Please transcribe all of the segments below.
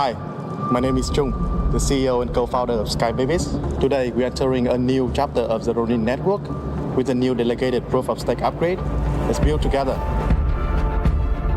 Hi, my name is Chung, the CEO and co-founder of Sky Babies. Today, we are entering a new chapter of the Ronin network with a new delegated proof of stake upgrade. Let's build together.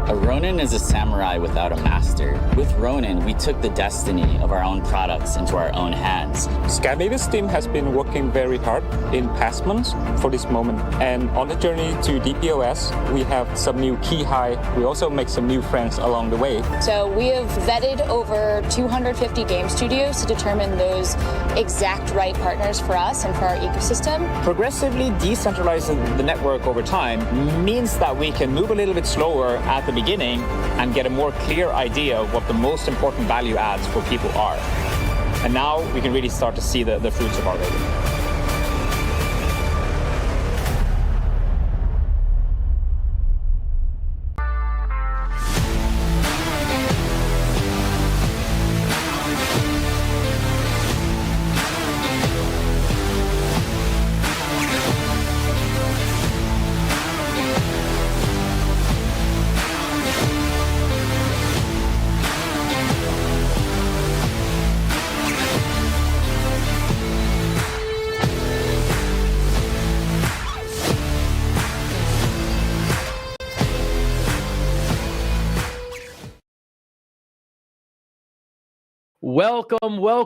A Ronin is a samurai without a master. With Ronin, we took the destiny of our own products into our own hands. Sky Babies team has been working very hard in past months for this moment. And on the journey to DPoS, we have some new key high. We also make some new friends along the way. So we have vetted over 250 game studios to determine those exact right partners for us and for our ecosystem. Progressively decentralizing the network over time means that we can move a little bit slower at the beginning and get a more clear idea of what the most important value adds for people are. And now we can really start to see the fruits of our labor.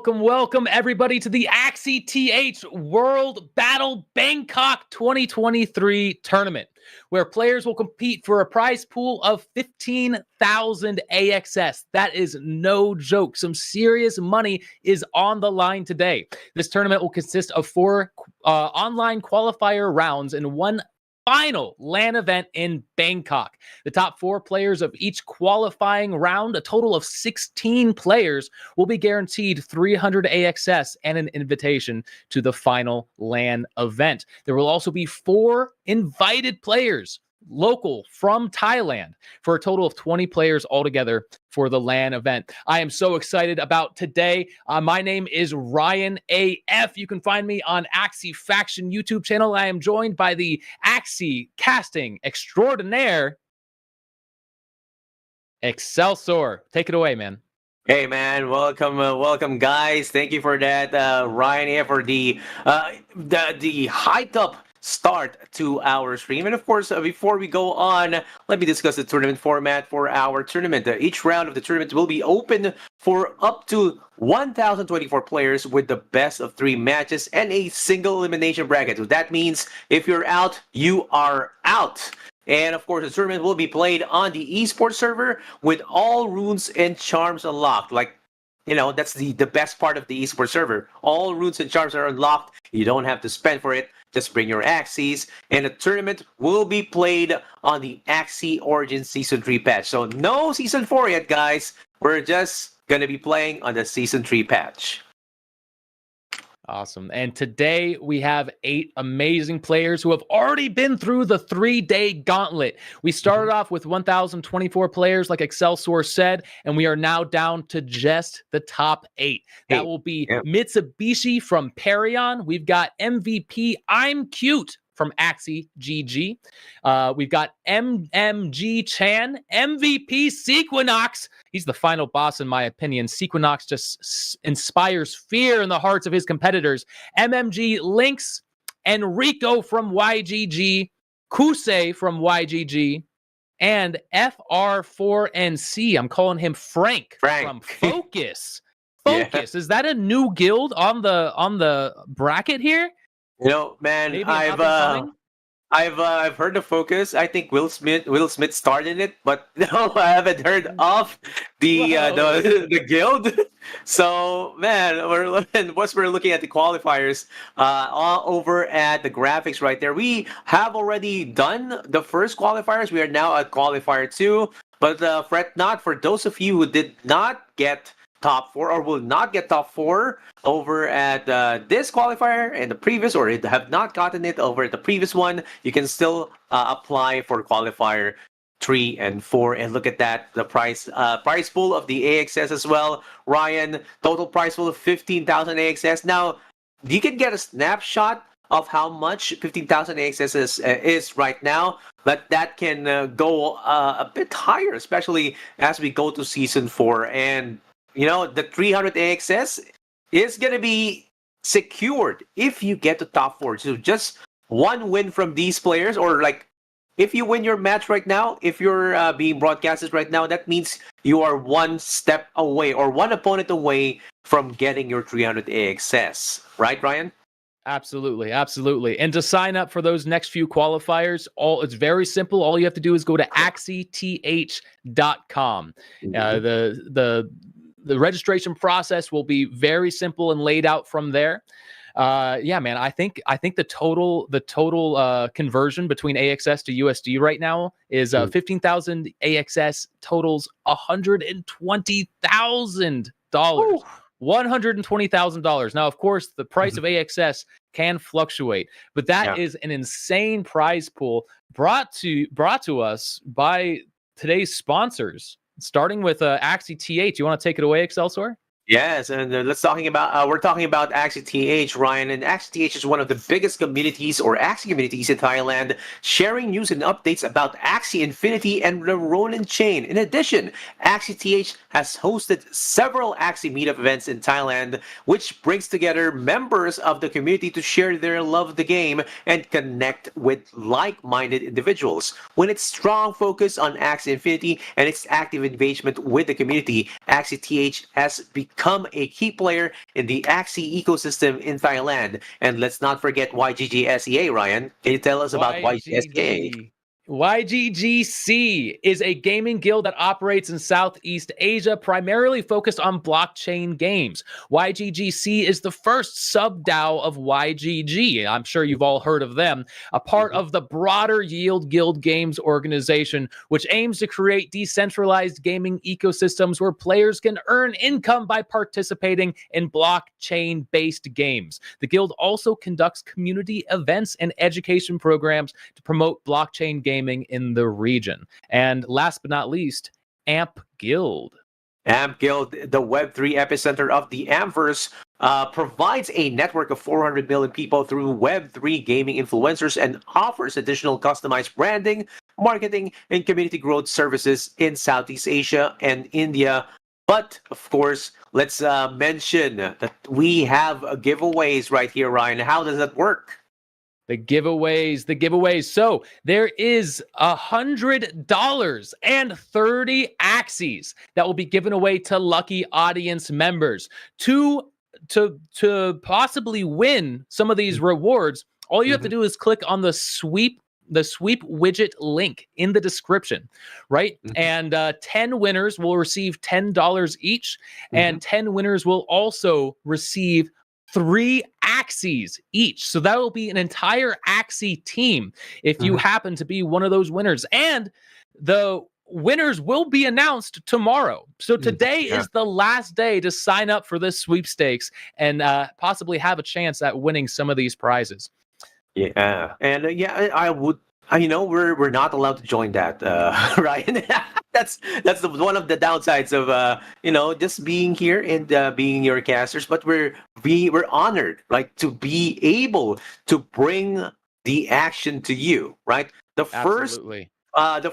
Welcome everybody to the AxieTh World Battle Bangkok 2023 tournament, where players will compete for a prize pool of 15,000 AXS. That is no joke. Some serious money is on the line today. This tournament will consist of 4 online qualifier rounds and 1 final LAN event in Bangkok. The top 4 players of each qualifying round, a total of 16 players, will be guaranteed 300 AXS and an invitation to the final LAN event. There will also be 4 invited players, local from Thailand, for a total of 20 players altogether for the LAN event. I am so excited about today. My name is Ryan AF. You can find me on Axie Faction YouTube channel. I am joined by the Axie casting extraordinaire, Excelsior. Take it away, man. Hey man, welcome guys. Thank you for that, Ryan here for the hyped up start to our stream. And of course, before we go on, let me discuss the tournament format for our tournament. Each round of the tournament will be open for up to 1,024 players with the best of 3 matches and a single elimination bracket. So that means if you're out, you are out. And of course, the tournament will be played on the esports server with all runes and charms unlocked. Like, you know, that's the best part of the esports server. All runes and charms are unlocked. You don't have to spend for it. Just bring your Axies. And the tournament will be played on the Axie Origin Season 3 patch. So no Season 4 yet, guys. We're just going to be playing on the Season 3 patch. Awesome. And today we have 8 amazing players who have already been through the 3-day gauntlet. We started off with 1,024 players, like Excelsior said, and we are now down to just the top 8. That will be Mitsubishi from Perion. We've got MVP I'm Cute from Axie GG. We've got MMG Chan, MVP Sequinox. He's the final boss, in my opinion. Sequinox just inspires fear in the hearts of his competitors. MMG Lynx, Enrico from YGG, Kusei from YGG, and FR4NC. I'm calling him Frank. From Focus. Focus. Yeah. Is that a new guild on the bracket here? You know, man, I've heard of Focus. I think Will Smith started it, but no, I haven't heard of the guild. So, man, we're looking at the qualifiers all over at the graphics right there. We have already done the first qualifiers. We are now at qualifier 2, but fret not, for those of you who did not get top 4 or will not get top 4 over at this qualifier and the previous, or have not gotten it over at the previous one, you can still apply for qualifier 3 and 4. And look at that, the price pool of the AXS as well. Ryan, total price pool of 15,000 AXS. Now, you can get a snapshot of how much 15,000 AXS is right now, but that can go a bit higher, especially as we go to Season 4. And the 300 AXS is going to be secured if you get to top 4. So just one win from these players, or like if you win your match right now, if you're being broadcasted right now, that means you are one step away or one opponent away from getting your 300 AXS. Right, Ryan? Absolutely, absolutely. And to sign up for those next few qualifiers, it's very simple. All you have to do is go to AxieTh.com. The registration process will be very simple and laid out from there. Yeah, man, I think the total conversion between AXS to USD right now is 15,000 AXS totals $120,000. $120,000. Now, of course, the price of AXS can fluctuate, but that is an insane prize pool brought to us by today's sponsors, starting with AxieTh. You want to take it away, Excelsior? Yes, and we're talking about AxieTh, Ryan, and AxieTh is one of the biggest communities or Axie communities in Thailand, sharing news and updates about Axie Infinity and the Ronin chain. In addition, AxieTh has hosted several Axie meetup events in Thailand, which brings together members of the community to share their love of the game and connect with like-minded individuals. With its strong focus on Axie Infinity and its active engagement with the community, AxieTh has become a key player in the Axie ecosystem in Thailand. And let's not forget YGGSEA, Ryan. Can you tell us about YGGSEA? YGGC is a gaming guild that operates in Southeast Asia, primarily focused on blockchain games. YGGC is the first sub-DAO of YGG. I'm sure you've all heard of them, a part of the broader Yield Guild Games organization, which aims to create decentralized gaming ecosystems where players can earn income by participating in blockchain-based games. The guild also conducts community events and education programs to promote blockchain gaming in the region. And last but not least, AMP Guild. AMP Guild, the Web3 epicenter of the Amverse, provides a network of 400 million people through Web3 gaming influencers and offers additional customized branding, marketing, and community growth services in Southeast Asia and India. But, of course, let's mention that we have giveaways right here, Ryan. How does that work? The giveaways. So there is $100 and 30 Axies that will be given away to lucky audience members. To possibly win some of these rewards, all you have to do is click on the sweep widget link in the description, right? And 10 winners will receive $10 each, and 10 winners will also receive 3 Axies each. So that will be an entire Axie team if you happen to be one of those winners. And the winners will be announced tomorrow. So today is the last day to sign up for this sweepstakes and possibly have a chance at winning some of these prizes. Yeah, and I would. We're not allowed to join that, Ryan. That's one of the downsides of just being here and being your casters. But we're honored, like, to be able to bring the action to you, right? The first how do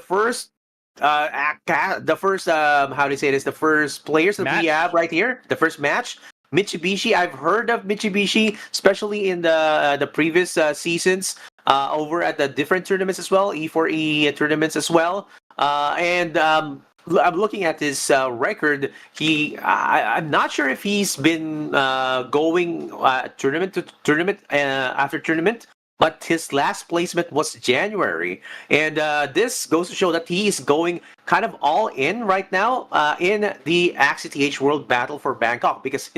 you say this? The first players that we have right here, the first match. Mitsubishi, I've heard of Mitsubishi, especially in the previous seasons, over at the different tournaments as well, E4E tournaments as well. And I'm looking at his record. I'm not sure if he's been going tournament to tournament after tournament, but his last placement was January. And this goes to show that he is going kind of all in right now in the AxieTh World Battle for Bangkok, because,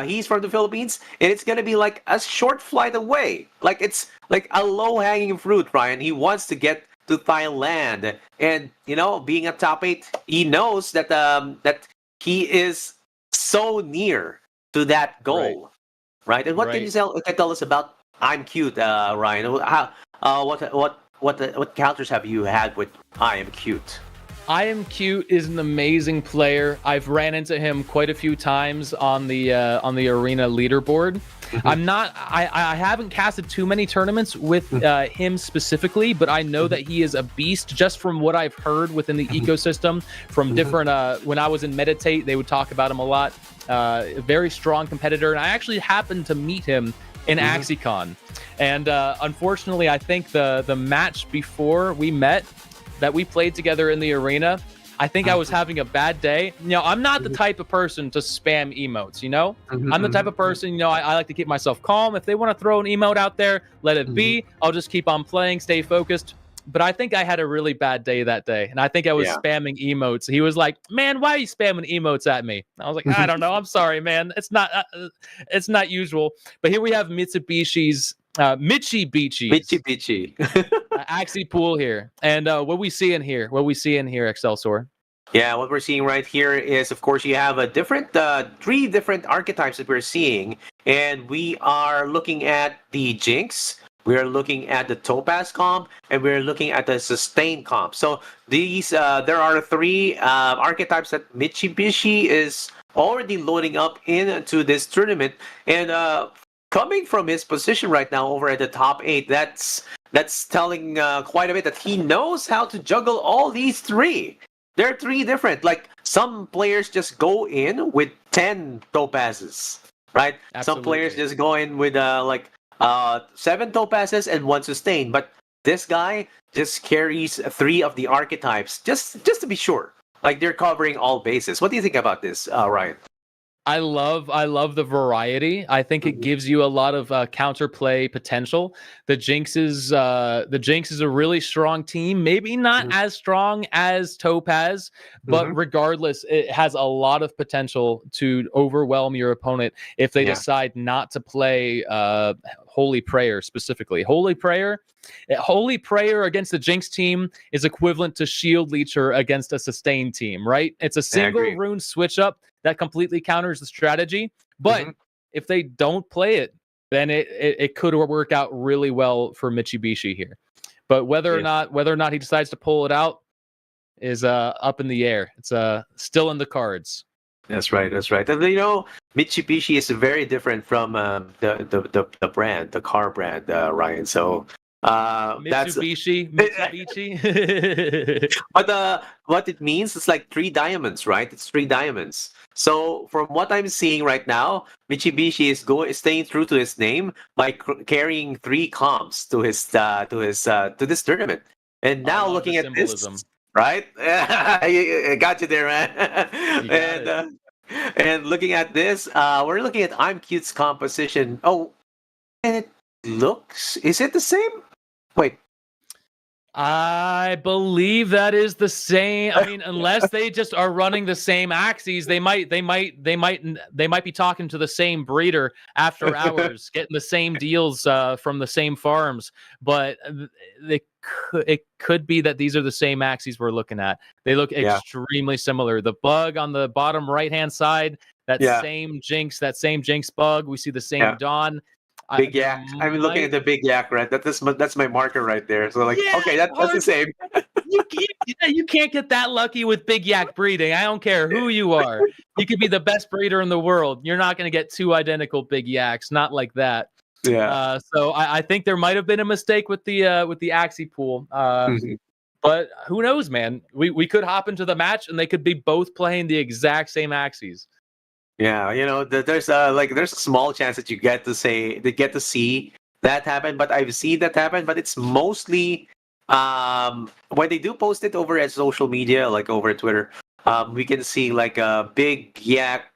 he's from the Philippines, and it's going to be like a short flight away. Like, it's like a low-hanging fruit, Ryan. He wants to get to Thailand. And, being a top 8, he knows that that he is so near to that goal. Right? And what can you tell us about I'm Cute, Ryan? What counters have you had with I Am Cute? I Am Cute is an amazing player. I've ran into him quite a few times on the arena leaderboard. I'm not. I haven't casted too many tournaments with him specifically, but I know that he is a beast just from what I've heard within the ecosystem from different. When I was in Meditate, they would talk about him a lot. A very strong competitor, and I actually happened to meet him in AxieCon. And unfortunately, I think the match before we met, that we played together in the arena, I think I was having a bad day. You know, I'm not the type of person to spam emotes, you know? I'm the type of person, you know, I like to keep myself calm. If they want to throw an emote out there, let it be. I'll just keep on playing, stay focused. But I think I had a really bad day that day. And I think I was spamming emotes. He was like, man, why are you spamming emotes at me? I was like, I don't know. I'm sorry, man. It's not usual. But here we have Mitsubishi's Mitsubishi. Axie pool here. And what we see in here, Excelsior. Yeah, what we're seeing right here is, of course, you have a different, 3 different archetypes that we're seeing. And we are looking at the Jinx, we are looking at the Topaz comp, and we're looking at the Sustain comp. So these, there are 3 archetypes that Mitsubishi is already loading up into this tournament. And coming from his position right now over at the top 8, that's telling quite a bit that he knows how to juggle all these 3. They're 3 different. Like, some players just go in with 10 topazes, right? Absolutely. Some players just go in with 7 topazes and 1 sustain. But this guy just carries 3 of the archetypes, just to be sure. Like, they're covering all bases. What do you think about this, Ryan? I love the variety. I think it gives you a lot of counterplay potential. The Jinx is a really strong team. Maybe not as strong as Topaz, but regardless, it has a lot of potential to overwhelm your opponent if they decide not to play Holy Prayer specifically. Holy Prayer against the Jinx team is equivalent to Shield Leecher against a Sustain team, right? It's a single rune switch up that completely counters the strategy. But if they don't play it, then it could work out really well for Mitsubishi here. But whether or not he decides to pull it out is up in the air. It's still in the cards. That's right. And you know, Mitsubishi is very different from the brand, the car brand, Ryan. So Mitsubishi. But what it means is like 3 diamonds, right? It's 3 diamonds. So from what I'm seeing right now, Mitsubishi is staying true to his name by carrying 3 comps to this tournament. And now looking at symbolism. this, right? I got you there, man. And looking at this, we're looking at I'm Cute's composition. Oh, and it looks, is it the same? Wait. I believe that is the same. I mean, unless they just are running the same Axies, they might be talking to the same breeder after hours, getting the same deals from the same farms. But it could be that these are the same Axies we're looking at. They look extremely similar. The bug on the bottom right-hand side, that same Jinx bug. We see the same Dawn. Big Yak. I'm looking at the Big Yak, right? That's my marker right there. So okay, that's the same. You can't get that lucky with Big Yak breeding. I don't care who you are. You could be the best breeder in the world. You're not going to get 2 identical Big Yaks. Not like that. Yeah. So I think there might have been a mistake with the Axie pool. But who knows, man? We could hop into the match and they could be both playing the exact same Axies. Yeah, you know, there's a small chance that you get to see that happen, but I've seen that happen. But it's mostly when they do post it over at social media, like over at Twitter, we can see like a Big Yak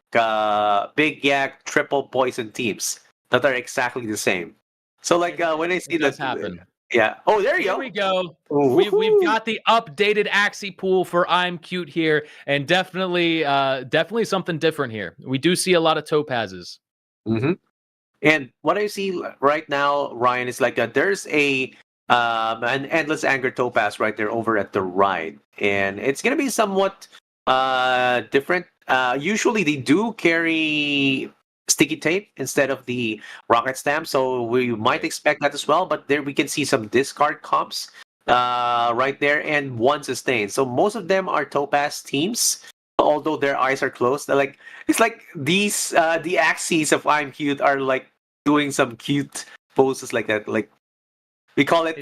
triple poison teams that are exactly the same. So like when I see that happen. Yeah. Oh, there you go. Here we go. We've got the updated Axie pool for I'm Cute here, and definitely something different here. We do see a lot of topazes. And what I see right now, Ryan, is like there's an endless anger topaz right there over at the right, and it's gonna be somewhat different. Usually they do carry sticky tape instead of the rocket stamp, so we might expect that as well. But there we can see some discard comps right there, and 1 sustain. So most of them are topaz teams, although their eyes are closed. It's like these the Axies of I'm Cute are like doing some cute poses like that. Like we call it.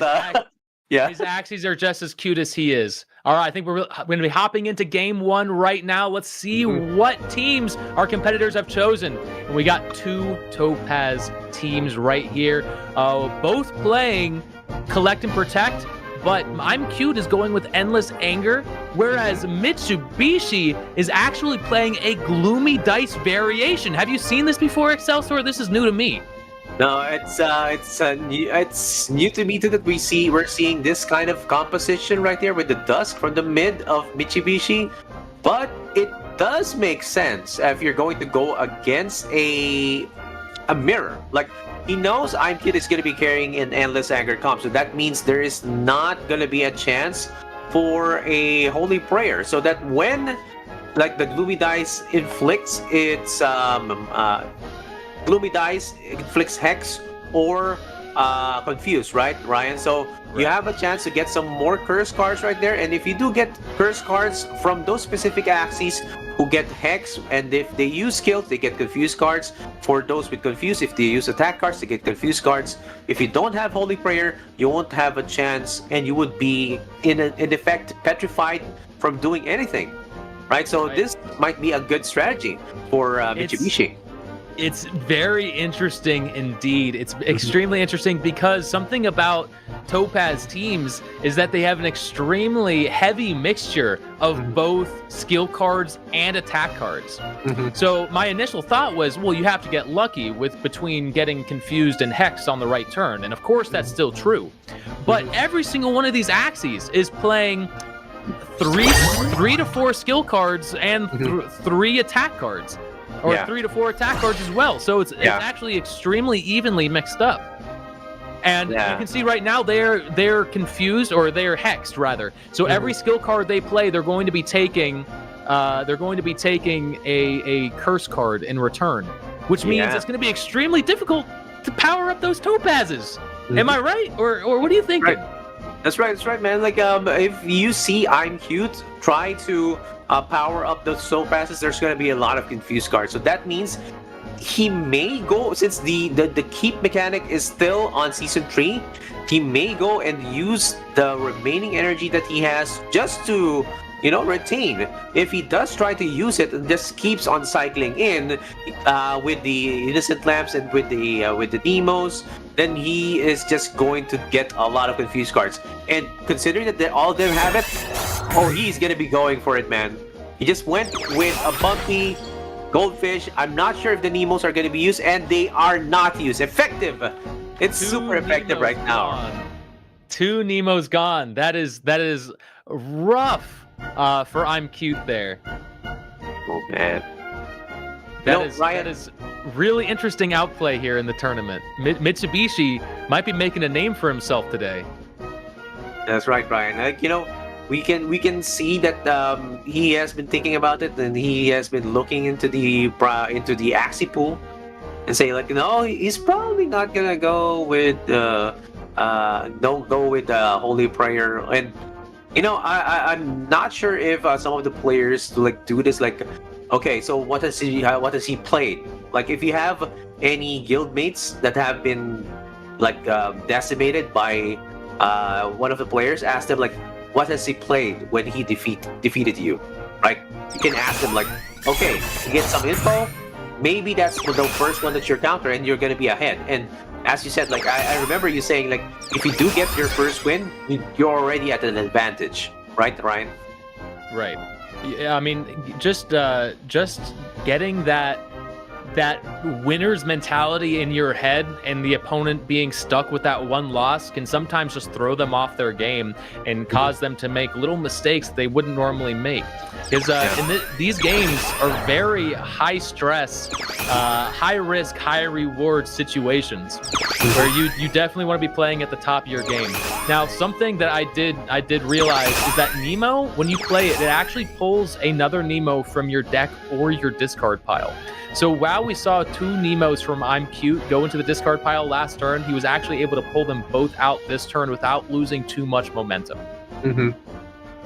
Yeah. His Axies are just as cute as he is. All right, I think we're going to be hopping into game one right now. Let's see what teams our competitors have chosen. And we got two Topaz teams right here, both playing Collect and Protect, but I'm Cute is going with Endless Anger, whereas Mitsubishi is actually playing a Gloomy Dice variation. Have you seen this before, Excelsior? This is new to me. No, it's new to me too that we're seeing this kind of composition right there with the dusk from the mid of Mitsubishi, but it does make sense if you're going to go against a mirror. Like he knows I'm Kid is going to be carrying an Endless Anger comp, so that means there is not going to be a chance for a Holy Prayer. So that when like the Gloomy Dice inflicts its Gloomy Dice inflicts Hex or Confuse, right, Ryan? So you have a chance to get some more curse cards right there. And if you do get curse cards from those specific Axies who get Hex, and if they use skills, they get Confuse cards. For those with Confuse, if they use attack cards, they get Confuse cards. If you don't have Holy Prayer, you won't have a chance, and you would be in effect petrified from doing anything, right? So this might be a good strategy for Mitsubishi. It's very interesting indeed. It's extremely interesting because something about Topaz teams is that they have an extremely heavy mixture of both skill cards and attack cards. So my initial thought was, well, you have to get lucky between getting Confused and Hex on the right turn. And of course, that's still true. But every single one of these Axies is playing three to four skill cards and three attack cards. Or 3 to 4 attack cards as well. So it's actually extremely evenly mixed up. And you can see right now they're confused, or they're hexed rather. So every skill card they play, they're going to be taking a curse card in return, which means it's going to be extremely difficult to power up those topazes. Am I right? Or what are you thinking? Right. That's right, man. Like if you see I'm Cute, try to power up those topazes, there's going to be a lot of confused cards. So that means he may go, since the keep mechanic is still on season 3, he may go and use the remaining energy that he has just to, retain. If he does try to use it and just keeps on cycling in with the Innocent Lamps and with the Demos, then he is just going to get a lot of confused cards. And considering that all of them have it, he's going to be going for it, man. He just went with a Bumpy, Goldfish. I'm not sure if the Nemos are going to be used, and they are not used. Effective. It's super effective right now. Gone. 2 Nemos gone. That is rough for I'm Cute there. Oh, man. That is really interesting outplay here in the tournament. Mitsubishi might be making a name for himself today. That's right, Ryan. Like, we can see that he has been thinking about it, and he has been looking into the Axie pool and say like, he's probably not gonna go with Holy Prayer. And I'm not sure if some of the players like do this. Like, okay, so what has he played? Like, if you have any guildmates that have been like decimated by one of the players, ask them like, what has he played when he defeated you? Right? You can ask them like, okay, you get some info. Maybe that's the first one that you're counter, and you're gonna be ahead. And as you said, like I remember you saying like, if you do get your first win, you're already at an advantage, right, Ryan? Right. Yeah, I mean, just getting that winner's mentality in your head, and the opponent being stuck with that one loss can sometimes just throw them off their game and cause them to make little mistakes they wouldn't normally make. Because these games are very high stress, high risk, high reward situations where you definitely want to be playing at the top of your game. Now, something that I did realize is that Nemo, when you play it, it actually pulls another Nemo from your deck or your discard pile. So while we saw 2 Nemos from I'm Cute go into the discard pile last turn, he was actually able to pull them both out this turn without losing too much momentum.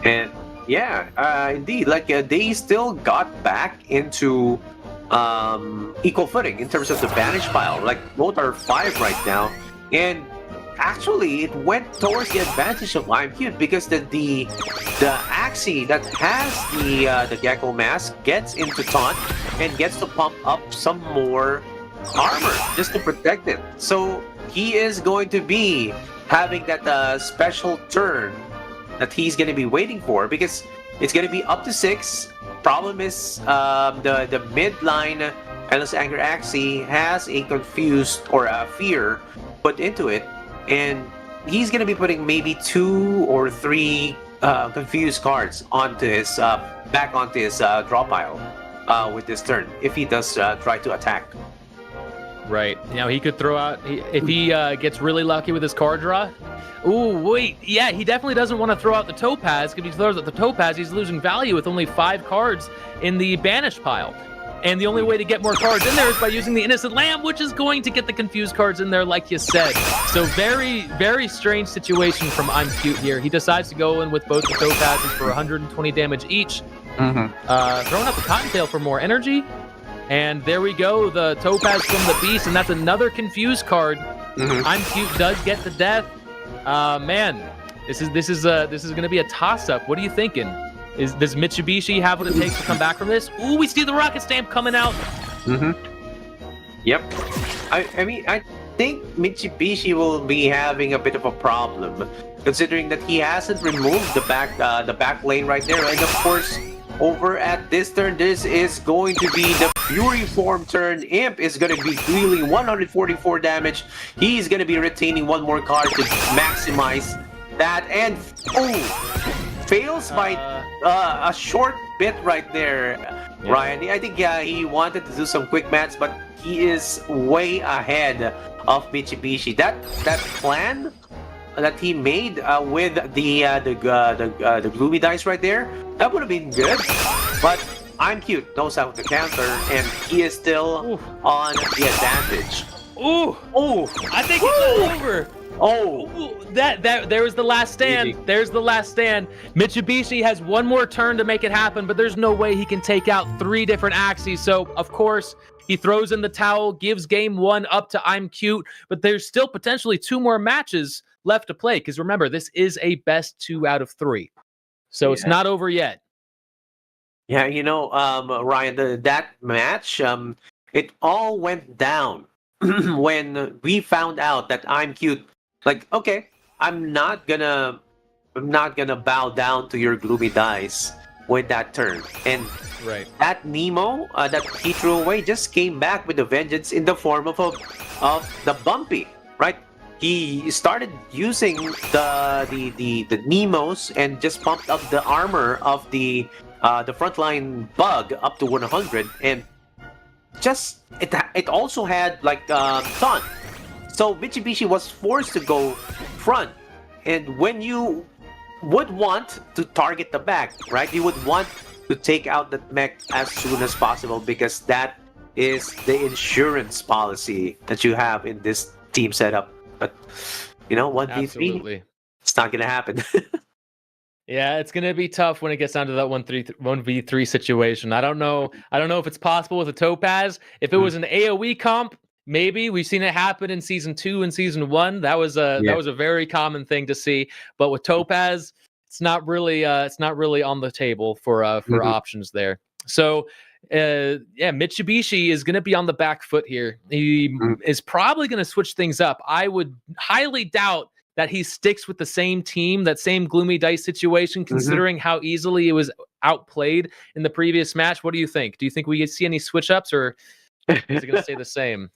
And indeed, like they still got back into equal footing in terms of the banish pile. Like both are 5 right now, and actually it went towards the advantage of I'm Cute because the Axie that has the Gecko mask gets into taunt and gets to pump up some more armor just to protect it. So he is going to be having that special turn that he's going to be waiting for, because it's going to be up to 6. Problem is the mid line Endless Anger Axie has a confused or a fear put into it, and he's going to be putting maybe 2 or 3 confused cards onto his back onto his draw pile with this turn if he does try to attack. Right. Now he could throw out, if he gets really lucky with his card draw. Ooh, wait. Yeah, he definitely doesn't want to throw out the Topaz. If he throws out the Topaz, he's losing value with only 5 cards in the banished pile. And the only way to get more cards in there is by using the Innocent Lamb, which is going to get the confused cards in there, like you said. So very, very strange situation from I'm Cute here. He decides to go in with both the Topazes for 120 damage each. Throwing out the Cottontail for more energy. And there we go, the Topaz from the Beast, and that's another confused card. I'm Cute does get the death. Man, this is going to be a toss-up. What are you thinking? Does Mitsubishi have what it takes to come back from this? Ooh, we see the Rocket Stamp coming out. Yep. I mean, I think Mitsubishi will be having a bit of a problem, considering that he hasn't removed the back lane right there, and of course, over at this turn, this is going to be the Fury Form turn. Imp is going to be dealing 144 damage. He's going to be retaining 1 more card to maximize that. And, fails by a short bit right there, Ryan. I think he wanted to do some quick maths, but he is way ahead of Mitsubishi. That plan that he made with the gloomy dice right there, that would have been good, but I'm Cute knows how to counter, and he is still on the advantage. I think it's over. There was the last stand. Easy. There's the last stand. Mitsubishi has 1 more turn to make it happen, but there's no way he can take out 3 different Axies. So, of course, he throws in the towel, gives game 1 up to I'm Cute, but there's still potentially 2 more matches left to play, because remember, this is a best 2 out of 3. So it's not over yet. Yeah, you know, Ryan, that match, it all went down when we found out that I'm Cute. Like, okay, I'm not gonna bow down to your gloomy dice with that turn. And that Nemo that he threw away just came back with a vengeance in the form of the Bumpy, right? He started using the Nemos and just pumped up the armor of the frontline bug up to 100, and just it also had like taunt. So Mitsubishi was forced to go front, and when you would want to target the back, right? You would want to take out that mech as soon as possible, because that is the insurance policy that you have in this team setup. But you know, 1v3, it's not gonna happen. Yeah, it's gonna be tough when it gets down to that 1v3 situation. I don't know if it's possible with a Topaz. If it was an AoE comp, maybe. We've seen it happen in season 2 and season 1. That was a very common thing to see. But with Topaz, it's not really on the table for options there. So Mitsubishi is going to be on the back foot here. He is probably going to switch things up. I would highly doubt that he sticks with the same team, that same gloomy dice situation, considering how easily it was outplayed in the previous match. What do you think? Do you think we see any switch ups, or is it going to stay the same?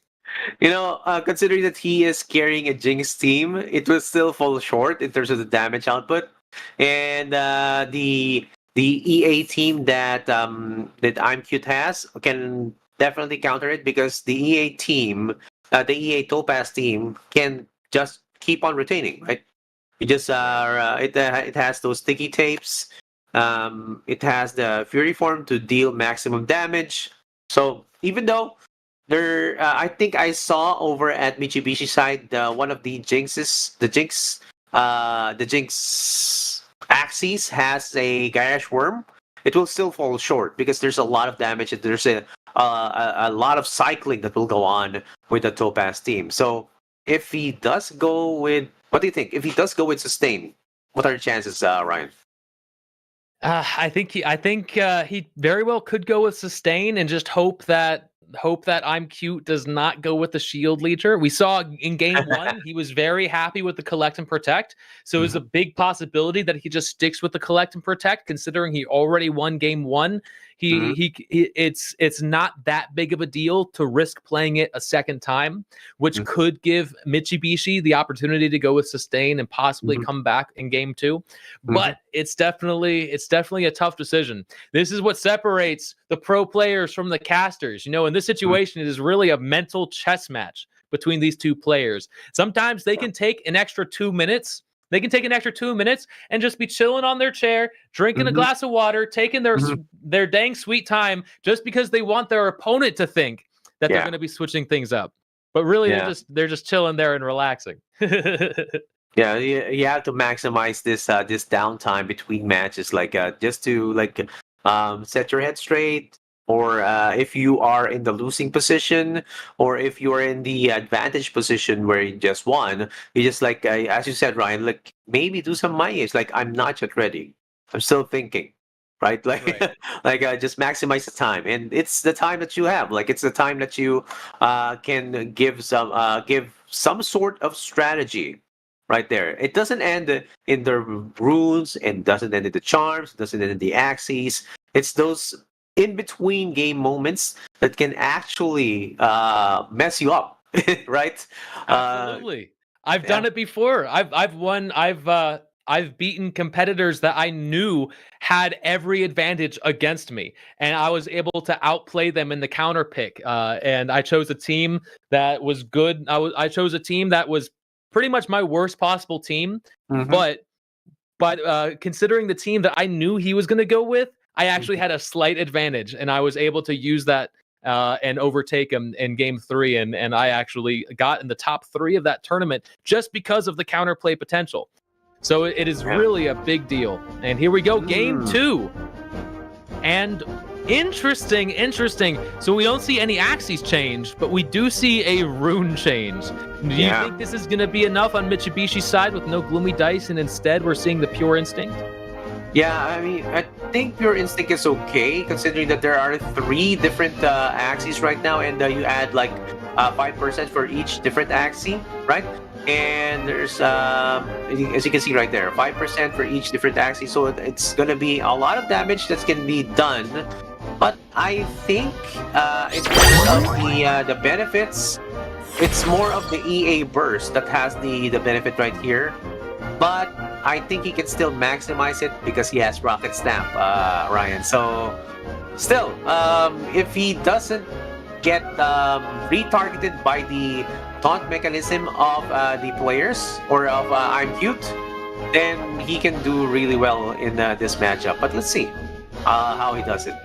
You know, considering that he is carrying a Jinx team, it will still fall short in terms of the damage output. And the EA team that I'm Cute has can definitely counter it, because the EA team, the EA Topaz team, can just keep on retaining, right? You just it has those sticky tapes. It has the Fury Form to deal maximum damage. So even though I think I saw over at Mitsubishi side one of the Jinxes, the Jinx Axies has a Garage Worm. It will still fall short because there's a lot of damage and there's a a lot of cycling that will go on with the Topaz team. So if he does go with, what do you think? If he does go with sustain, what are the chances, Ryan? I think he very well could go with sustain and just hope that I'm Cute does not go with the shield leader. We saw in game 1 he was very happy with the collect and protect, so it's a big possibility that he just sticks with the collect and protect, considering he already won game 1. It's not that big of a deal to risk playing it a second time, which could give Mitsubishi the opportunity to go with sustain and possibly come back in game 2. But it's definitely a tough decision. This is what separates the pro players from the casters. You know, in this situation, it is really a mental chess match between these two players. Sometimes they can take an extra 2 minutes. They can take an extra 2 minutes and just be chilling on their chair, drinking a glass of water, taking their dang sweet time, just because they want their opponent to think that they're going to be switching things up. But really, they're just chilling there and relaxing. Yeah, you have to maximize this this downtime between matches, like just to set your head straight, or if you are in the losing position, or if you are in the advantage position where you just won, you just as you said, Ryan, like maybe do some mayes. Like, I'm not yet ready. I'm still thinking, right? Just maximize the time, and it's the time that you have. Like, it's the time that you can give some sort of strategy. Right there. It doesn't end in the runes, and doesn't end in the charms, doesn't end in the Axies. It's those in-between game moments that can actually mess you up, right? Absolutely. I've done it before. I've won. I've beaten competitors that I knew had every advantage against me, and I was able to outplay them in the counter pick. And I chose a team that was good. I chose a team that was pretty much my worst possible team, but considering the team that I knew he was going to go with, I actually had a slight advantage, and I was able to use that and overtake him in game 3, and I actually got in the top 3 of that tournament just because of the counterplay potential. So it is really a big deal. And here we go, game 2. And interesting. So we don't see any Axies change, but we do see a rune change. Do you think this is going to be enough on Mitsubishi's side with no gloomy dice, and instead we're seeing the pure instinct? Yeah, I mean, I think pure instinct is okay, considering that there are 3 different Axies right now, and you add 5% for each different Axie, right? And there's, as you can see right there, 5% for each different Axie, so it's going to be a lot of damage that's going to be done. But I think in terms of the benefits, it's more of the EA burst that has the benefit right here. But I think he can still maximize it because he has Rocket Stamp, Ryan. So still, if he doesn't get retargeted by the taunt mechanism of the players, or of I'm Cute, then he can do really well in this matchup. But let's see how he does it.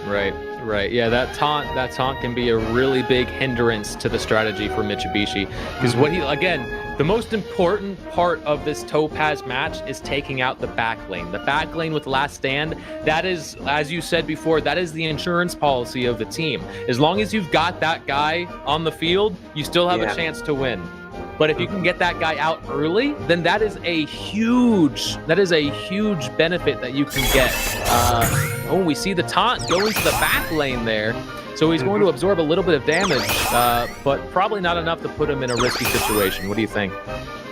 Right. Yeah, that taunt can be a really big hindrance to the strategy for Mitsubishi, because the most important part of this Topaz match is taking out the back lane. The back lane with Last Stand, that is, as you said before, that is the insurance policy of the team. As long as you've got that guy on the field, you still have a chance to win. But if you can get that guy out early, then that is a huge benefit that you can get. We see the taunt going to the back lane there. So he's going to absorb a little bit of damage, but probably not enough to put him in a risky situation. What do you think?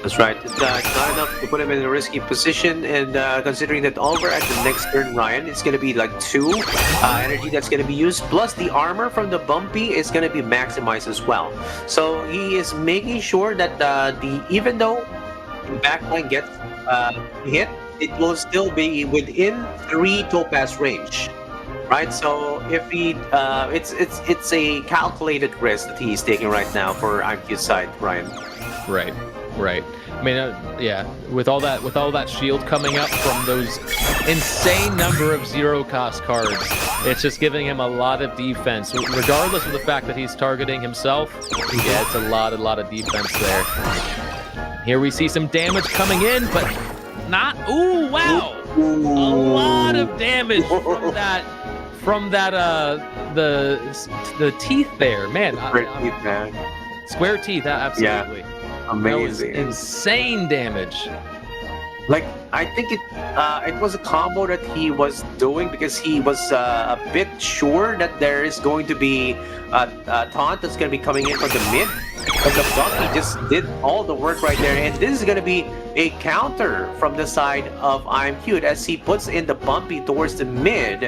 That's right. It's not enough to put him in a risky position, and considering that over at the next turn, Ryan, it's going to be 2 energy that's going to be used, plus the armor from the Bumpy is going to be maximized as well. So he is making sure that even though the backline gets hit, it will still be within 3 Topaz range. Right, so if he, it's a calculated risk that he's taking right now for IQ's side, Ryan. Right. I mean, with all that shield coming up from those insane number of 0-cost cards, it's just giving him a lot of defense, regardless of the fact that he's targeting himself. Yeah, it's a lot of defense there. Here we see some damage coming in, but not. Ooh, wow! A lot of damage from that the teeth there, man. Square teeth, absolutely. Amazing. That was insane damage. Like, I think it was a combo that he was doing because he was a bit sure that there is going to be a taunt that's going to be coming in from the mid. But the Bucky just did all the work right there. And this is going to be a counter from the side of I'm Cute as he puts in the bumpy towards the mid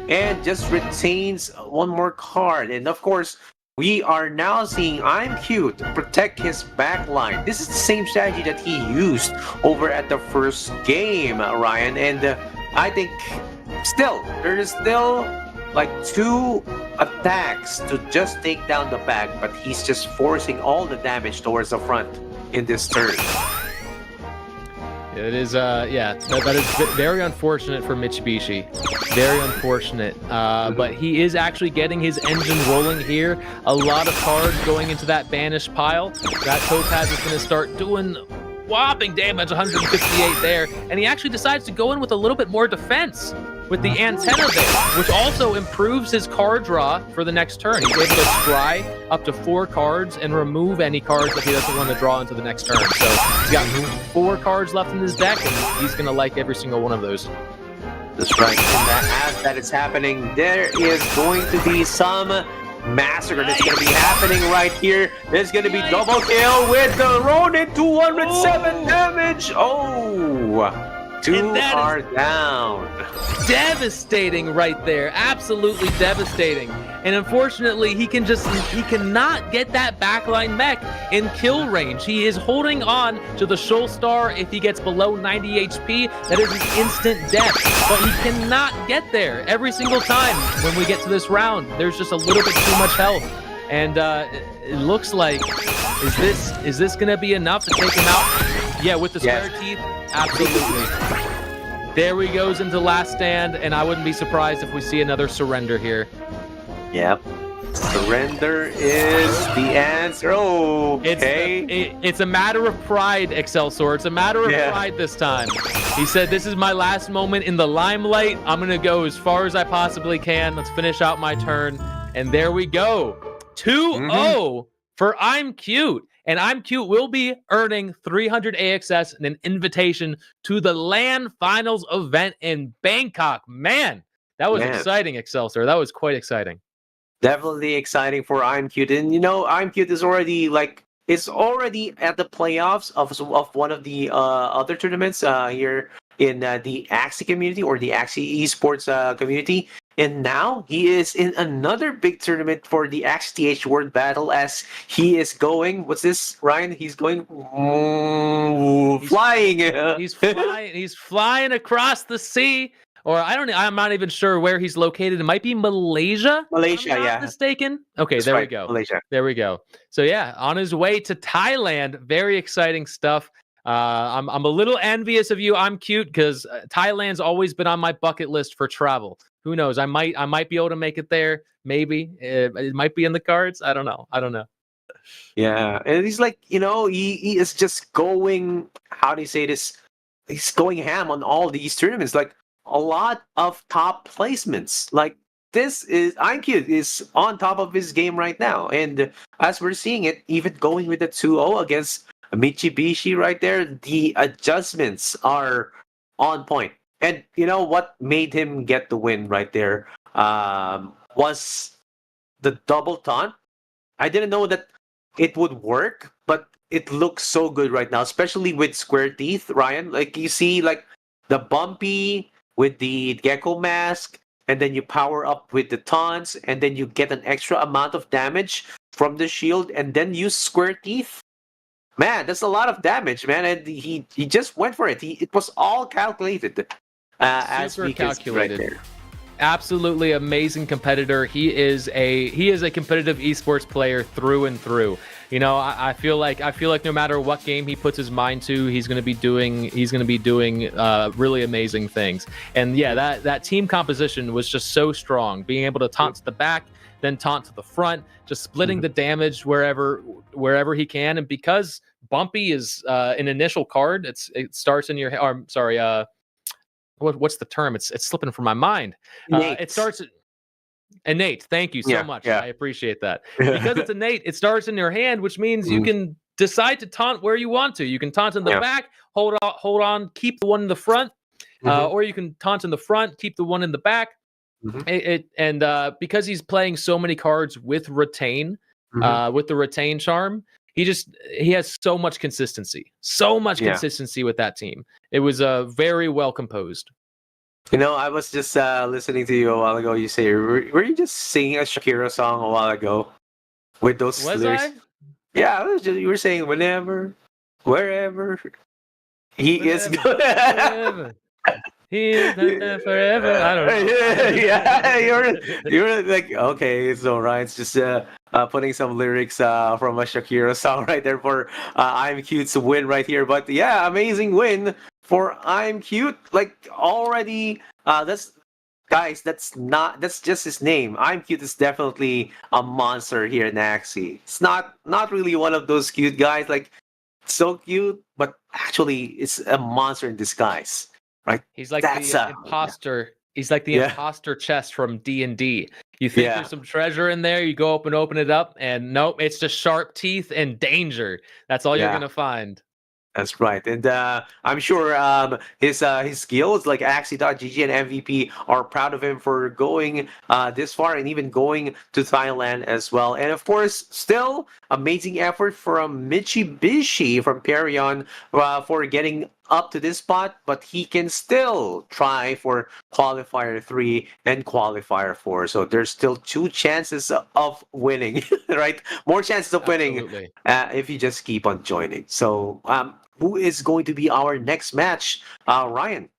and just retains one more card. And of course, we are now seeing I'm Cute protect his backline. This is the same strategy that he used over at the first game, Ryan. And I think there is still like 2 attacks to just take down the back, but he's just forcing all the damage towards the front in this turn. It is, that is very unfortunate for Mitsubishi. Very unfortunate. But he is actually getting his engine rolling here. A lot of cards going into that banished pile. That Topaz is going to start doing whopping damage, 158 there. And he actually decides to go in with a little bit more defense with the antenna there, which also improves his card draw for the next turn. He's able to scry up to 4 cards and remove any cards that he doesn't want to draw into the next turn. So he's got 4 cards left in his deck, and he's going to like every single one of those. That's right. And as that is happening, there is going to be some massacre that's going to be happening right here. There's going to be double kill with the Ronin, 207 damage. Oh! 2 are down. Devastating right there. Absolutely devastating. And unfortunately, he cannot get that backline mech in kill range. He is holding on to the Shoal Star. If he gets below 90 HP, that is an instant death. But he cannot get there every single time when we get to this round. There's just a little bit too much health. And it looks like, is this going to be enough to take him out? Yeah, with the square teeth, absolutely. There he goes into last stand, and I wouldn't be surprised if we see another surrender here. Yep. Surrender is the answer. Oh, okay. It's a matter of pride, Excelsior. It's a matter of pride this time. He said, this is my last moment in the limelight. I'm going to go as far as I possibly can. Let's finish out my turn. And there we go. 2-0 for I'm Cute. And I'm Cute will be earning 300 AXS and an invitation to the LAN Finals event in Bangkok. Man, that was exciting, Excelsior. That was quite exciting. Definitely exciting for I'm Cute. And, you know, I'm Cute is already, it's already at the playoffs of one of the other tournaments here in the Axie community or the Axie esports community. And now he is in another big tournament for the AxieTh World Battle as he is going, what's this, Ryan? He's going flying. He's flying across the sea. Or I'm not even sure where he's located. It might be Malaysia. Malaysia, if I'm not mistaken. Okay, That's there right, we go. Malaysia. There we go. So yeah, on his way to Thailand. Very exciting stuff. I'm a little envious of you. I'm Cute because Thailand's always been on my bucket list for travel. Who knows? I might be able to make it there. Maybe it might be in the cards. I don't know. Yeah, and he's like, you know, he is just going. How do you say this? He's going ham on all these tournaments. Like a lot of top placements. Like this is I'm Cute is on top of his game right now, and as we're seeing it, even going with the 2-0 against Mitsubishi right there, the adjustments are on point. And you know what made him get the win right there was the double taunt. I didn't know that it would work, but it looks so good right now, especially with square teeth, Ryan. Like you see, like the bumpy with the gecko mask, and then you power up with the taunts, and then you get an extra amount of damage from the shield, and then use square teeth. Man, that's a lot of damage, man. And he just went for it. It was all calculated. As we calculated. Right there. Absolutely amazing competitor. He is a competitive esports player through and through. You know, I feel like no matter what game he puts his mind to, he's going to be doing really amazing things. And yeah, that team composition was just so strong. Being able to taunt to the back, then taunt to the front, just splitting the damage wherever he can. And because Bumpy is an initial card, it starts in your what's the term? It's slipping from my mind. It starts. Innate. Thank you so much. Yeah. I appreciate that. Because it's innate, it starts in your hand, which means you can decide to taunt where you want to. You can taunt in the back, hold on, keep the one in the front, or you can taunt in the front, keep the one in the back. Because he's playing so many cards with retain, with the retain charm, he has so much consistency, with that team. It was very well composed. You know, I was just listening to you a while ago. You say, were you just singing a Shakira song a while ago with those lyrics? Yeah, you were saying whenever, wherever, he is good. He is there forever. I don't know. Yeah, you're like, okay, so Ryan's just putting some lyrics from a Shakira song right there for I'm Cute's win right here. But yeah, amazing win for I'm Cute. Like already, that's just his name. I'm Cute is definitely a monster here in Axie. It's not really one of those cute guys like so cute, but actually it's a monster in disguise. Right. He's like the imposter. He's like the imposter chest from D&D. You think there's some treasure in there, you go open it up, and nope, it's just sharp teeth and danger. That's all you're gonna find. That's right, and I'm sure his skills like AxieTh and MVP are proud of him for going this far and even going to Thailand as well. And of course, still amazing effort from Mitsubishi from Perion for getting up to this spot, but he can still try for Qualifier 3 and Qualifier 4. So there's still 2 chances of winning, right? More chances of winning if you just keep on joining. So who is going to be our next match, Ryan?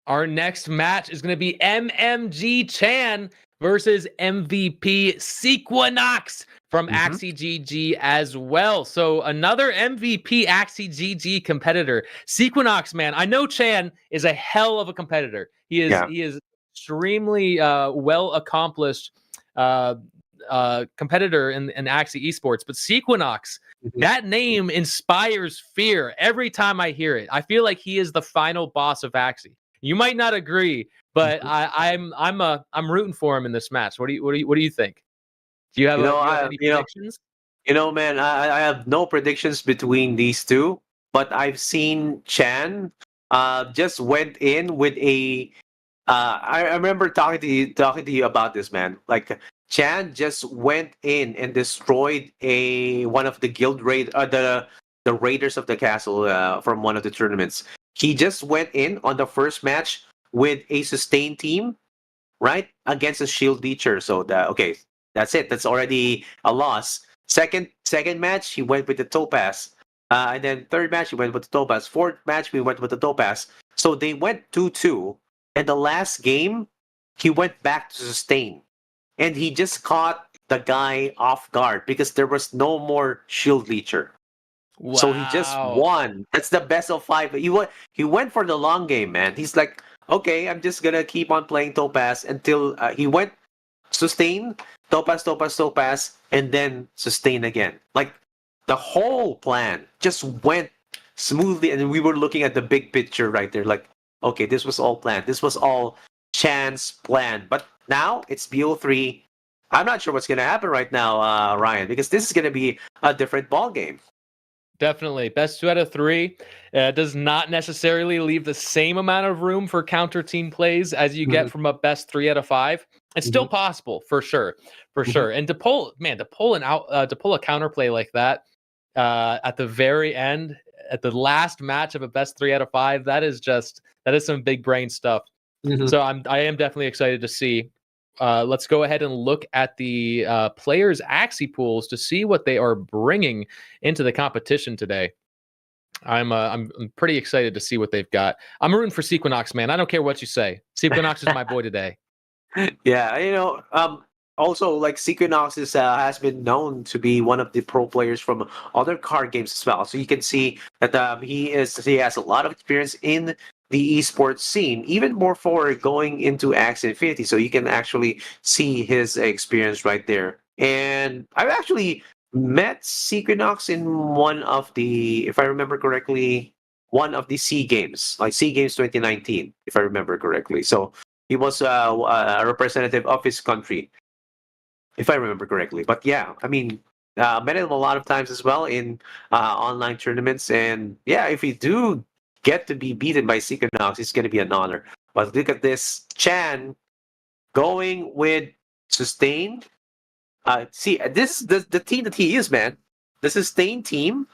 Our next match is going to be MMG Chan versus MVP Sequinox from Axie GG as well. So another MVP Axie GG competitor. Sequinox, man, I know Chan is a hell of a competitor. He is extremely well accomplished competitor in Axie esports, but Sequinox, that name inspires fear every time I hear it. I feel like he is the final boss of Axie. You might not agree, but I'm rooting for him in this match. What do you think? Do you have, any predictions? Man, I have no predictions between these two, but I've seen Chan just went in with a. I remember talking to you about this, man. Like Chan just went in and destroyed one of the guild the raiders of the castle from one of the tournaments. He just went in on the first match with a sustained team, right, against a shield leecher. So that's it. That's already a loss. Second match, he went with the topaz. And then third match, he went with the topaz. Fourth match, we went with the topaz. So they went 2-2. And the last game, he went back to sustain. And he just caught the guy off guard because there was no more shield leecher. Wow. So he just won. That's the best of 5. He went for the long game, man. He's like, okay, I'm just going to keep on playing topaz until he went sustain, topaz, and then sustain again. Like the whole plan just went smoothly, and we were looking at the big picture right there. Like, okay, this was all planned. This was all Chan's plan. But now it's BO3. I'm not sure what's going to happen right now, Ryan, because this is going to be a different ball game. Definitely. Best 2 out of 3 does not necessarily leave the same amount of room for counter team plays as you get from a best 3 out of 5. It's still possible, for sure. And to pull a counterplay like that at the very end, at the last match of a best 3 out of 5, that is some big brain stuff. So I am definitely excited to see. Let's go ahead and look at the players' Axie pools to see what they are bringing into the competition today. I'm pretty excited to see what they've got. I'm rooting for Sequinox, man. I don't care what you say. Sequinox is my boy today. Yeah, also like Sequinox has been known to be one of the pro players from other card games as well. So you can see that he has a lot of experience in the esports scene, even more for going into Axie Infinity. So you can actually see his experience right there. And I've actually met Sequinox in one of the, if I remember correctly, one of the SEA Games, like SEA Games 2019, if I remember correctly. So he was a representative of his country. if I remember correctly. But yeah, I mean, met him a lot of times as well in online tournaments, and yeah, if we do get to be beaten by Sequinox, it's going to be an honor. But look at this, Chan going with Sustain. See, this is the team that he is, man. The Sustain team,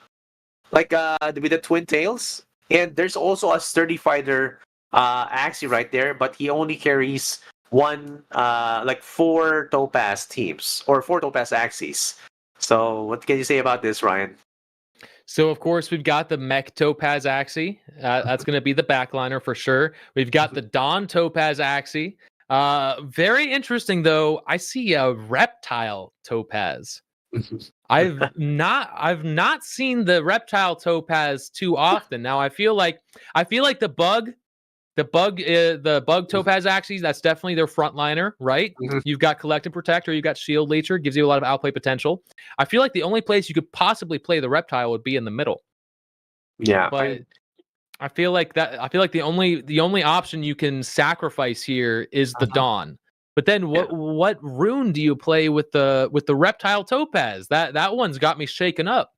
like with the twin tails, and there's also a sturdy fighter, Axie right there, but he only carries one, like four Topaz teams or four Topaz Axies. So what can you say about this, Ryan? So, of course, we've got the Mech Topaz Axie. That's going to be the backliner for sure. We've got the Dawn Topaz Axie. Very interesting, though. I see a Reptile Topaz. I've not seen the Reptile Topaz too often. Now, I feel like the bug Topaz Axies, that's definitely their frontliner, right? Mhm. You've got Collect and Protect, or you've got Shield Leecher, gives you a lot of outplay potential. I feel like the only place you could possibly play the Reptile would be in the middle. Yeah, But I feel like the only option you can sacrifice here is the Dawn. But then what rune do you play with the Reptile Topaz? That one's got me shaken up.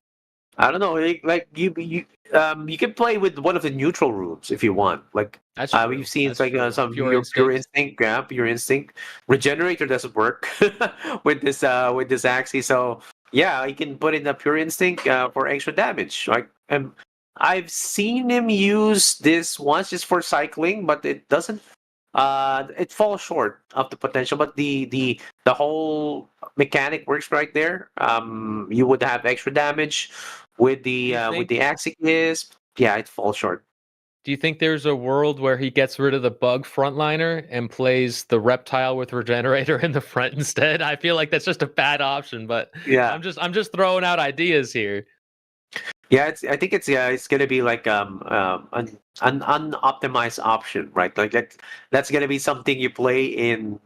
I don't know. Like you can play with one of the neutral runes if you want. Like That's true. we've seen That's like true. some Pure pure Instinct. instinct, yeah, pure instinct. Regenerator doesn't work with this Axie. So yeah, you can put in a pure instinct for extra damage. Like I've seen him use this once just for cycling, but it doesn't. It falls short of the potential. But the whole mechanic works right there. You would have extra damage with the Axies. Yeah, it falls short. Do you think there's a world where he gets rid of the bug frontliner and plays the Reptile with Regenerator in the front instead? I feel like that's just a bad option, but Yeah, I'm just throwing out ideas here. yeah. I think it's gonna be like an unoptimized option, right? Like that's gonna be something you play in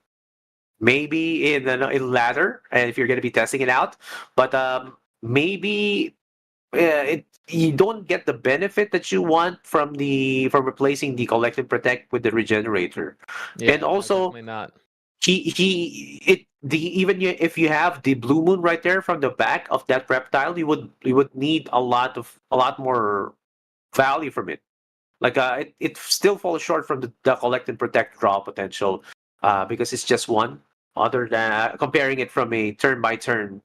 maybe in ladder, and if you're gonna be testing it out, but maybe you don't get the benefit that you want from replacing the Collect and Protect with the Regenerator. Yeah, And no, also definitely not. if you have the Blue Moon right there from the back of that Reptile, you would need a lot more value from it. Like it still falls short from the Collect and Protect draw potential, because it's just one. Other than comparing it from a turn by turn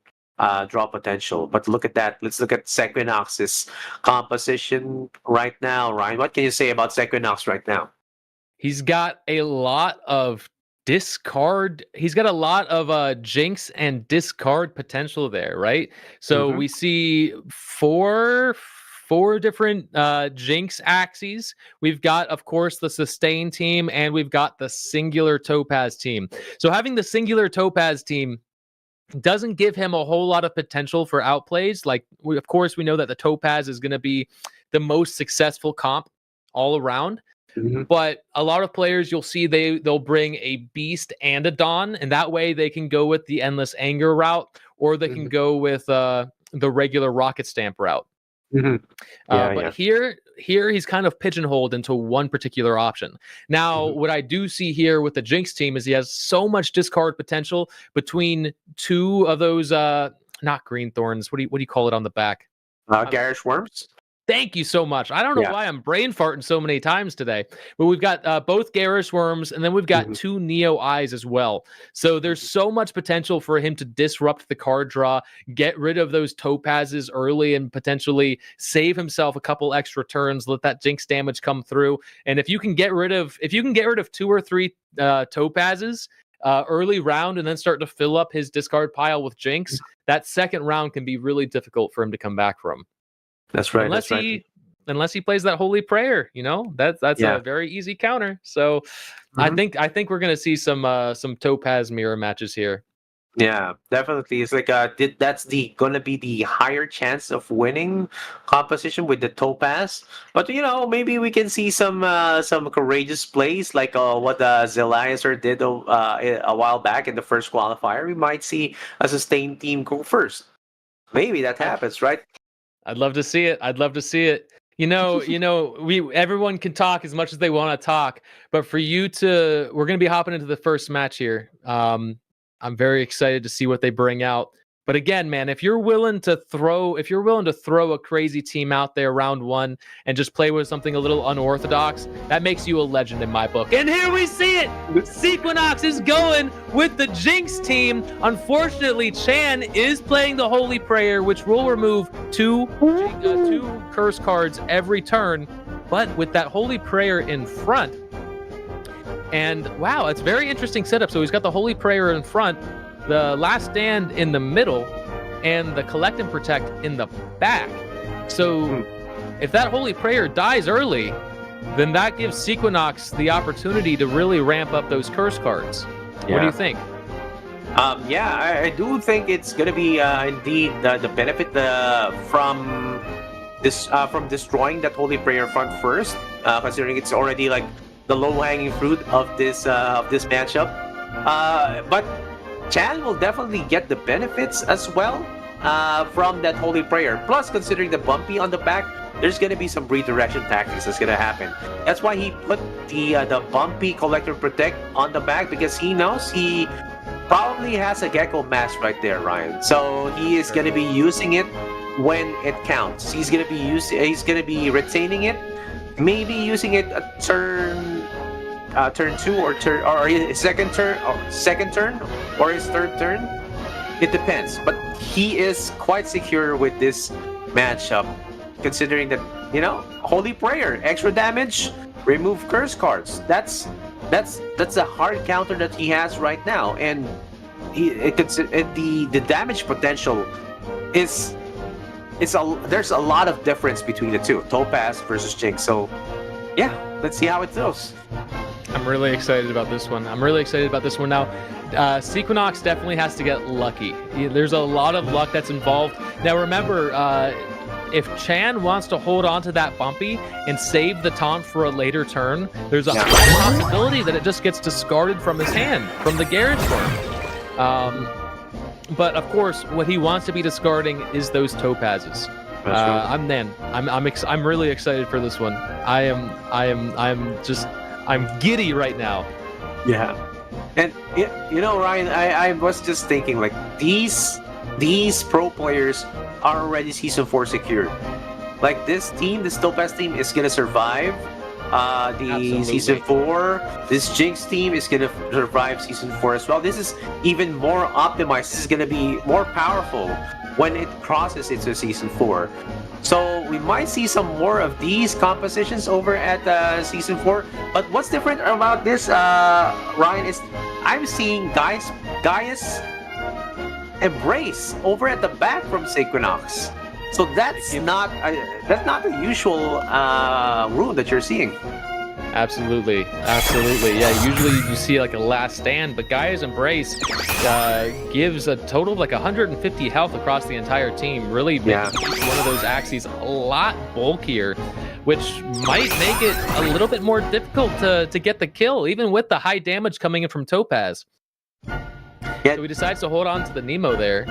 draw potential, but look at that. Let's look at Sequinox's composition right now. Ryan, what can you say about Sequinox right now? He's got a lot of discard. He's got a lot of jinx and discard potential there, right? So we see four different jinx Axies. We've got, of course, the sustain team, and we've got the singular Topaz team. So having the singular Topaz team doesn't give him a whole lot of potential for outplays. Like, of course, we know that the Topaz is going to be the most successful comp all around. But a lot of players, you'll see they'll bring a Beast and a Dawn, and that way they can go with the Endless Anger route, or they can go with the regular Rocket Stamp route. But here he's kind of pigeonholed into one particular option. Now, what I do see here with the Jinx team is he has so much discard potential between two of those not green thorns. What do you call it on the back? Garish Worms. Thank you so much. I don't know why I'm brain farting so many times today, but we've got both Garish Worms, and then we've got two Neo Eyes as well. So there's so much potential for him to disrupt the card draw, get rid of those Topazes early, and potentially save himself a couple extra turns, let that Jinx damage come through. And if you can get rid of two or three Topazes early round, and then start to fill up his discard pile with Jinx, that second round can be really difficult for him to come back from. That's right. Unless he plays that Holy Prayer, that's a very easy counter. So I think we're gonna see some Topaz mirror matches here. Yeah, definitely. It's like that's gonna be the higher chance of winning composition with the Topaz. But maybe we can see some courageous plays like what Zeliaser did a while back in the first qualifier. We might see a sustained team go first. Maybe that happens, right? I'd love to see it. Everyone can talk as much as they want to talk, but for you we're going to be hopping into the first match here. I'm very excited to see what they bring out. But again, man, if you're willing to throw a crazy team out there round one and just play with something a little unorthodox, that makes you a legend in my book. And here we see it. Sequinox is going with the Jinx team. Unfortunately, Chan is playing the Holy Prayer, which will remove two curse cards every turn. But with that Holy Prayer in front, and wow, it's very interesting setup. So he's got the Holy Prayer in front, the Last Stand in the middle, and the Collect and Protect in the back. So if that Holy Prayer dies early, then that gives Sequinox the opportunity to really ramp up those curse cards. Yeah. What do you think? I do think it's going to be indeed the benefit from destroying that Holy Prayer front first, considering it's already like the low-hanging fruit of this matchup. But Chan will definitely get the benefits as well from that Holy Prayer. Plus, considering the bumpy on the back, there's going to be some redirection tactics that's going to happen. That's why he put the bumpy Collector Protect on the back, because he knows he probably has a Gecko Mask right there, Ryan. So he is going to be using it when it counts. He's going to be retaining it, maybe using it a turn 2 or his second turn or his third turn. It depends, but he is quite secure with this matchup, considering that, you know, Holy Prayer, extra damage, remove curse cards. That's a hard counter that he has right now, and the damage potential is there's a lot of difference between the two, Topaz versus Jinx. So yeah, let's see how it goes. I'm really excited about this one. Now, Sequinox definitely has to get lucky. There's a lot of luck that's involved. Now, remember, if Chan wants to hold on to that bumpy and save the taunt for a later turn, there's a high possibility that it just gets discarded from his hand, from the Garage Worm. But of course, what he wants to be discarding is those Topazes. I'm really excited for this one. I'm giddy right now. Yeah, and you know, Ryan, I was just thinking, like, these pro players are already Season 4 secured. Like, this Topaz team is gonna survive the Season 4. This Jinx team is gonna survive Season 4 as well. This is even more optimized. This is gonna be more powerful when it crosses into Season 4. So we might see some more of these compositions over at Season 4. But what's different about this, Ryan, is I'm seeing Gaia's Embrace over at the back from Sequinox. So that's not the usual rune that you're seeing. Absolutely. Yeah, usually you see like a Last Stand, but Gaia's Embrace gives a total of like 150 health across the entire team, really making one of those Axies a lot bulkier, which might make it a little bit more difficult to get the kill, even with the high damage coming in from Topaz. So he decides to hold on to the Nemo there.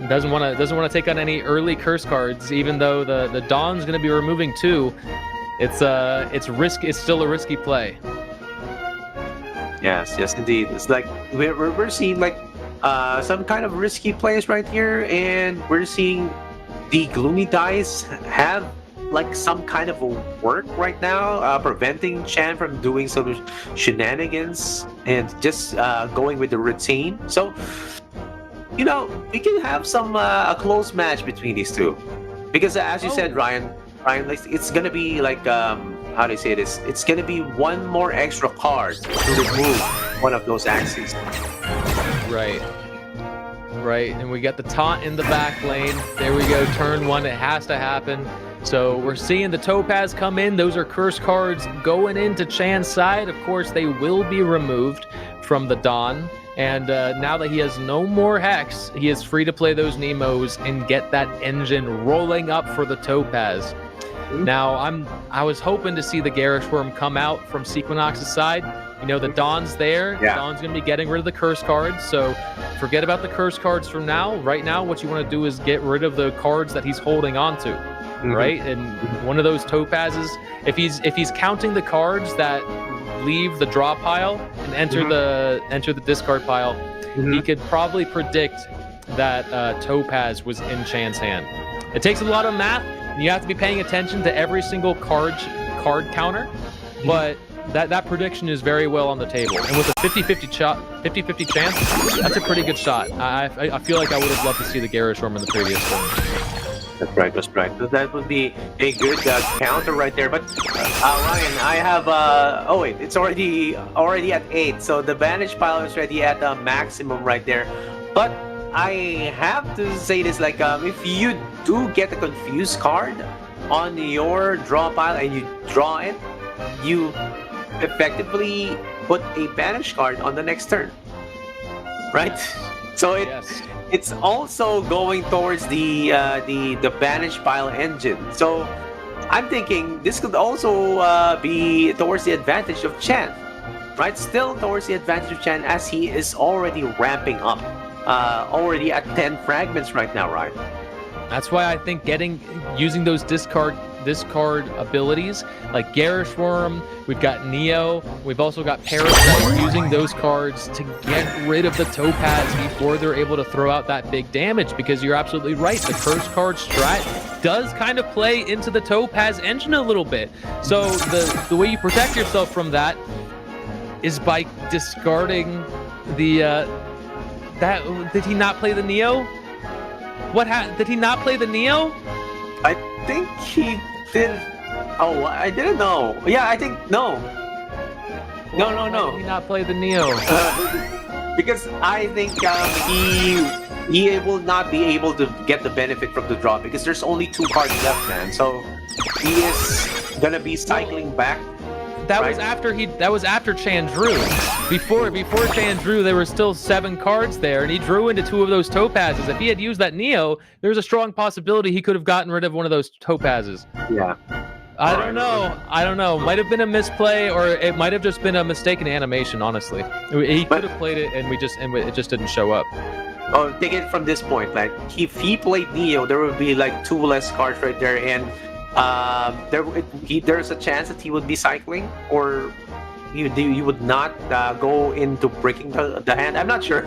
Doesn't want to take on any early curse cards, even though the Dawn's going to be removing 2. It's still a risky play. Yes, indeed. It's like we're seeing like some kind of risky plays right here, and we're seeing the Gloomy Dice have like some kind of a work right now, preventing Chan from doing some shenanigans and just going with the retain. So, you know, we can have some a close match between these two, because as you said, Ryan, like, it's gonna be like how do you say this? It's gonna be one more extra card to remove one of those Axies. Right, and we got the taunt in the back lane. There we go, turn 1, it has to happen. So we're seeing the Topaz come in. Those are curse cards going into Chan's side. Of course, they will be removed from the Dawn. And now that he has no more Hex, he is free to play those Nemos and get that engine rolling up for the Topaz. Now, I was hoping to see the Garish Worm come out from Sequinox's side. You know, the Dawn's there. Yeah. Dawn's going to be getting rid of the curse cards. So forget about the curse cards from now. Right now, what you want to do is get rid of the cards that he's holding on to. Right? And one of those Topazes, if he's counting the cards that leave the draw pile and enter the discard pile, he could probably predict that Topaz was in Chan's hand. It takes a lot of math, and you have to be paying attention to every single card counter, but that prediction is very well on the table. And with a 50-50 chance, that's a pretty good shot. I feel like I would have loved to see the Garish Worm in the previous one. That's right, that's right. So that would be a good counter right there. But Ryan, I have oh wait, it's already at 8. So the Vanish pile is already at the maximum right there. But I have to say this, like if you do get a confused card on your draw pile and you draw it, you effectively put a banish card on the next turn, right? So it's also going towards the banish pile engine. So I'm thinking this could also be towards the advantage of Chan, right? Still towards the advantage of Chan, as he is already ramping up, already at 10 fragments right now, right? That's why I think using those discard abilities like Garish Worm, we've got Neo, we've also got Parasite, using those cards to get rid of the Topaz before they're able to throw out that big damage, because you're absolutely right, the curse card strat does kind of play into the Topaz engine a little bit. So the way you protect yourself from that is by discarding the did he not play the Neo? Did he not play the Neo? I think he did. Oh, I didn't know. Yeah, I think no. No. Did he not play the Neo? Because I think he will not be able to get the benefit from the draw, because there's only 2 cards left, man. So he is gonna be cycling back. That right? was after Chan drew. Before Chan drew, there were still 7 cards there, and he drew into 2 of those Topazes. If he had used that Neo, there's a strong possibility he could have gotten rid of one of those Topazes. Yeah. I don't know. Might have been a misplay, or it might have just been a mistaken animation, honestly. He could have played it, and it just didn't show up. Oh, take it from this point. Like, if he played Neo, there would be like 2 less cards right there, and there's a chance that he would be cycling, or you would not go into breaking the hand. I'm not sure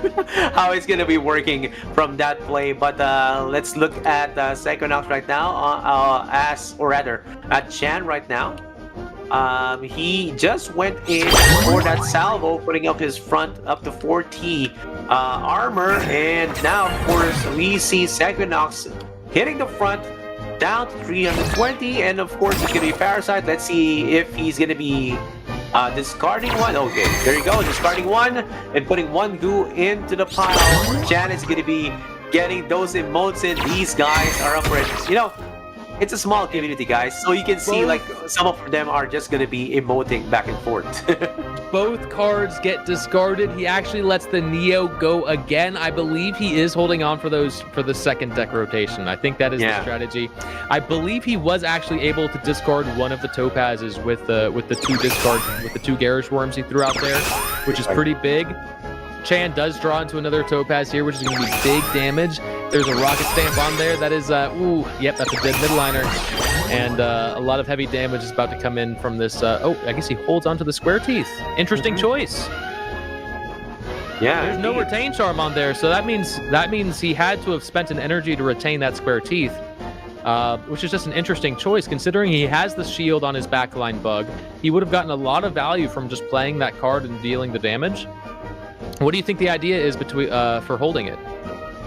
how it's gonna be working from that play, but let's look at Psychonauts right now, at Chan right now. He just went in for that salvo, putting up his front up to 4T armor, and now of course we see Psychonauts hitting the front down to 320, and of course it's gonna be Parasite. Let's see if he's gonna be discarding one. Okay, there you go, discarding one and putting 1 goo into the pile. Chan is gonna be getting those emotes in. These guys are up for it. You know, it's a small community, guys, so you can see like some of them are just gonna be emoting back and forth. Both cards get discarded. He actually lets the Neo go again. I believe he is holding on for the second deck rotation. I think that is the strategy. I believe he was actually able to discard one of the Topazes with the 2 Garish Worms he threw out there, which is pretty big. Chan does draw into another Topaz here, which is going to be big damage. There's a Rocket Stamp on there. That is, yep, that's a dead midliner. And a lot of heavy damage is about to come in from this. I guess he holds onto the Square Teeth. Interesting choice. Yeah. There's no Retain Charm on there, so that means he had to have spent an energy to retain that Square Teeth, which is just an interesting choice, considering he has the shield on his backline bug. He would have gotten a lot of value from just playing that card and dealing the damage. What do you think the idea is for holding it?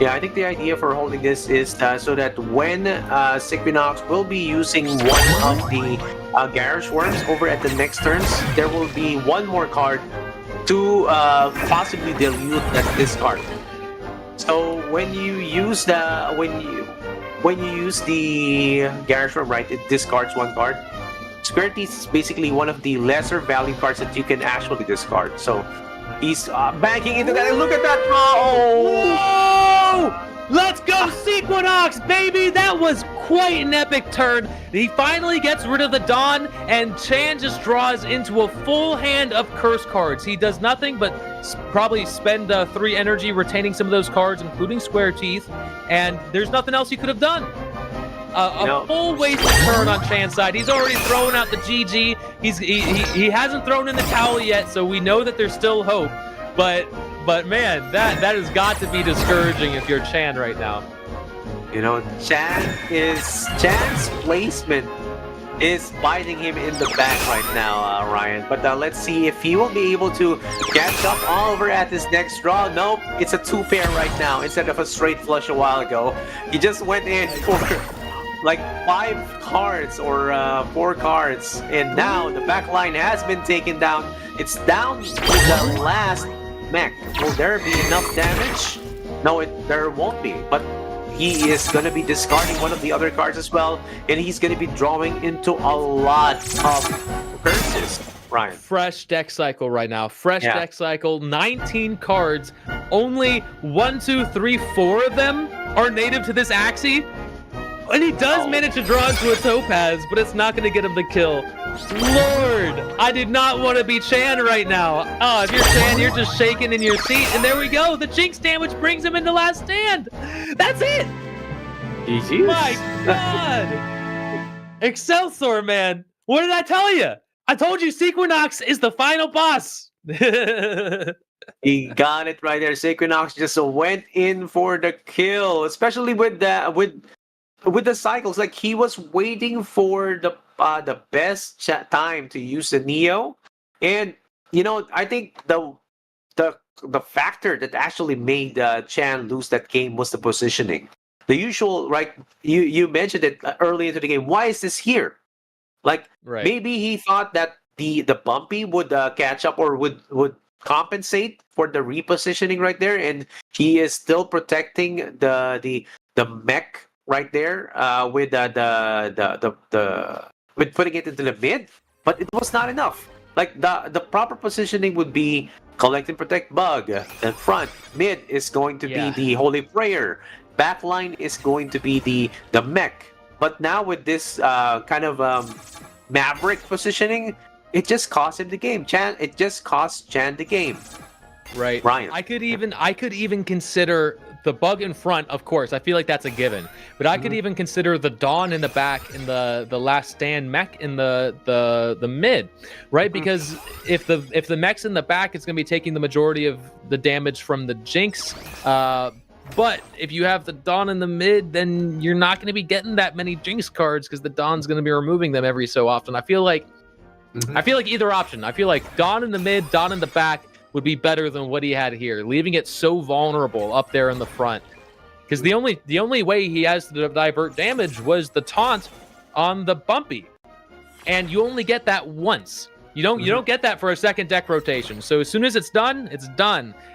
Yeah, I think the idea for holding this is so that when Psychonauts will be using one of the Garish Worms over at the next turns, there will be 1 more card to possibly dilute this card. So when you use the Garish Worm, right, it discards 1 card. Square Teeth is basically one of the lesser value cards that you can actually discard. So he's banking into that, and look at that draw! Oh! Let's go Sequinox, baby! That was quite an epic turn. He finally gets rid of the Dawn, and Chan just draws into a full hand of curse cards. He does nothing but probably spend 3 energy retaining some of those cards, including Square Teeth, and there's nothing else he could have done. a full wasted turn on Chan's side. He's already thrown out the GG. He hasn't thrown in the towel yet, so we know that there's still hope. But man, that has got to be discouraging if you're Chan right now. You know, Chan's placement is biting him in the back right now, Ryan. But let's see if he will be able to catch up Oliver at his next draw. Nope, it's a 2-pair right now instead of a straight flush a while ago. He just went in for like 5 cards or 4 cards, and now the back line has been taken down. It's down to the last mech. Will there be enough damage? No, there won't be, but he is going to be discarding one of the other cards as well, and he's going to be drawing into a lot of curses, Ryan. Fresh deck cycle right now. Deck cycle, 19 cards. Only 1, 2, 3, 4 of them are native to this Axie. And he does manage to draw into a Topaz, but it's not going to get him the kill. Lord, I did not want to be Chan right now. Oh, if you're Chan, you're just shaking in your seat. And there we go. The Jinx damage brings him into last stand. That's it. GG. My God. Excelsior, man. What did I tell you? I told you Sequinox is the final boss. He got it right there. Sequinox just went in for the kill, especially with the cycles. Like, he was waiting for the best time to use the Neo, and I think the factor that actually made Chan lose that game was the positioning. The usual, right? You mentioned it early into the game. Why is this here? Like, maybe he thought that the bumpy would catch up or would compensate for the repositioning right there, and he is still protecting the mech right there with with putting it into the mid, but it was not enough. Like, the proper positioning would be collect and protect bug, then front, mid is going to be the Holy Prayer, back line is going to be the mech. But now with this kind of maverick positioning, it just cost him the game. It just cost Chan the game. Right. Ryan. I could even consider the bug in front, of course. I feel like that's a given. But I could even consider the Dawn in the back in the last stand mech in the mid, right? Because if the mech's in the back, it's going to be taking the majority of the damage from the Jinx. But if you have the Dawn in the mid, then you're not going to be getting that many Jinx cards because the Dawn's going to be removing them every so often. I feel like either option. I feel like Dawn in the mid, Dawn in the back would be better than what he had here, leaving it so vulnerable up there in the front. Because the only way he has to divert damage was the taunt on the bumpy, and you only get that once. You don't get that for a second deck rotation. So as soon as it's done,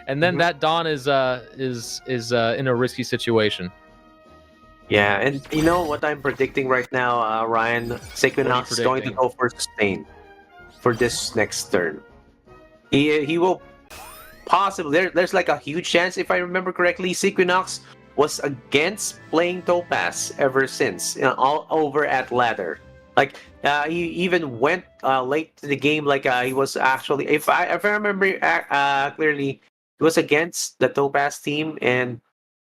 and then that Dawn is in a risky situation. Yeah, and you know what I'm predicting right now, Ryan? Sequinox is going to go for sustain for this next turn. He will possibly, there's like a huge chance, if I remember correctly, Sequinox was against playing Topaz ever since, all over at ladder. Like, he even went late to the game. Like, he was actually, if I remember clearly, he was against the Topaz team, and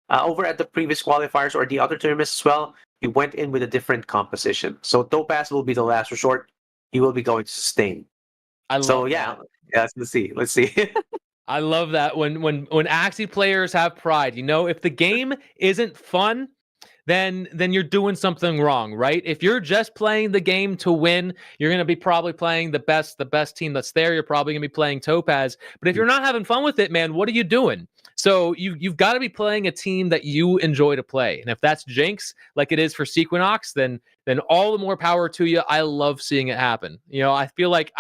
over at the previous qualifiers or the other tournaments as well, he went in with a different composition. So Topaz will be the last resort. He will be going to sustain. Let's see. I love that when Axie players have pride. If the game isn't fun, then you're doing something wrong, right? If you're just playing the game to win, you're going to be probably playing the best team that's there. You're probably going to be playing Topaz. But if you're not having fun with it, man, what are you doing? So you've got to be playing a team that you enjoy to play. And if that's Jinx, like it is for Sequinox, then all the more power to you. I love seeing it happen. I feel like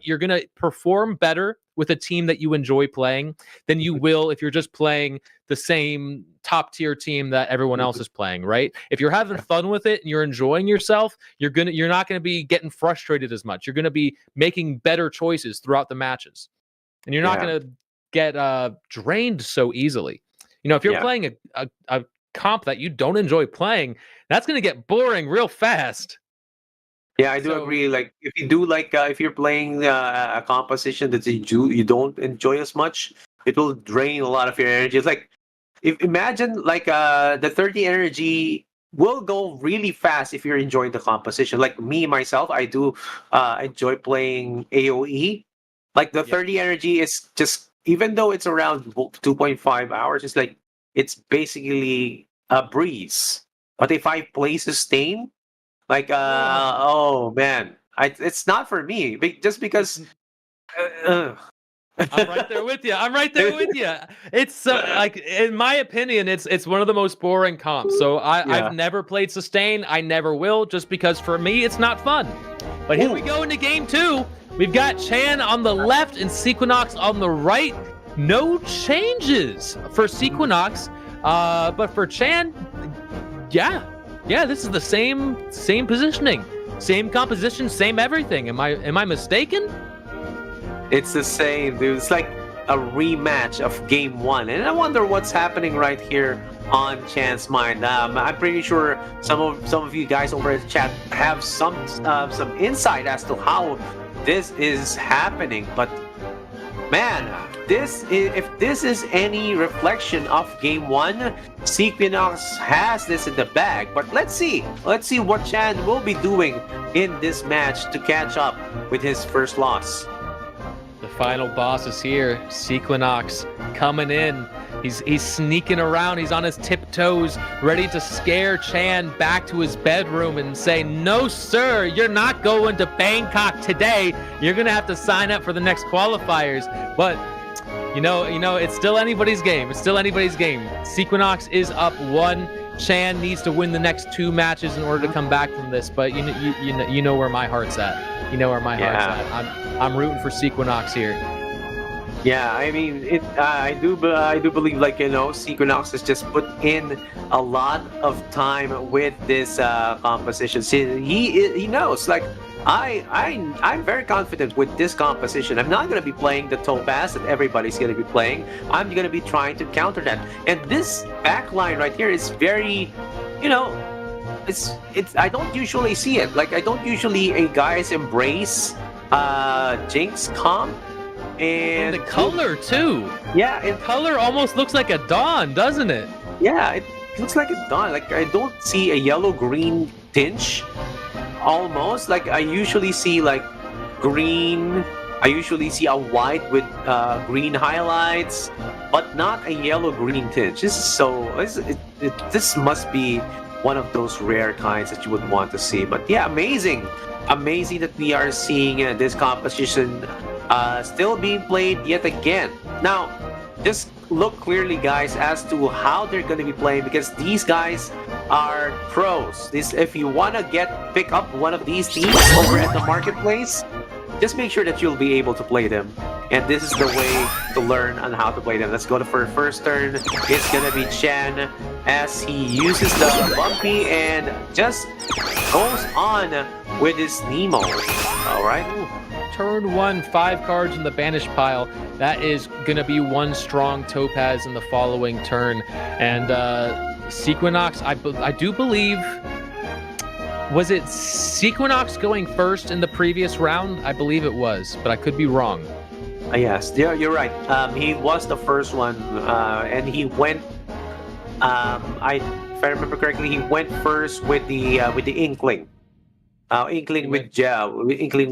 you're going to perform better with a team that you enjoy playing than you will if you're just playing the same top tier team that everyone else is playing, right? If you're having fun with it and you're enjoying yourself, you're not going to be getting frustrated as much. You're going to be making better choices throughout the matches. And you're not going to get drained so easily. If you're playing a comp that you don't enjoy playing, that's going to get boring real fast. Yeah, I do agree. Like, if you do if you're playing a composition that you don't enjoy as much, it will drain a lot of your energy. It's like, imagine the 30 energy will go really fast if you're enjoying the composition. Like me myself, I do enjoy playing AOE. Like the 30 energy is just, even though it's around 2.5 hours, it's like it's basically a breeze. But if I play sustain, like oh man, it's not for me. Just because. I'm right there with you. I'm right there with you. It's like, in my opinion, it's one of the most boring comps. So I've never played sustain. I never will, just because for me it's not fun. But here we go into game 2. We've got Chan on the left and Sequinox on the right. No changes for Sequinox, but for Chan, yeah, this is the same positioning, same composition, same everything. Am I mistaken? It's the same, dude. It's like a rematch of game 1, and I wonder what's happening right here on Chan's mind. I'm pretty sure some of you guys over in the chat have some insight as to how this is happening. But man, if this is any reflection of game 1, Sequinox has this in the bag. But let's see what Chan will be doing in this match to catch up with his first loss. The final boss is here. Sequinox coming in. He's sneaking around. He's on his tiptoes, ready to scare Chan back to his bedroom and say, "No, sir, you're not going to Bangkok today. You're gonna have to sign up for the next qualifiers." But you know, it's still anybody's game. It's still anybody's game. Sequinox is up 1. Chan needs to win the next 2 matches in order to come back from this. But you know where my heart's at. You know where my heart's at. I'm rooting for Sequinox here. Yeah, I mean, I do believe, like, Sequinox has just put in a lot of time with this composition. See, he knows, like, I'm very confident with this composition. I'm not going to be playing the Topaz that everybody's going to be playing. I'm going to be trying to counter that. And this backline right here is very, it's I don't usually see it. Like, I don't usually guys embrace Jinx comp. And the color too. Yeah, the color almost looks like a Dawn, doesn't it? Yeah, it looks like a Dawn. Like, I don't see a yellow-green tinge. Almost like I usually see like green. I usually see a white with green highlights, but not a yellow-green tinge. This must be one of those rare kinds that you would want to see. But yeah, amazing that we are seeing this composition still being played yet again. Now, just look clearly, guys, as to how they're going to be playing, because these guys are pros. If you want to pick up one of these teams over at the marketplace, just make sure that you'll be able to play them. And this is the way to learn on how to play them. Let's go to first turn. It's going to be Chan as he uses the Bumpy and just goes on with his Nemo. All right. Turn 1, 5 cards in the banish pile. That is going to be 1 strong Topaz in the following turn. And Sequinox, I do believe, was it Sequinox going first in the previous round? I believe it was, but I could be wrong. Yes, you're right. He was the first one, and he went. If I remember correctly, he went first with the Inkling. Inkling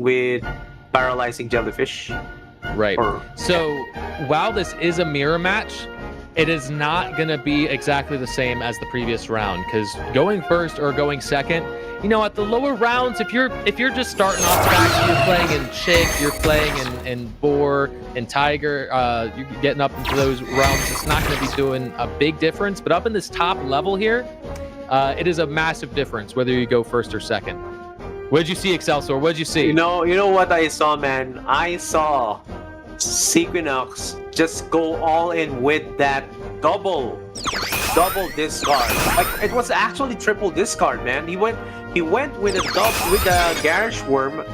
with paralyzing jellyfish. Right. So while this is a mirror match, it is not going to be exactly the same as the previous round, because going first or going second, at the lower rounds, if you're just starting off back, you're playing in Chick, you're playing in Boar and Tiger, you're getting up into those rounds, it's not going to be doing a big difference. But up in this top level here, it is a massive difference whether you go first or second. What did you see, Excelsior? What did you see? You know what I saw, man? I saw Sequinox just go all in with that double discard. Like, it was actually triple discard, man. He went with a Garish Worm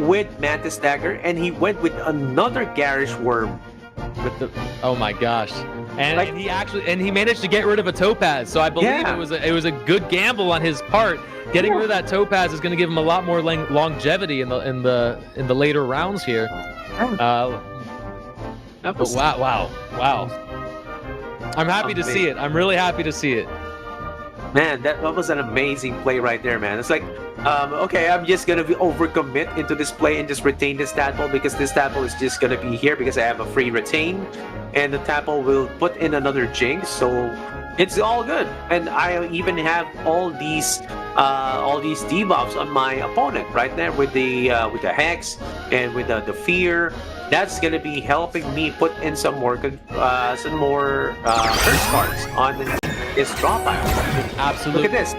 with Mantis Dagger, and he went with another Garish Worm with the. Oh my gosh! And he managed to get rid of a Topaz. So I believe it was a good gamble on his part. Getting rid of that Topaz is going to give him a lot more longevity in the later rounds here. Wow! I'm happy to see it. I'm really happy to see it. Man, that was an amazing play right there, man. It's like, okay, I'm just gonna be overcommit into this play and just retain this tadpole because this tadpole is just gonna be here because I have a free retain, and the tadpole will put in another jinx, so it's all good. And I even have all these debuffs on my opponent right there with the hex and with the fear. That's gonna be helping me put in some more curse cards on his draw pile. Absolutely. Look at this.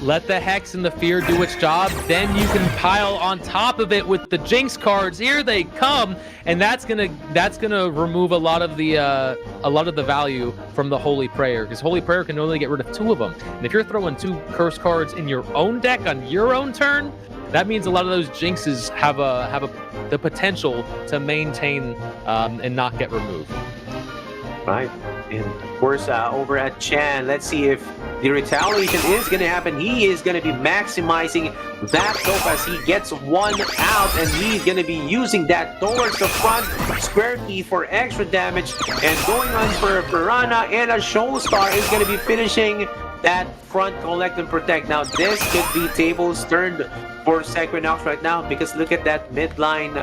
Let the hex and the fear do its job. Then you can pile on top of it with the jinx cards. Here they come, and that's gonna remove a lot of the value from the Holy Prayer, because Holy Prayer can only get rid of 2 of them. And if you're throwing 2 curse cards in your own deck on your own turn, that means a lot of those jinxes have the potential to maintain and not get removed. Right. And of course, over at Chan, let's see if the retaliation is going to happen. He is going to be maximizing that dope as he gets 1 out, and he's going to be using that towards the front square key for extra damage, and going on for a Piranha, and a Showstar is going to be finishing that front collect and protect. Now, this could be tables turned for Equinox right now, because look at that midline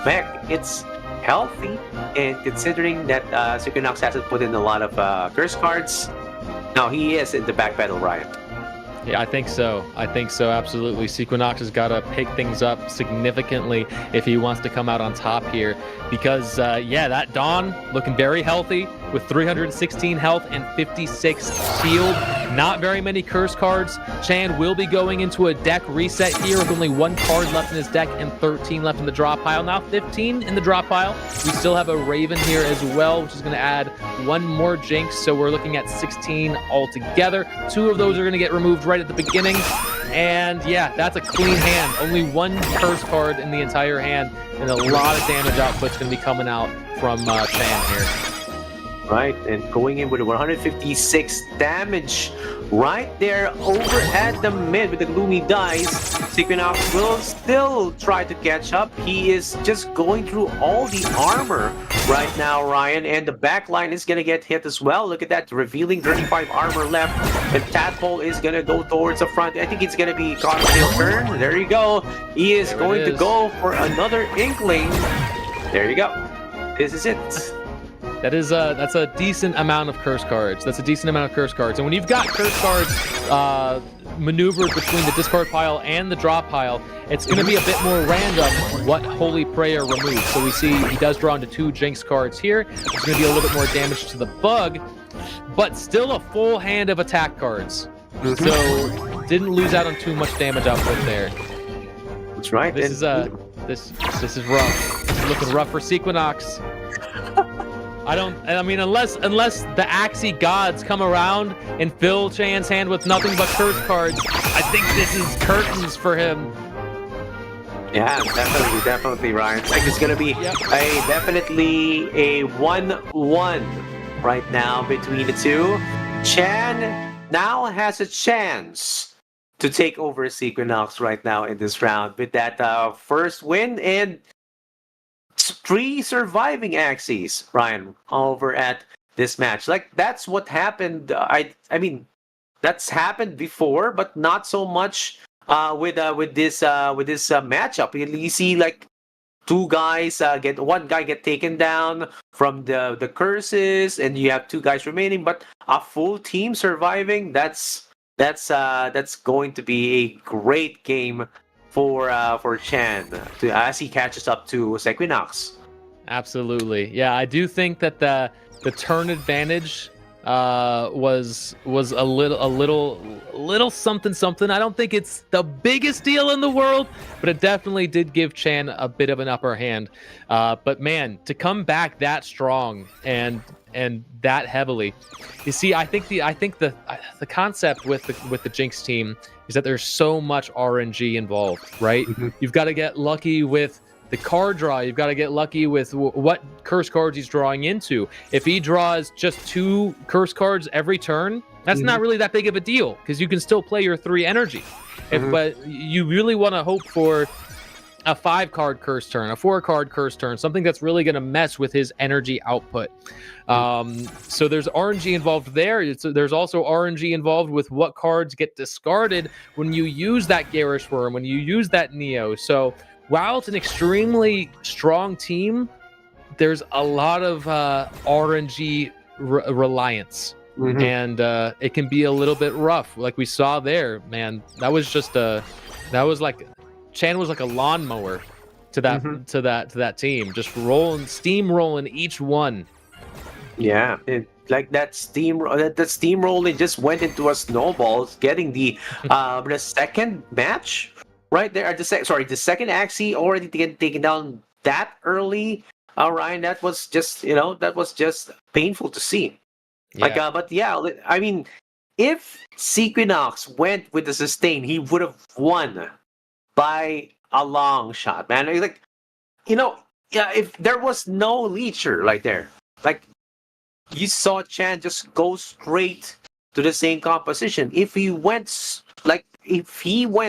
mech. It's healthy, and considering that Equinox hasn't put in a lot of curse cards, now he is in the back pedal, Ryan. Yeah, I think so. Absolutely. Sequinox has got to pick things up significantly if he wants to come out on top here, because that Dawn looking very healthy with 316 health and 56 shield. Not very many curse cards. Chan will be going into a deck reset here with only 1 card left in his deck and 13 left in the draw pile. Now 15 in the draw pile. We still have a Raven here as well, which is going to add 1 more jinx, so we're looking at 16 altogether. 2 of those are going to get removed right at the beginning, and yeah, that's a clean hand. Only 1 curse card in the entire hand, and a lot of damage output's going to be coming out from Chan here. Right, and going in with 156 damage right there over at the mid with the Gloomy Dice. Equinox will still try to catch up. He is just going through all the armor right now, Ryan, and the back line is going to get hit as well. Look at that, revealing 35 armor left. The Tadpole is going to go towards the front. I think it's going to be Cottontail turn. There you go. He is going to go for another Inkling. There you go. This is it. That's a decent amount of curse cards. And when you've got curse cards maneuvered between the discard pile and the draw pile, it's going to be a bit more random what Holy Prayer removes. So we see he does draw into 2 Jinx cards here. There's going to be a little bit more damage to the bug, but still a full hand of attack cards. So didn't lose out on too much damage output there. That's right. This is rough. This is looking rough for Sequinox. I mean, unless the Axie gods come around and fill Chan's hand with nothing but curse cards, I think this is curtains for him. Yeah, definitely, Ryan. It's like it's gonna be definitely a 1-1 right now between the 2. Chan now has a chance to take over Equinox right now in this round with that first win and 3 surviving Axies, Ryan, over at this match. Like, that's what happened. I mean, that's happened before, but not so much with this matchup. You see, like, 2 guys one guy get taken down from the curses, and you have 2 guys remaining. But a full team surviving, that's going to be a great game for Chan as he catches up to Equinox. Absolutely, yeah. I do think that the turn advantage was a little something. I don't think it's the biggest deal in the world, but it definitely did give Chan a bit of an upper hand. But man, to come back that strong and that heavily, you see, I think the concept with the Jinx team is that there's so much RNG involved, right? You've got to get lucky with the card draw. You've got to get lucky with what curse cards he's drawing into. If he draws just 2 curse cards every turn, that's not really that big of a deal, because you can still play your 3 energy. But you really want to hope for a 5-card curse turn, a 4-card curse turn, something that's really going to mess with his energy output. So there's RNG involved there. There's also RNG involved with what cards get discarded when you use that Garish Worm, when you use that Neo. So while it's an extremely strong team, there's a lot of RNG reliance. And it can be a little bit rough, like we saw there. Man, that was like Chan was like a lawnmower to that team, just steamrolling each one. Yeah, like that steamrolling just went into a snowball, getting the second match right there. The second Axie already taken down that early. Ryan, that was just painful to see. Yeah. But yeah, I mean, if Sequinox went with the sustain, he would have won by a long shot, man. Like, if there was no leecher right there, like you saw Chan just go straight to the same composition. If he went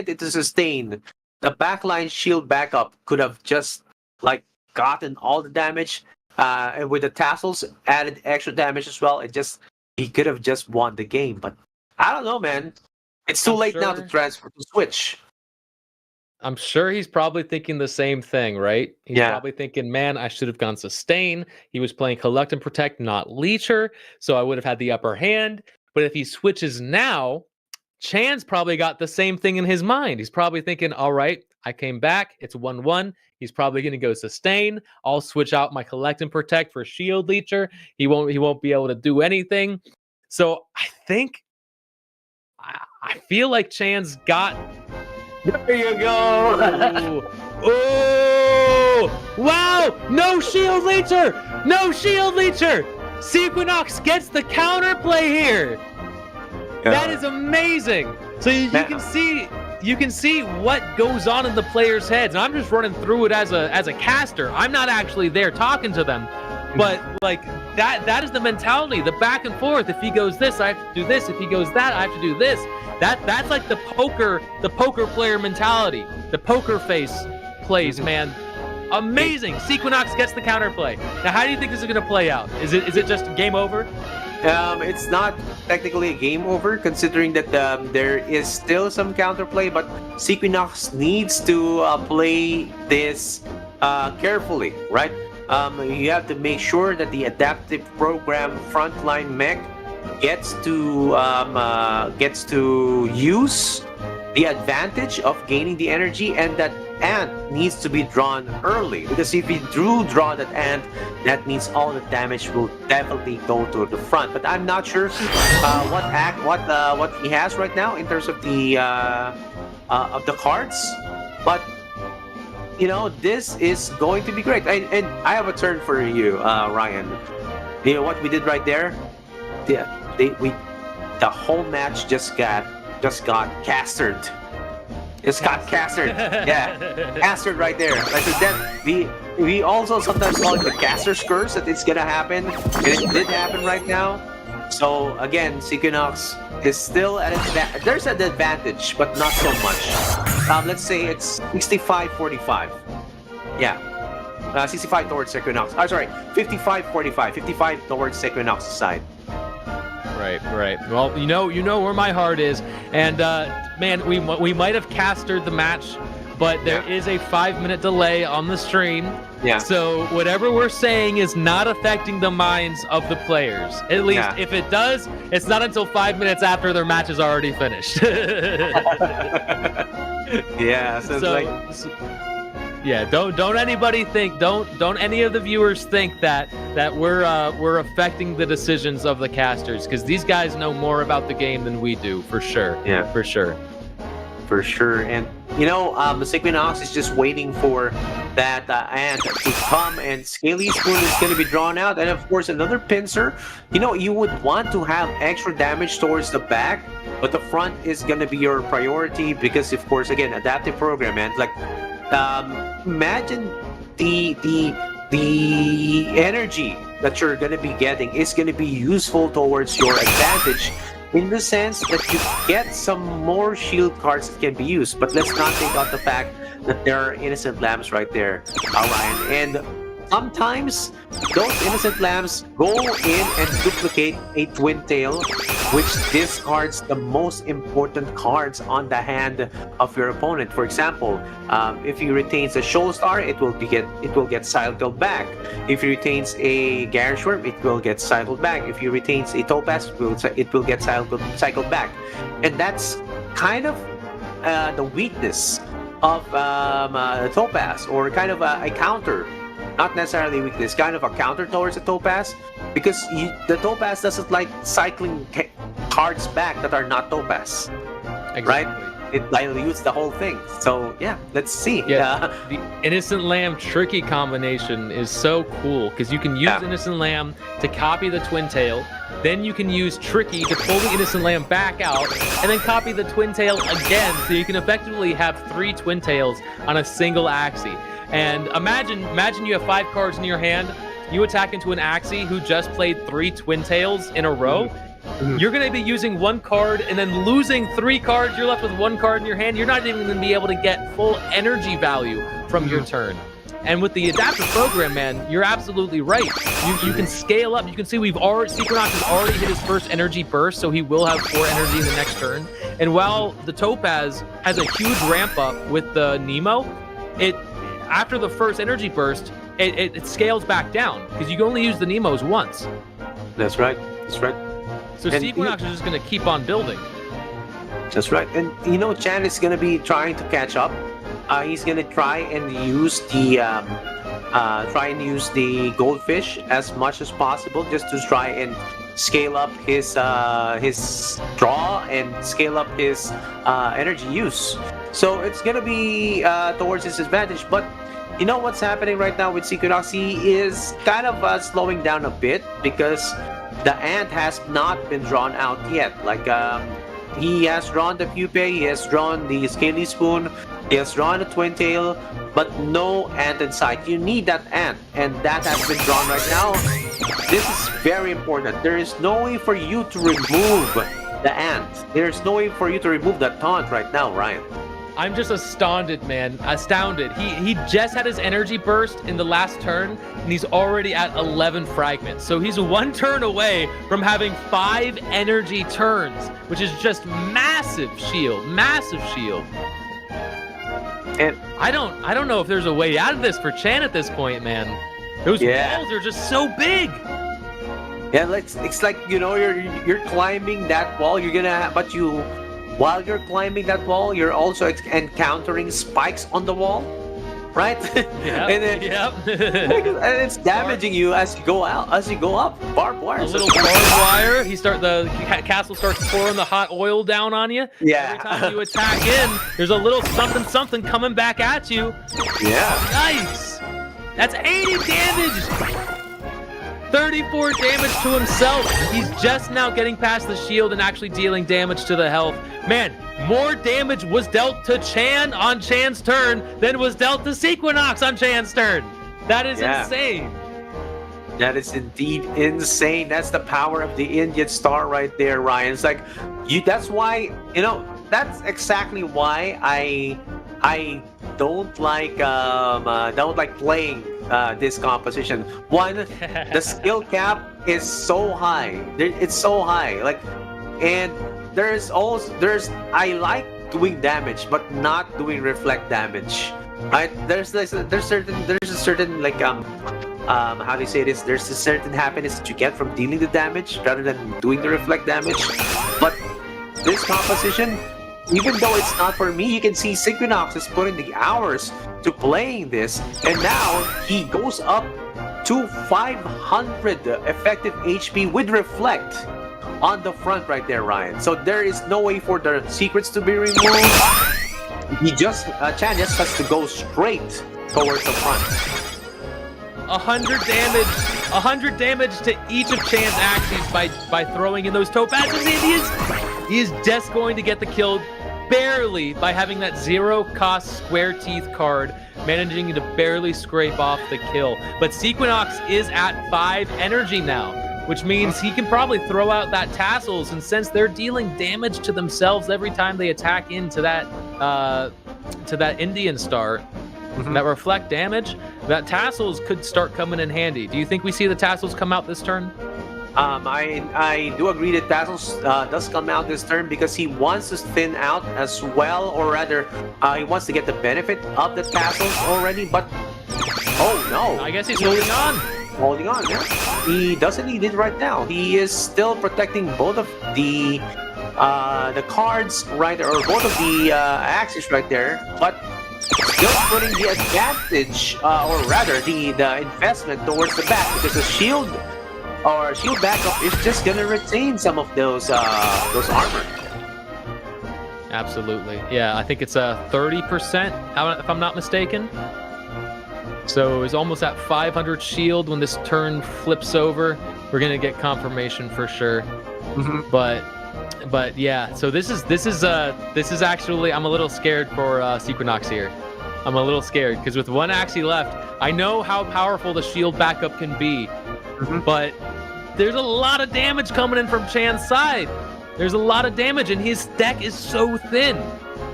into sustain, the backline shield backup could have just like gotten all the damage. And with the tassels added extra damage as well, he could have just won the game. But I don't know, man. It's too late now to switch. I'm sure he's probably thinking the same thing, right? He's probably thinking, man, I should have gone sustain. He was playing collect and protect, not leecher, so I would have had the upper hand. But if he switches now, Chan's probably got the same thing in his mind. He's probably thinking, all right, I came back. It's 1-1. He's probably going to go sustain. I'll switch out my collect and protect for shield leecher. He won't be able to do anything. So I feel like Chan's got. There you go. Oh! Wow! No shield leecher! No shield leecher! Sequinox gets the counterplay here. That is amazing. So you can see what goes on in the players' heads. And I'm just running through it as a caster. I'm not actually there talking to them. But like that is the mentality, the back and forth. If he goes this, I have to do this. If he goes that, I have to do this. That's like the poker player mentality. The poker face plays, man. Amazing. Sequinox gets the counterplay. Now, how do you think this is going to play out? Is it just game over? It's not technically a game over, considering that there is still some counterplay, but Sequinox needs to play this carefully, right? You have to make sure that the adaptive program frontline mech gets to use the advantage of gaining the energy, and that ant needs to be drawn early, because if you draw that ant, that means all the damage will definitely go to the front. But I'm not sure what he has right now in terms of the cards, but this is going to be great. And I have a turn for you, Ryan. You know what we did right there? The whole match just got castered. It's got castered. Yeah, castered right there. Like that, we also sometimes call it the caster's curse, that it's gonna happen, and it did happen right now. So again, Sequinox is still at there's an advantage, but not so much. Let's say it's 65-45. Yeah, 65 towards Sequinox. Sorry, 55-45. 55 towards Sequinox's side. Right. Well, you know where my heart is, and man, we might have castered the match, but there is a 5-minute delay on the stream. Yeah. So whatever we're saying is not affecting the minds of the players. At least if it does, it's not until 5 minutes after their match is already finished. Yeah. Don't anybody think, don't any of the viewers think that we're affecting the decisions of the casters, because these guys know more about the game than we do, for sure. Yeah, for sure. And the Sequinox is just waiting for that ant to come, and Scaly Spoon is going to be drawn out, and of course another pincer. You would want to have extra damage towards the back, but the front is going to be your priority, because of course, again, adaptive program, and like imagine the energy that you're going to be getting is going to be useful towards your advantage, in the sense that you get some more shield cards that can be used. But let's not take out the fact that there are innocent lambs right there, Ryan. And sometimes those innocent lambs go in and duplicate a twin tail, which discards the most important cards on the hand of your opponent. For example, if he retains a Shoal Star, it will get cycled back. If he retains a Garage Worm, it will get cycled back. If he retains a Topaz, it will get cycled back. And that's kind of the weakness of Topaz, or kind of a counter. Not necessarily weakness, kind of a counter towards the Topaz, because the Topaz doesn't like cycling cards back that are not Topaz, Exactly. right? It dilutes the whole thing. So yeah, let's see. Yeah, the Innocent Lamb Tricky combination is so cool because you can use Innocent Lamb to copy the Twin Tail, then you can use Tricky to pull the Innocent Lamb back out, and then copy the Twin Tail again, so you can effectively have 3 Twin Tails on a single Axie. And imagine you have 5 cards in your hand, you attack into an Axie who just played 3 Twin Tails in a row. You're going to be using 1 card and then losing 3 cards. You're left with 1 card in your hand. You're not even going to be able to get full energy value from your turn. And with the adaptive program, man, you're absolutely right. You can scale up. You can see Sequinox has already hit his first energy burst, so he will have 4 energy in the next turn. And while the Topaz has a huge ramp up with the Nemo, after the first energy burst, it scales back down because you can only use the Nemos once. That's right. That's right. So Sequinox is just going to keep on building. That's right. And Chan is going to be trying to catch up. He's going to try and use the goldfish as much as possible, just to try and scale up his draw and scale up his energy use. So it's going to be towards his advantage. But you know what's happening right now with Sequinox? He is kind of slowing down a bit because the ant has not been drawn out yet. Like he has drawn the pupae, he has drawn the scaly spoon, he has drawn the twin tail, but no ant in sight. You need that ant, and that has been drawn right now. This is very important. There is no way for you to remove the ant. There's no way for you to remove that taunt right now, Ryan. I'm just astounded, man. Astounded. He just had his energy burst in the last turn, and he's already at 11 fragments. So he's 1 turn away from having 5 energy turns, which is just massive shield. Massive shield. And I don't know if there's a way out of this for Chan at this point, man. Those walls are just so big. Yeah, it's like you're climbing that wall. While you're climbing that wall, you're also encountering spikes on the wall, right? Yeah. And it's damaging you as you go out, as you go up. Barbed wire. A little barbed wire. The castle starts pouring the hot oil down on you. Yeah. Every time you attack in, there's a little something coming back at you. Yeah. Nice. That's 80 damage. 34 damage to himself. He's just now getting past the shield and actually dealing damage to the health. Man, more damage was dealt to Chan on Chan's turn than was dealt to Sequinox on Chan's turn. That is insane. That is indeed insane. That's the power of the Indian Star right there, Ryan. It's like that's why, that's exactly why I don't like playing this composition. One, the skill cap is so high. It's so high. And I like doing damage, but not doing reflect damage. Right? There's a certain how do you say this? There's a certain happiness that you get from dealing the damage rather than doing the reflect damage. But this composition, even though it's not for me, you can see Sequinox is putting the hours to playing this, and now he goes up to 500 effective HP with Reflect on the front right there, Ryan. So there is no way for the secrets to be removed. Chan just has to go straight towards the front. 100 damage to each of Chan's Axies by throwing in those Topazes. He is just going to get the kill barely by having that 0-cost Square Teeth card, managing to barely scrape off the kill. But Sequinox is at 5 energy now. which means he can probably throw out that tassels. And since they're dealing damage to themselves every time they attack into that Indian star, that reflect damage, that tassels could start coming in handy. Do you think we see the tassels come out this turn? I do agree that tassels does come out this turn because he wants to thin out as well, or rather, he wants to get the benefit of the tassels already. But oh no! I guess he's holding on. Holding on, yeah. He doesn't need it right now. He is still protecting both of the cards right there, or both of the Axies right there, but still putting the advantage, or rather the investment towards the back, because the shield or shield backup is just gonna retain some of those armor. Absolutely, yeah. I think it's a 30%, if I'm not mistaken. So he's almost at 500 shield when this turn flips over. We're gonna get confirmation for sure. But yeah. So this is actually, I'm a little scared for Sequinox here. I'm a little scared because with one Axie left, I know how powerful the shield backup can be, but there's a lot of damage coming in from Chan's side. There's a lot of damage, and his deck is so thin.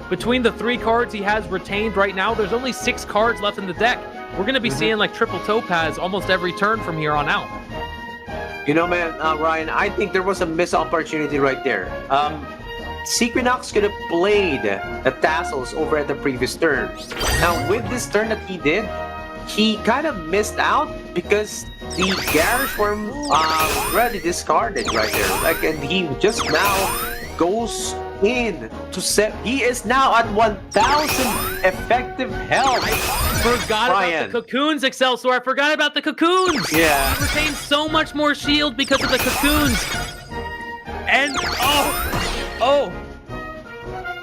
Between the 3 cards he has retained right now, there's only 6 cards left in the deck. We're going to be seeing like triple topaz almost every turn from here on out. You know, man, Ryan, I think there was a missed opportunity right there. Sequinox could have played the tassels over at the previous turn. Now, with this turn that he did, he kind of missed out because the Garish Worm already discarded right there. Like, and he just now goes in to set. He is now at 1,000 effective health. I forgot about the cocoons, Excelsior. I forgot about the cocoons. Yeah. He retains so much more shield because of the cocoons. And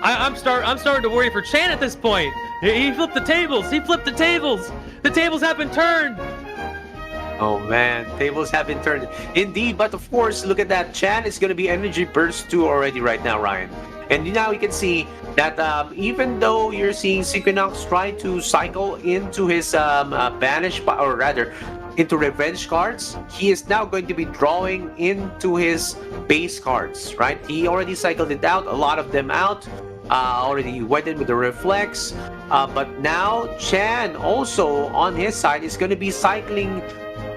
I'm starting to worry for Chan at this point. He flipped the tables. He flipped the tables. The tables have been turned. Oh man, tables have been turned. Indeed, but of course, look at that. Chan is going to be Energy Burst 2 already right now, Ryan. And now you can see that even though you're seeing Sequinox try to cycle into his banish, or rather, into revenge cards, he is now going to be drawing into his base cards, right? He already cycled it out, a lot of them out. Already went in with the reflex. But now Chan also on his side is going to be cycling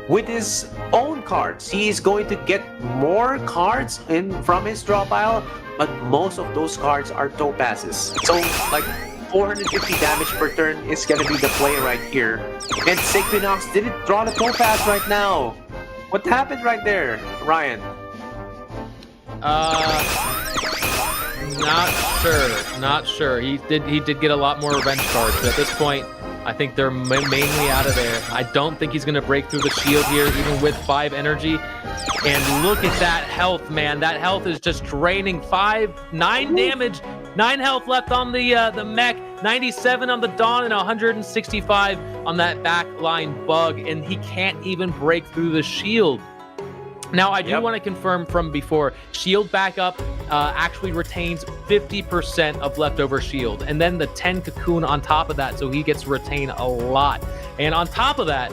with his own cards. He is going to get more cards in from his draw pile, but most of those cards are topazes. So like 450 damage per turn is going to be the play right here. And Sequinox didn't draw the topaz right now. What happened right there, Ryan? Not sure. He did get a lot more revenge cards, but at this point, I think they're mainly out of there. I don't think he's going to break through the shield here, even with 5 energy. And look at that health, man. That health is just draining. 9 damage, 9 health left on the mech, 97 on the Dawn, and 165 on that backline bug, and he can't even break through the shield. Now, I do want to confirm from before, shield backup actually retains 50% of leftover shield, and then the 10 cocoon on top of that, so he gets to retain a lot. And on top of that,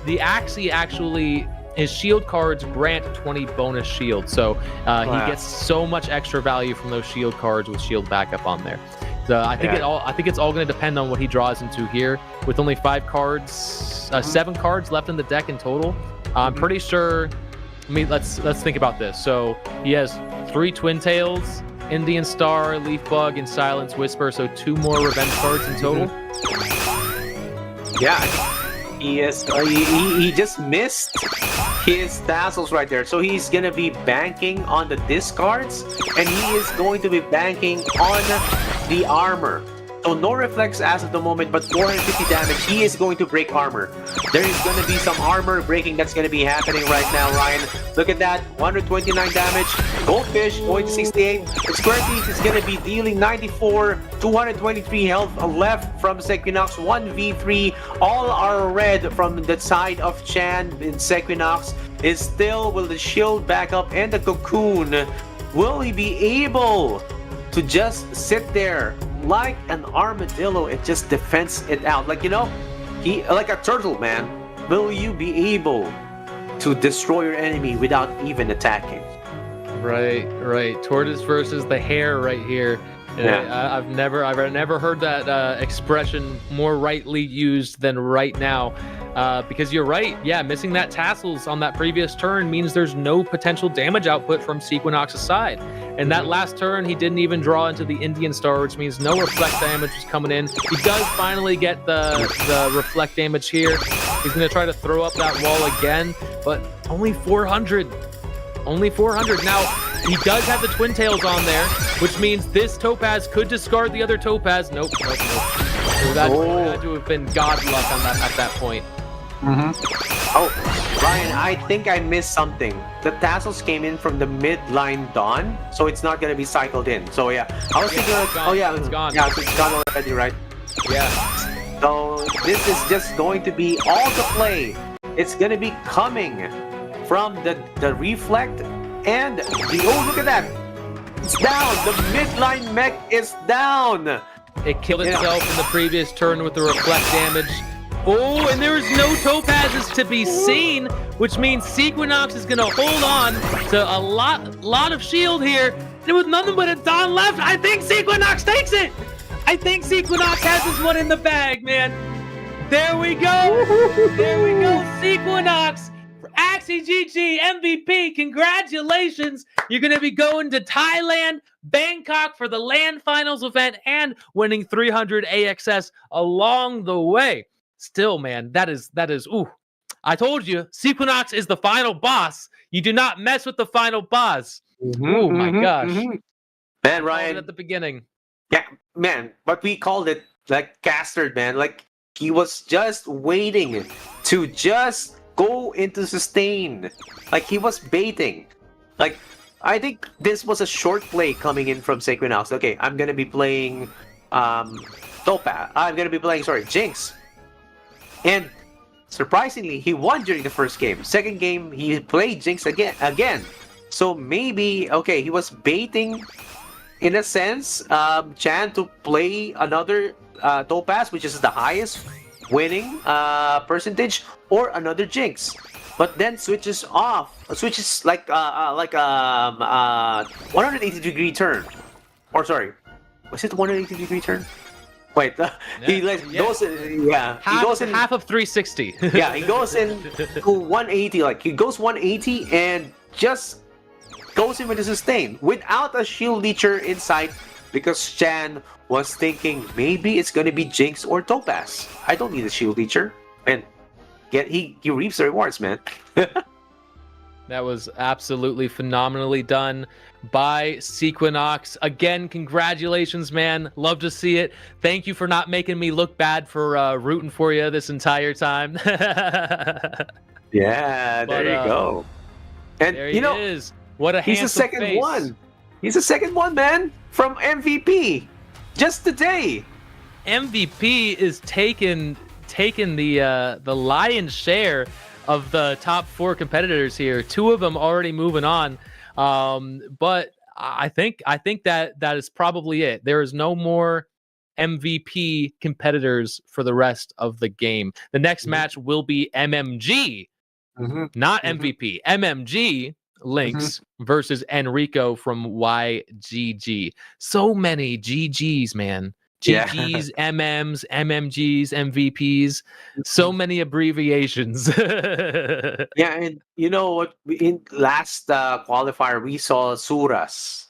the Axie actually, his shield cards grant 20 bonus shield, so he gets so much extra value from those shield cards with shield backup on there. So I think it's all going to depend on what he draws into here. With only 5 cards, 7 cards left in the deck in total, I'm pretty sure. I mean, let's think about this. So he has 3 Twin Tails, Indian Star, Leaf Bug, and Silence Whisper. So 2 more revenge cards in total. Yeah, he is. He just missed his tassels right there. So he's gonna be banking on the discards, and he is going to be banking on the armor. So no reflex as of the moment, but 450 damage. He is going to break armor. There is going to be some armor breaking that's going to be happening right now, Ryan. Look at that, 129 damage. Goldfish going to 68. Square Teeth is going to be dealing 94, 223 health left from Sequinox. 1v3. All are red from the side of Chan. In Sequinox is still with the shield backup and the cocoon. Will he be able to just sit there like an armadillo and just defends it out? Like, you know, he like a turtle, man. Will you be able to destroy your enemy without even attacking. Right. Tortoise versus the hare right here. Yeah. I've never heard that expression more rightly used than right now. Because you're right. Yeah, missing that tassels on that previous turn means there's no potential damage output from Sequinox's side. And that last turn, he didn't even draw into the Indian Star, which means no reflect damage was coming in. He does finally get the reflect damage here. He's going to try to throw up that wall again, but only 400. Only 400. Now, he does have the Twin Tails on there, which means this Topaz could discard the other Topaz. Nope. So that had to have been God luck on that at that point. Oh, Ryan, I think I missed something. The tassels came in from the midline Dawn, so it's not going to be cycled in. So yeah, I was thinking like, gone. oh yeah, It's gone. Yeah, so it's gone already, right? Yeah. So this is just going to be all the play. It's going to be coming from the reflect and the, oh, look at that. It's down. The midline mech is down. It killed itself in the previous turn with the reflect damage. Oh, and there's no Topazes to be seen, which means Sequinox is going to hold on to a lot of shield here. And with nothing but a Dawn left, I think Sequinox takes it. I think Sequinox has this one in the bag, man. There we go. There we go. Sequinox, Axie GG MVP. Congratulations. You're going to be going to Thailand, Bangkok for the LAN Finals event and winning 300 AXS along the way. Still, man, that is, ooh. I told you, Sequinox is the final boss. You do not mess with the final boss. Oh my gosh. Man, Ryan. At the beginning. Yeah, man, but we called it like Castard, man. Like he was just waiting to just go into sustain. Like he was baiting. Like I think this was a short play coming in from Sequinox. Okay, I'm gonna be playing Topaz. I'm gonna be playing Jinx. And surprisingly, he won during the first game. Second game, he played Jinx again. So maybe, okay, he was baiting, in a sense, Chan to play another Topaz, which is the highest winning percentage, or another Jinx. But then switches like 180-degree turn. Or sorry, was it 180-degree turn? Wait, he goes in, he goes in half of 360. Yeah, he goes in to 180, like he goes 180 and just goes in with the sustain without a shield leecher in sight because Chan was thinking maybe it's gonna be Jinx or Topaz. I don't need a shield leecher, and he reaps the rewards, man. That was absolutely phenomenally done by Sequinox. Again, congratulations, man. Love to see it. Thank you for not making me look bad for rooting for you this entire time. Yeah, there you go. And there he is. What a he's the second face. one. He's the second one, man, from MVP. Just today. MVP is taking the lion's share of the top 4 competitors here. 2 of them already moving on. But I think that is probably it. There is no more MVP competitors for the rest of the game. The next match will be MMG, not MVP. MMG Lynx versus Enrico from YGG. So many GGs, man. GGs, MMs, MMGs, MVPs, so many abbreviations. Yeah, and you know what? In last qualifier, we saw Suras.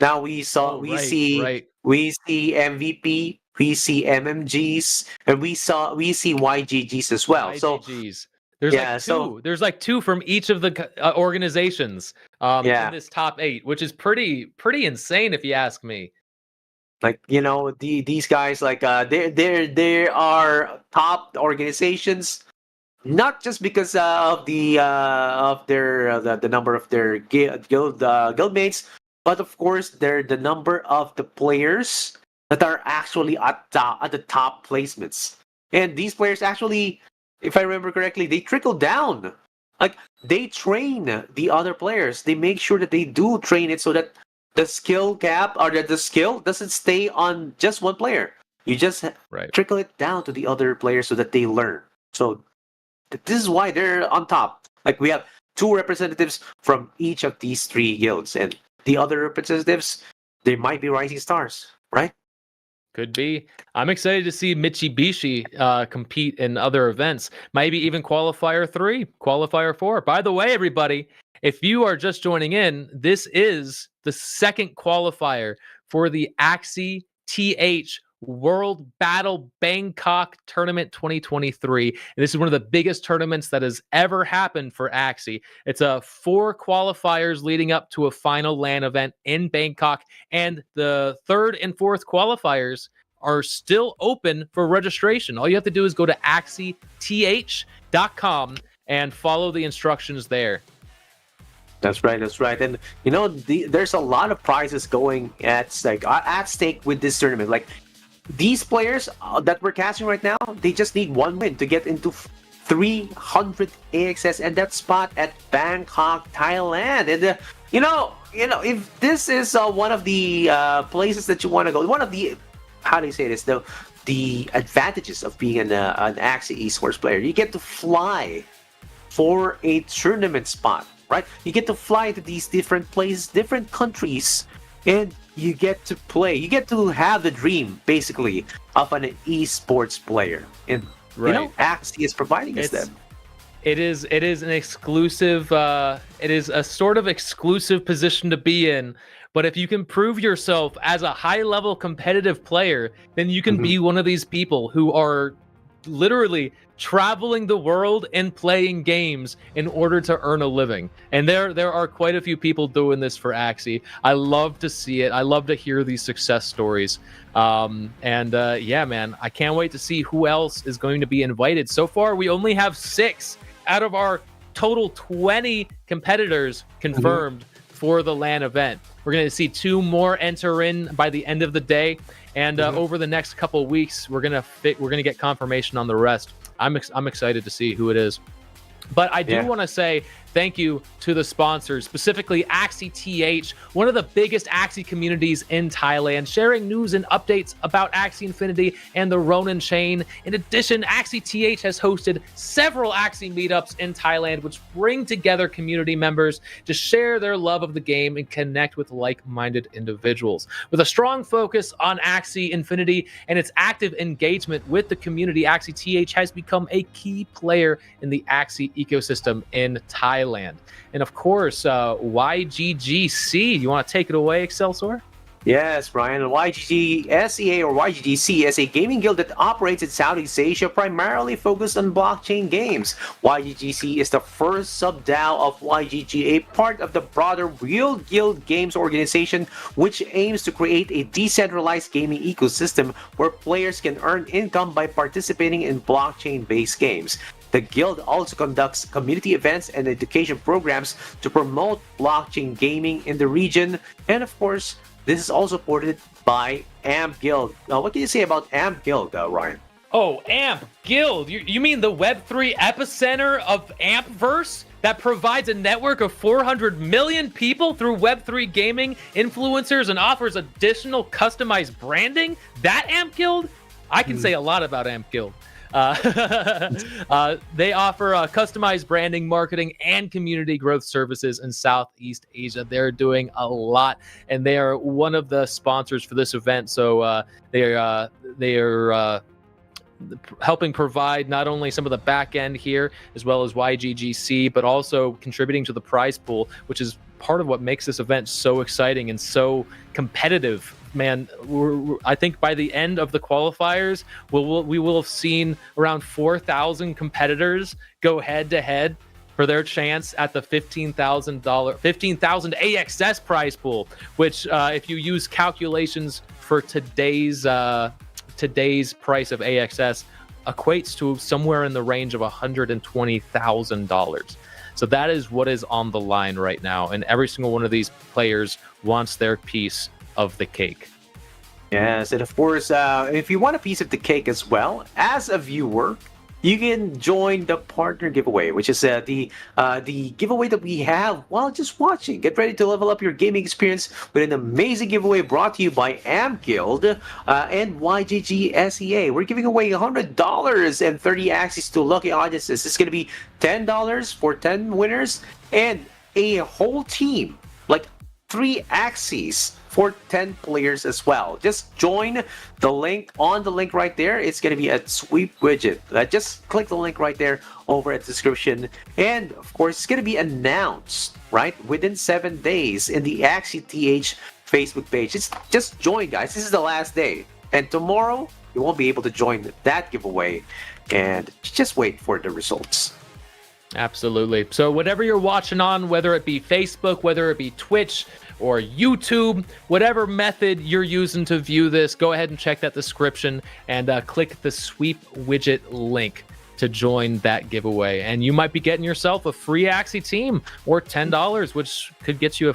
Now we see MVP, we see MMGs, and we see YGGs as well. YGGs. There's like two from each of the organizations in this top 8, which is pretty insane if you ask me. Like, you know, these guys, like they are top organizations, not just because of the number of their guild mates, but of course they're the number of the players that are actually at the top placements. And these players actually, if I remember correctly, they trickle down. Like they train the other players. They make sure that they do train it so that the skill gap or the skill doesn't stay on just one player. You just trickle it down to the other players so that they learn. So this is why they're on top. Like we have 2 representatives from each of these 3 guilds, and the other representatives, they might be rising stars, right? Could be. I'm excited to see Mitsubishi compete in other events, maybe even Qualifier 3, Qualifier 4. By the way, everybody, if you are just joining in, this is the second qualifier for the AxieTh World Battle Bangkok Tournament 2023. And this is one of the biggest tournaments that has ever happened for Axie. It's 4 qualifiers leading up to a final LAN event in Bangkok, and the 3rd and 4th qualifiers are still open for registration. All you have to do is go to AxieTh.com and follow the instructions there. That's right. And there's a lot of prizes going at stake with this tournament. Like, these players that we're casting right now, they just need 1 win to get into 300 AXS and that spot at Bangkok, Thailand. And if this is one of the places that you want to go, one of the, how do you say this, the advantages of being an Axie esports player, you get to fly for a tournament spot, right? You get to fly to these different places, different countries, and you get to play. You get to have the dream, basically, of an esports player. And Axie is providing us that. It is an exclusive. It is a sort of exclusive position to be in. But if you can prove yourself as a high-level competitive player, then you can be one of these people who are literally traveling the world and playing games in order to earn a living. And there are quite a few people doing this for Axie. I love to see it. I love to hear these success stories. Yeah, man, I can't wait to see who else is going to be invited. So far, we only have 6 out of our total 20 competitors confirmed for the LAN event. We're going to see 2 more enter in by the end of the day, and over the next couple of weeks, we're gonna get confirmation on the rest. I'm excited to see who it is. But I do want to say thank you to the sponsors, specifically AxieTh, one of the biggest Axie communities in Thailand, sharing news and updates about Axie Infinity and the Ronin chain. In addition, AxieTh has hosted several Axie meetups in Thailand, which bring together community members to share their love of the game and connect with like-minded individuals. With a strong focus on Axie Infinity and its active engagement with the community, AxieTh has become a key player in the Axie ecosystem in Thailand. And of course, YGGC. You want to take it away, Excelsior? Yes, Brian. YGG SEA or YGGC is a gaming guild that operates in Southeast Asia, primarily focused on blockchain games. YGGC is the first sub-DAO of YGG, a part of the broader Real Guild Games organization, which aims to create a decentralized gaming ecosystem where players can earn income by participating in blockchain-based games. The guild also conducts community events and education programs to promote blockchain gaming in the region. And of course, this is all supported by AMP Guild. Now, what can you say about AMP Guild, Ryan? Oh, AMP Guild. You mean the Web3 epicenter of Ampverse that provides a network of 400 million people through Web3 gaming, influencers, and offers additional customized branding? That AMP Guild? I can say a lot about AMP Guild. They offer customized branding, marketing, and community growth services in Southeast Asia. They're doing a lot, and they are one of the sponsors for this event. So they are helping provide not only some of the back end here, as well as YGGC, but also contributing to the prize pool, which is part of what makes this event so exciting and so competitive. Man, I think by the end of the qualifiers, we will have seen around 4,000 competitors go head to head for their chance at the $15,000 AXS prize pool, which if you use calculations for today's price of AXS, equates to somewhere in the range of $120,000. So that is what is on the line right now, and every single one of these players wants their piece of the cake. Yes, and of course, if you want a piece of the cake as well, as a viewer, you can join the partner giveaway, which is the giveaway that we have while just watching. Get ready to level up your gaming experience with an amazing giveaway brought to you by Am Guild and YGG SEA. We're giving away $100 and 30 Axies to lucky audiences. It's going to be $10 for 10 winners and a whole team, like 3 Axies for 10 players as well. Just join the link right there. It's going to be a sweep widget. Just click the link right there over at the description. And of course, it's going to be announced right within 7 days in the AxieTh Facebook page. Just join, guys. This is the last day. And tomorrow, you won't be able to join that giveaway. And just wait for the results. Absolutely. So whatever you're watching on, whether it be Facebook, whether it be Twitch or YouTube, whatever method you're using to view this, go ahead and check that description and click the sweep widget link to join that giveaway. And you might be getting yourself a free Axie team or $10, which could get you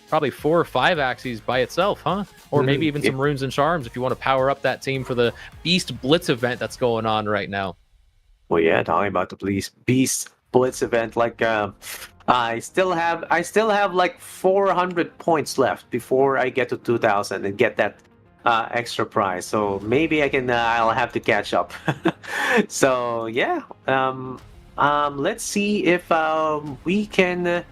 probably 4 or 5 Axies by itself, huh? Or maybe even some runes and charms if you want to power up that team for the Beast Blitz event that's going on right now. Well, yeah, talking about the Beast Blitz event, like I still have like 400 points left before I get to 2,000 and get that extra prize. So maybe I'll have to catch up. So yeah, let's see if we can.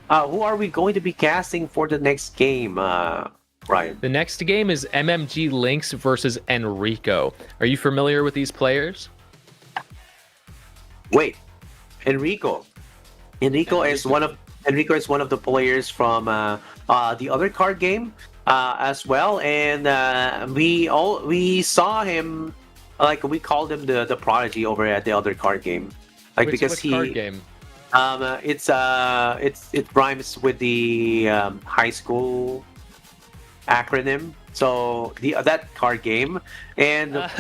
Who are we going to be casting for the next game, Ryan? The next game is MMG Lynx versus Enrico. Are you familiar with these players? Wait, Enrico is one of the players from the other card game as well, and we saw him, like we called him the prodigy over at the other card game, like because which card game? It rhymes with the high school acronym. So that card game, and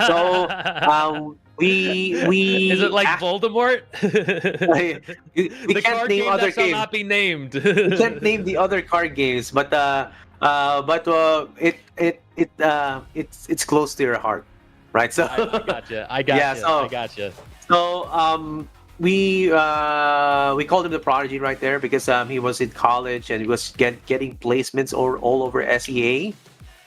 so. We Is it like Voldemort? we the can't card name game other that shall games. not be named. We can't name the other card games, but it's close to your heart, right? So I gotcha. So we called him the prodigy right there because he was in college and he was getting placements all over SEA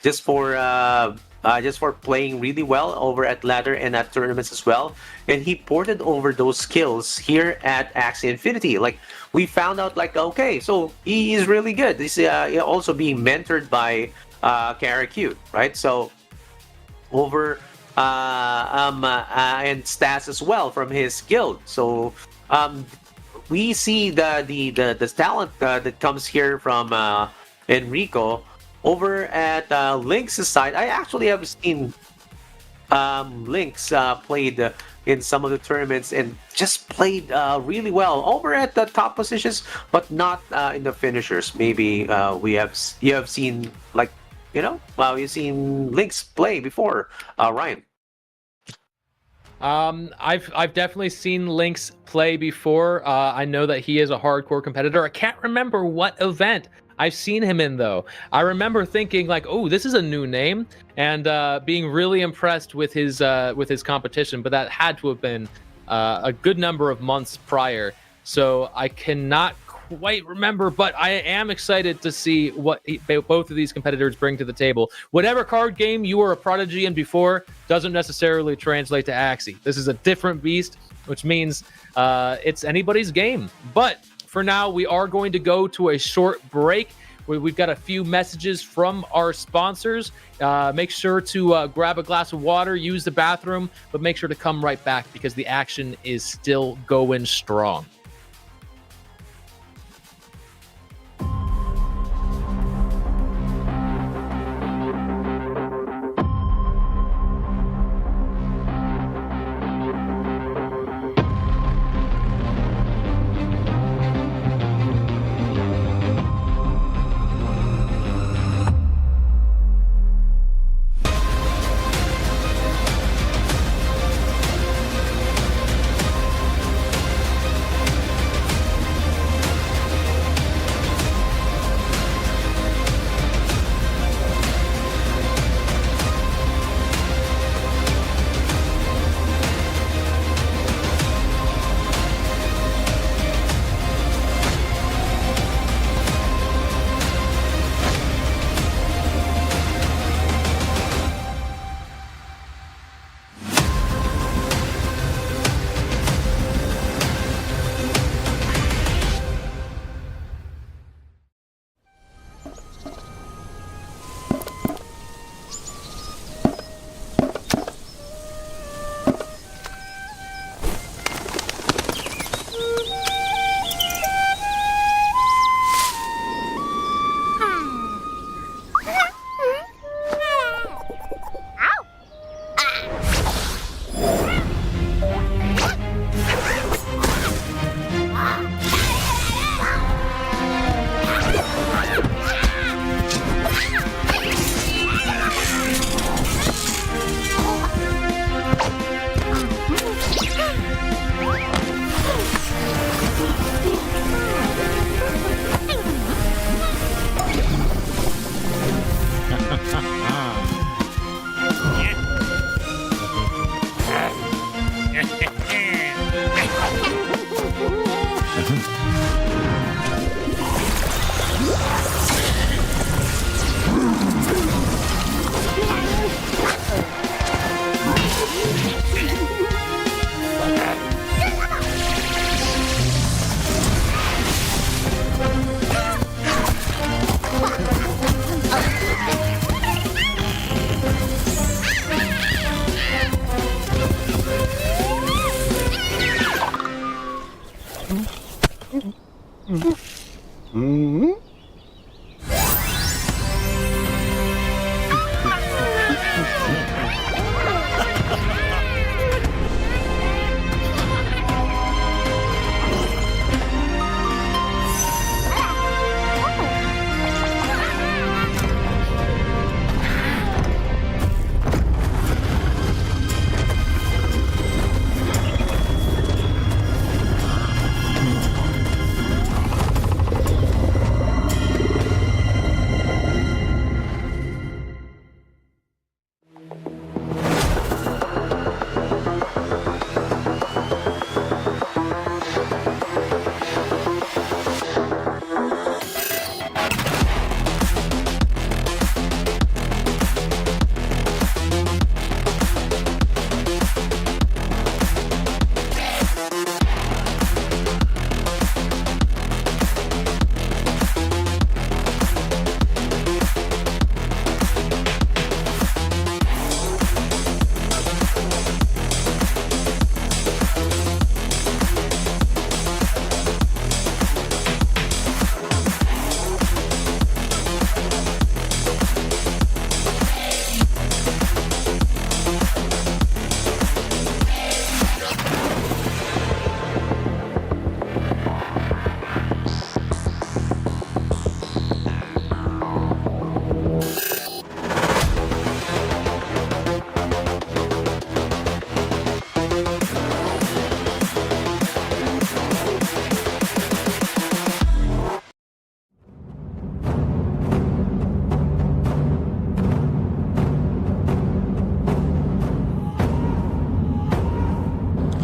just for playing really well over at ladder and at tournaments as well. And he ported over those skills here at Axie Infinity. Like, we found out, like, okay, so he is really good. He's also being mentored by Q, right? So, over and stats as well from his guild. So, we see the talent that comes here from Enrico. Over at Lynx's side, I actually have seen Lynx played in some of the tournaments and just played really well over at the top positions, but not in the finishers. Maybe you have seen, like, you've seen Lynx play before, Ryan. I've definitely seen Lynx play before. I know that he is a hardcore competitor. I can't remember what event I've seen him in, though. I remember thinking, like, oh, this is a new name, and being really impressed with his competition. But that had to have been a good number of months prior, so I cannot quite remember. But I am excited to see what both of these competitors bring to the table. Whatever card game you were a prodigy in before doesn't necessarily translate to Axie. This is a different beast, which means it's anybody's game. But for now, we are going to go to a short break. We've got a few messages from our sponsors. Make sure to grab a glass of water, use the bathroom, but make sure to come right back because the action is still going strong.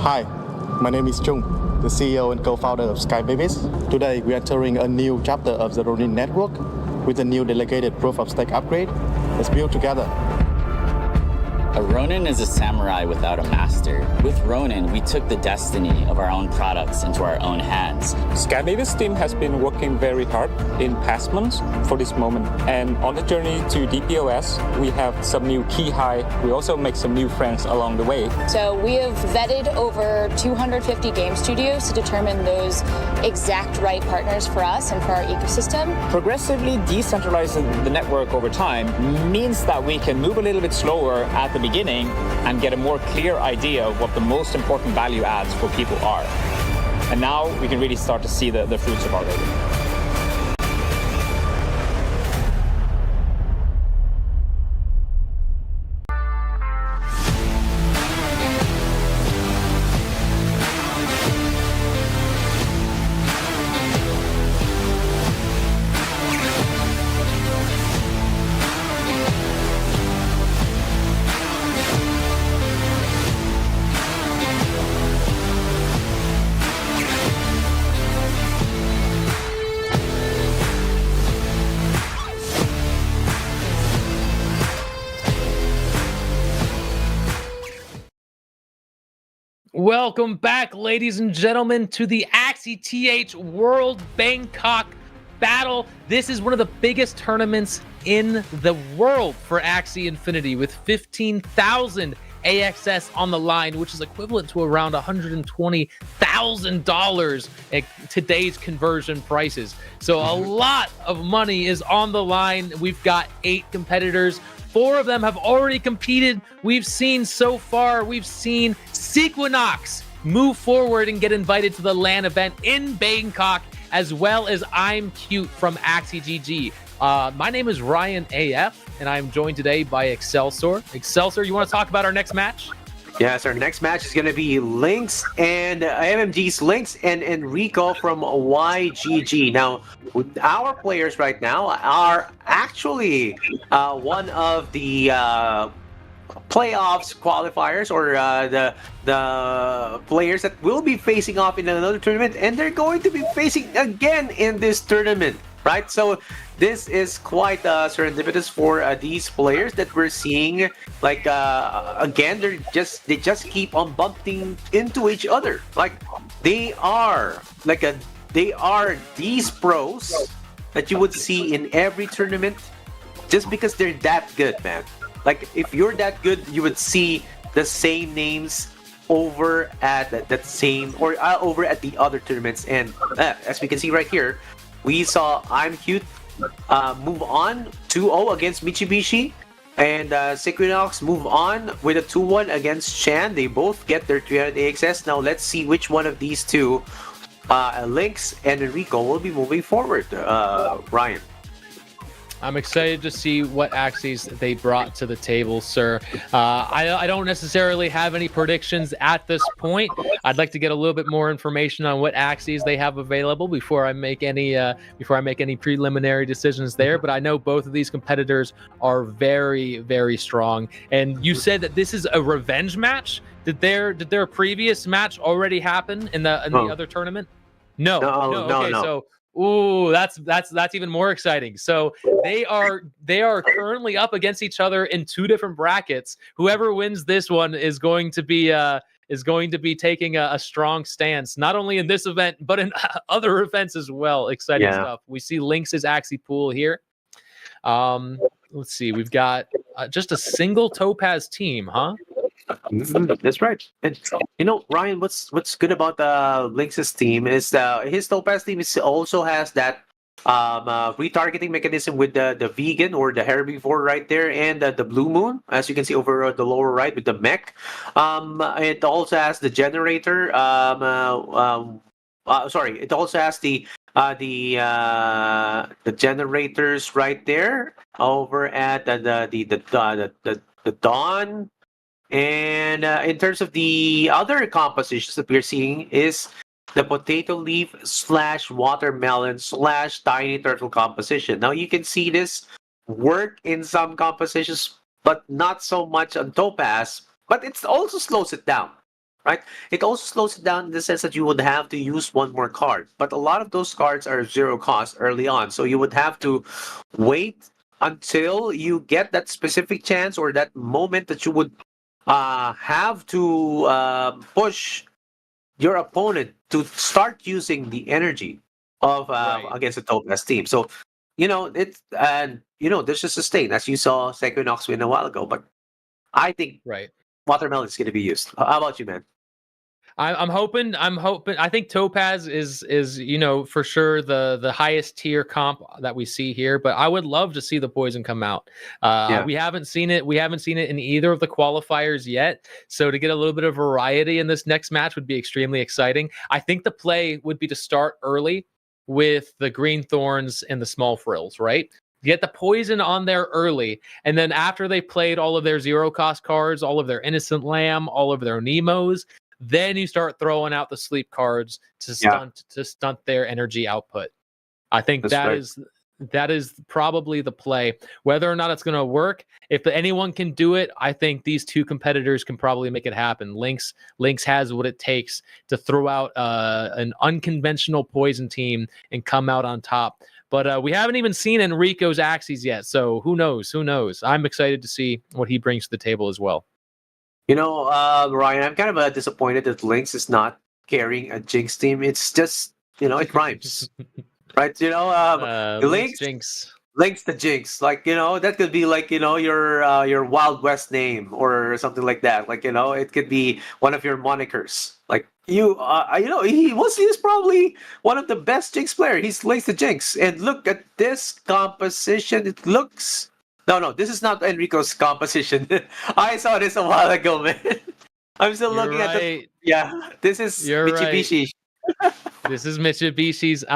Hi, my name is Chung, the CEO and co-founder of Sky Babies. Today, we are entering a new chapter of the Ronin network with a new delegated proof of stake upgrade. Let's build together. A Ronin is a samurai without a master. With Ronin, we took the destiny of our own products into our own hands. Sky Babies team has been working very hard in past months for this moment. And on the journey to DPOS, we have some new key high. We also make some new friends along the way. So we have vetted over 250 game studios to determine those exact right partners for us and for our ecosystem. Progressively decentralizing the network over time means that we can move a little bit slower at the beginning and get a more clear idea of what the most important value adds for people are. And now we can really start to see the fruits of our labor. Welcome back, ladies and gentlemen, to the AxieTh World Bangkok Battle. This is one of the biggest tournaments in the world for Axie Infinity, with 15,000 AXS on the line, which is equivalent to around $120,000 at today's conversion prices. So a lot of money is on the line. We've got 8 competitors. 4 of them have already competed. We've seen Sequinox move forward and get invited to the LAN event in Bangkok, as well as I'm Cute from Axie GG. My name is Ryan AF, and I'm joined today by Excelsior. Excelsior, you want to talk about our next match? Yes, our next match is going to be Lynx and MMG's Lynx and Enrico from YGG. Now, our players right now are actually one of the playoffs qualifiers, or the players that will be facing off in another tournament, and they're going to be facing again in this tournament, right? So this is quite serendipitous for these players that we're seeing. Like again, they just keep on bumping into each other. Like they are these pros that you would see in every tournament, just because they're that good, man. Like if you're that good, you would see the same names over at that same or over at the other tournaments. And as we can see right here, we saw I'm Cute move on 2-0 against Mitsubishi, and Sequinox move on with a 2-1 against Chan. They both get their 300 AXS. Now let's see which one of these two, Lynx and Enrico, will be moving forward. Ryan. I'm excited to see what Axies they brought to the table, sir. I don't necessarily have any predictions at this point. I'd like to get a little bit more information on what Axies they have available before I make any preliminary decisions there. But I know both of these competitors are very, very strong. And you said that this is a revenge match. Did their previous match already happen in the other tournament? No. Okay, no. so. Ooh, that's even more exciting. So they are currently up against each other in 2 different brackets. Whoever wins this one is going to be taking a strong stance, not only in this event but in other events as well. Exciting stuff. We see Lynx's Axie pool here. Let's see. We've got just a single Topaz team, huh? That's right. And Ryan, what's good about Lynx's team is his Topaz team also has that retargeting mechanism with the vegan or the herbivore right there, and the blue moon, as you can see over the lower right with the mech. It also has the generator. Sorry, it also has the generators right there over at the Dawn. And in terms of the other compositions that we're seeing is the potato leaf / watermelon / tiny turtle composition. Now you can see this work in some compositions, but not so much on Topaz. But it also slows it down, right? It also slows it down in the sense that you would have to use one more card. But a lot of those cards are 0 cost early on. So you would have to wait until you get that specific chance or that moment that you would have to push your opponent to start using the energy of against the Topaz team. So, it's there's just a sustain, as you saw Sequinox win a while ago. But I think Watermelon is going to be used. How about you, man? I'm hoping. I think Topaz is for sure the highest tier comp that we see here. But I would love to see the Poison come out. We haven't seen it. We haven't seen it in either of the qualifiers yet. So to get a little bit of variety in this next match would be extremely exciting. I think the play would be to start early with the Green Thorns and the Small Frills, right? Get the Poison on there early, and then after they played all of their 0 cost cards, all of their Innocent Lamb, all of their Nemos, then you start throwing out the sleep cards to stunt their energy output. I think that is probably the play. Whether or not it's going to work, if anyone can do it, I think these 2 competitors can probably make it happen. Lynx has what it takes to throw out an unconventional Poison team and come out on top. But we haven't even seen Enrico's Axies yet, so who knows? I'm excited to see what he brings to the table as well. Ryan, I'm kind of disappointed that Lynx is not carrying a Jinx team. It's just, it rhymes, right? Lynx, Jinx. Lynx the Jinx. Like, that could be like, your Wild West name or something like that. Like, it could be one of your monikers. Like, he's probably one of the best Jinx player. He's Lynx the Jinx. And look at this composition. It looks... No, this is not Enrico's composition. I saw this a while ago, man. I'm still looking at the... Yeah, this is Mitsubishi. Right. This is Mitsubishi's.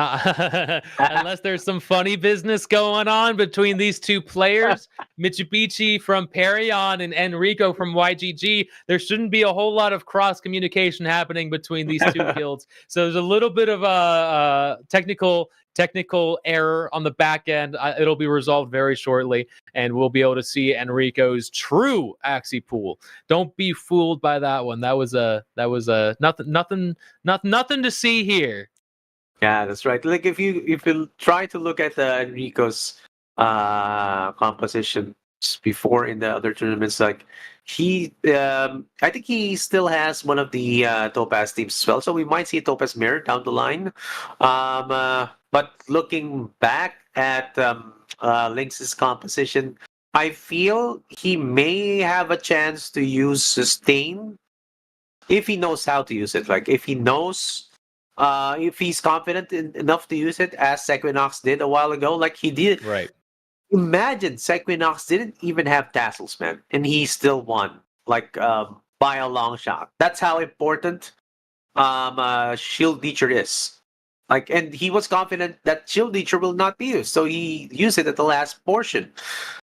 Unless there's some funny business going on between these 2 players, Mitsubishi from Perion and Enrico from YGG, there shouldn't be a whole lot of cross communication happening between these 2 guilds. So there's a little bit of a technical error on the back end. It'll be resolved very shortly, and we'll be able to see Enrico's true Axie pool. Don't be fooled by that one. That was nothing to see here. Yeah, that's right. Like if you try to look at Enrico's compositions before in the other tournaments, like I think he still has one of the Topaz teams as well. So we might see a Topaz mirror down the line. But looking back at Lynx's composition, I feel he may have a chance to use sustain if he knows how to use it. Like if he knows, if he's confident enough to use it, as Equinox did a while ago, like he did. Right. Imagine Equinox didn't even have tassels, man, and he still won, like by a long shot. That's how important Shield Leecher is. Like, and he was confident that Shield Leecher will not be used, so he used it at the last portion.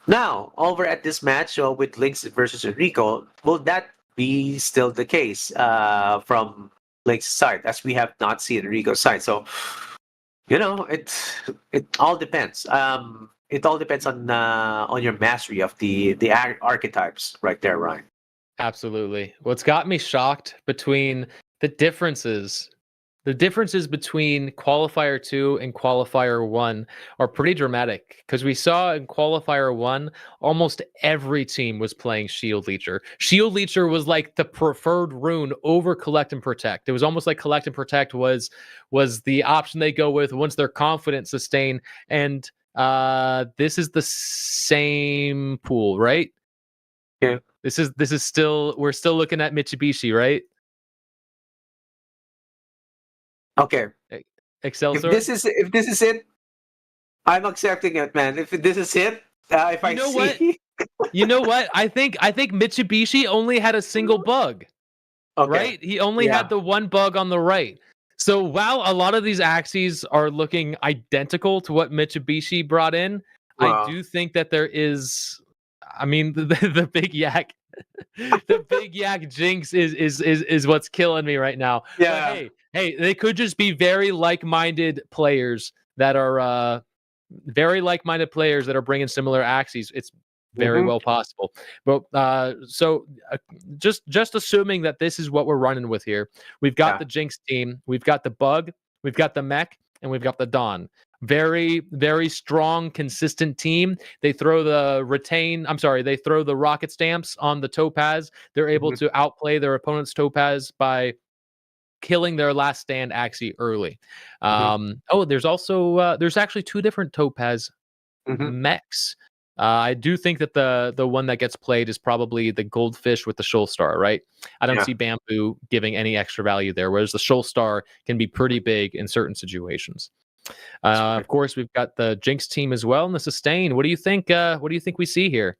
Now, over at this match with Lynx versus Enrico, will that be still the case from Lynx's side, as we have not seen Enrico's side? So, you know, it all depends. It all depends on your mastery of the archetypes, right there, Ryan. Absolutely. What's got me shocked between the differences between Qualifier 2 and Qualifier 1 are pretty dramatic, because we saw in Qualifier 1 almost every team was playing Shield Leecher. Shield Leecher was like the preferred rune over Collect and Protect. It was almost like Collect and Protect was the option they go with once they're confident sustain. And this is the same pool, right? Yeah. This is still, we're still looking at Mitsubishi, right? Okay. Excelsior. If this is it, I'm accepting it, man. If this is it, if I see, you know what? I think Mitsubishi only had a single bug. okay. Right? He only had the one bug on the right. So while a lot of these Axies are looking identical to what Mitsubishi brought in, Wow. I do think that there is, I mean, the big yak, the big yak jinx is what's killing me right now. Yeah. But hey, they could just be very like-minded players that are bringing similar Axies. It's very well possible. But just assuming that this is what we're running with here, we've got the Jinx team, we've got the Bug, we've got the Mech, and we've got the Dawn. Very, very strong, consistent team. They throw the rocket stamps on the Topaz. They're able to outplay their opponent's Topaz by killing their last stand Axie early. There's also there's actually two different Topaz mechs. I do think that the one that gets played is probably the Goldfish with the Shoal Star, right? I don't see Bamboo giving any extra value there, whereas the Shoal Star can be pretty big in certain situations. Of course, we've got the Jinx team as well, and the Sustain. What do you think? What do you think we see here?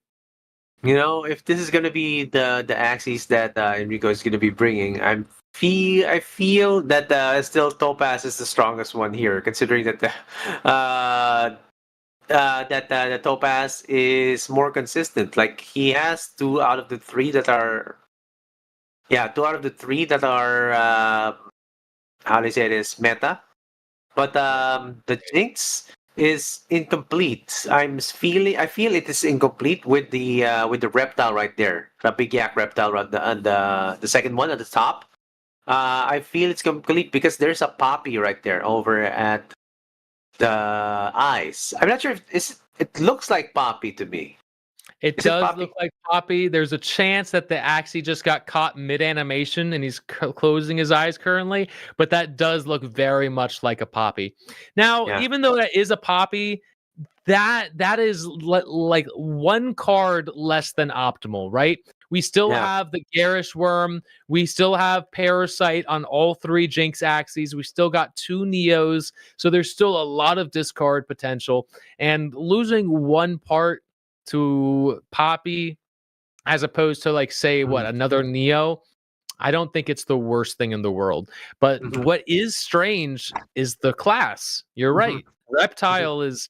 You know, if this is gonna be the Axies that Enrico is gonna be bringing, I feel that still Topaz is the strongest one here, considering that the Topaz is more consistent. Like he has two out of the three that are how do you say this, meta. But the Jinx is incomplete. I feel it is incomplete with the reptile right there, the big yak reptile on the second one at the top. I feel it's complete because there's a Poppy right there over at the eyes. I'm not sure if it looks like Poppy to me. It does look like Poppy. There's a chance that the Axie just got caught mid-animation and he's closing his eyes currently, but that does look very much like a Poppy. Now, even though that is a Poppy, that is like one card less than optimal, right? We still have the Garish Worm. We still have Parasite on all three Jinx Axies. We still got two Neos. So there's still a lot of discard potential. And losing one part to Poppy as opposed to, like, say, another Neo, I don't think it's the worst thing in the world. But what is strange is the class. You're right. Reptile is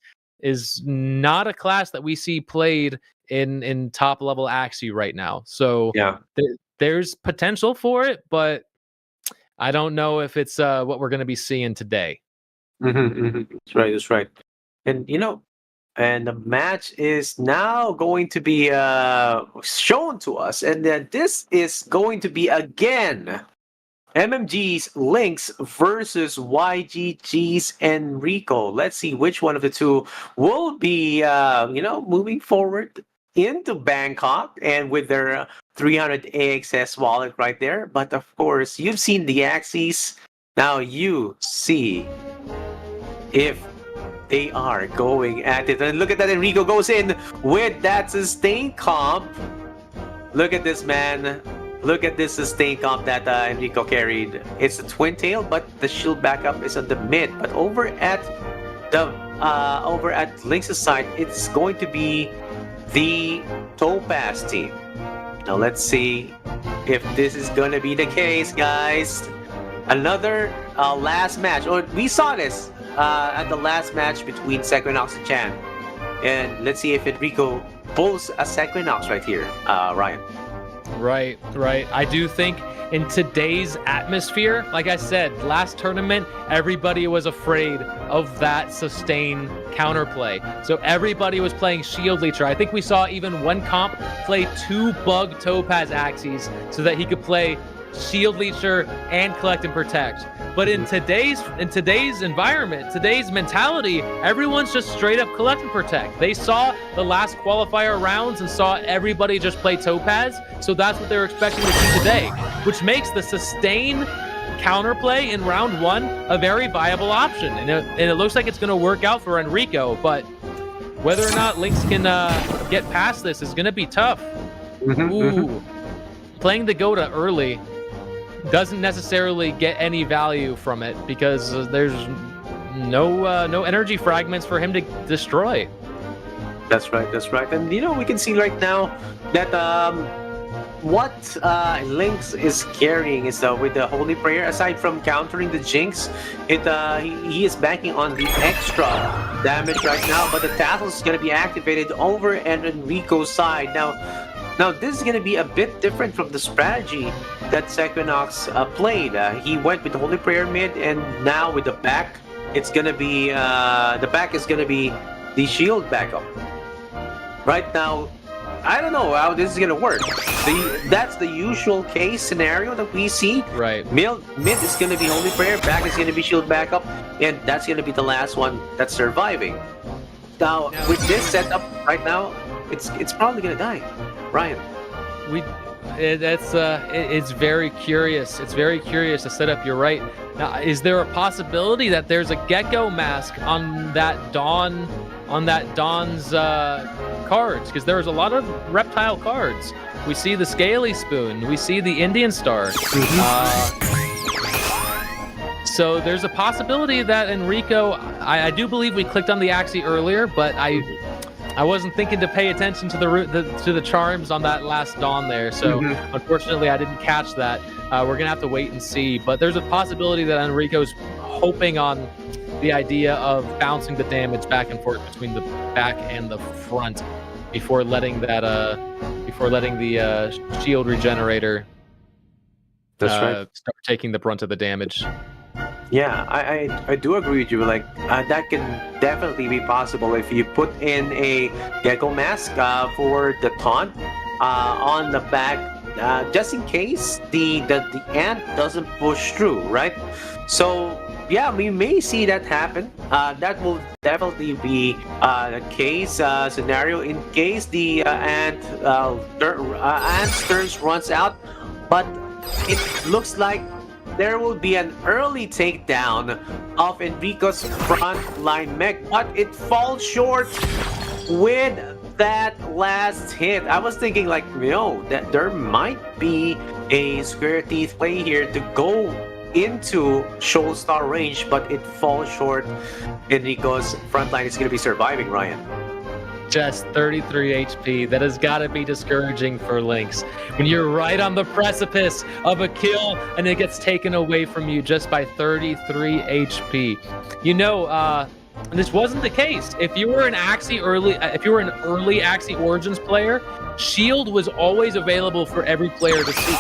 not a class that we see played in top level Axie right now. So there's potential for it, but I don't know if it's what we're going to be seeing today. That's right. And you know, and the match is now going to be shown to us, and this is going to be again MMG's Lynx versus YGG's Enrico. Let's see which one of the two will be moving forward into Bangkok and with their 300 AXS wallet right there. But of course, you've seen the Axies. Now you see if they are going at it. And look at that, Enrico goes in with that sustain comp. Look at this, man. look at this sustain comp that Enrico carried. It's a twin tail, but the shield backup is on the mid. But over at Lynx's side, it's going to be the Topaz team. Now let's see if this is gonna be the case, guys. Another last match. Oh, we saw this at the last match between Sequinox and Chan. And let's see if Enrico pulls a Sequinox right here, Ryan. Right. I do think in today's atmosphere, like I said, last tournament, everybody was afraid of that sustain counterplay. So everybody was playing Shield Leecher. I think we saw even one comp play 2 Bug Topaz Axies so that he could play Shield Leecher and Collect and Protect. But in today's environment, today's mentality, everyone's just straight up Collect and Protect. They saw the last qualifier rounds and saw everybody just play Topaz, so that's what they're expecting to see today, which makes the sustain counterplay in round 1 a very viable option. And it looks like it's going to work out for Enrico, but whether or not Lynx can get past this is going to be tough. Ooh. Playing the Goda early doesn't necessarily get any value from it because there's no energy fragments for him to destroy. That's right. And we can see right now that what Lynx is carrying is with the Holy Prayer. Aside from countering the Jinx, he is banking on the extra damage right now. But the Tassel is going to be activated over at Enrico's side Now, this is going to be a bit different from the strategy that Sequinox played. He went with the Holy Prayer mid, and now with the back, it's going to be the back is going to be the shield backup. Right now, I don't know how this is going to work. That's the usual case scenario that we see. Right. Mid is going to be Holy Prayer, back is going to be shield backup, and that's going to be the last one that's surviving. Now, with this setup right now, it's probably going to die. Ryan, it's very curious. It's very curious to set up. You're right. Now, is there a possibility that there's a gecko mask on that Dawn's cards? Because there's a lot of reptile cards. We see the Scaly Spoon. We see the Indian Star. So there's a possibility that Enrico. I do believe we clicked on the Axie earlier, but I wasn't thinking to pay attention to the charms on that last Dawn there, so unfortunately I didn't catch that. We're gonna have to wait and see, but there's a possibility that Enrico's hoping on the idea of bouncing the damage back and forth between the back and the front before letting the shield regenerator start taking the brunt of the damage. Yeah, I do agree with you. Like that can definitely be possible if you put in a gecko mask for the taunt on the back, just in case the ant doesn't push through, right? So yeah, we may see that happen. That will definitely be the case scenario in case the ant's turn runs out. But it looks like there will be an early takedown of Enrico's frontline mech, but it falls short with that last hit. I was thinking that there might be a square teeth play here to go into Shoal Star range, but it falls short. Enrico's frontline is going to be surviving, Ryan. Just 33 HP. That has got to be discouraging for Lynx. When you're right on the precipice of a kill and it gets taken away from you just by 33 HP. This wasn't the case. If you were an early Axie Origins player, Shield was always available for every player to see.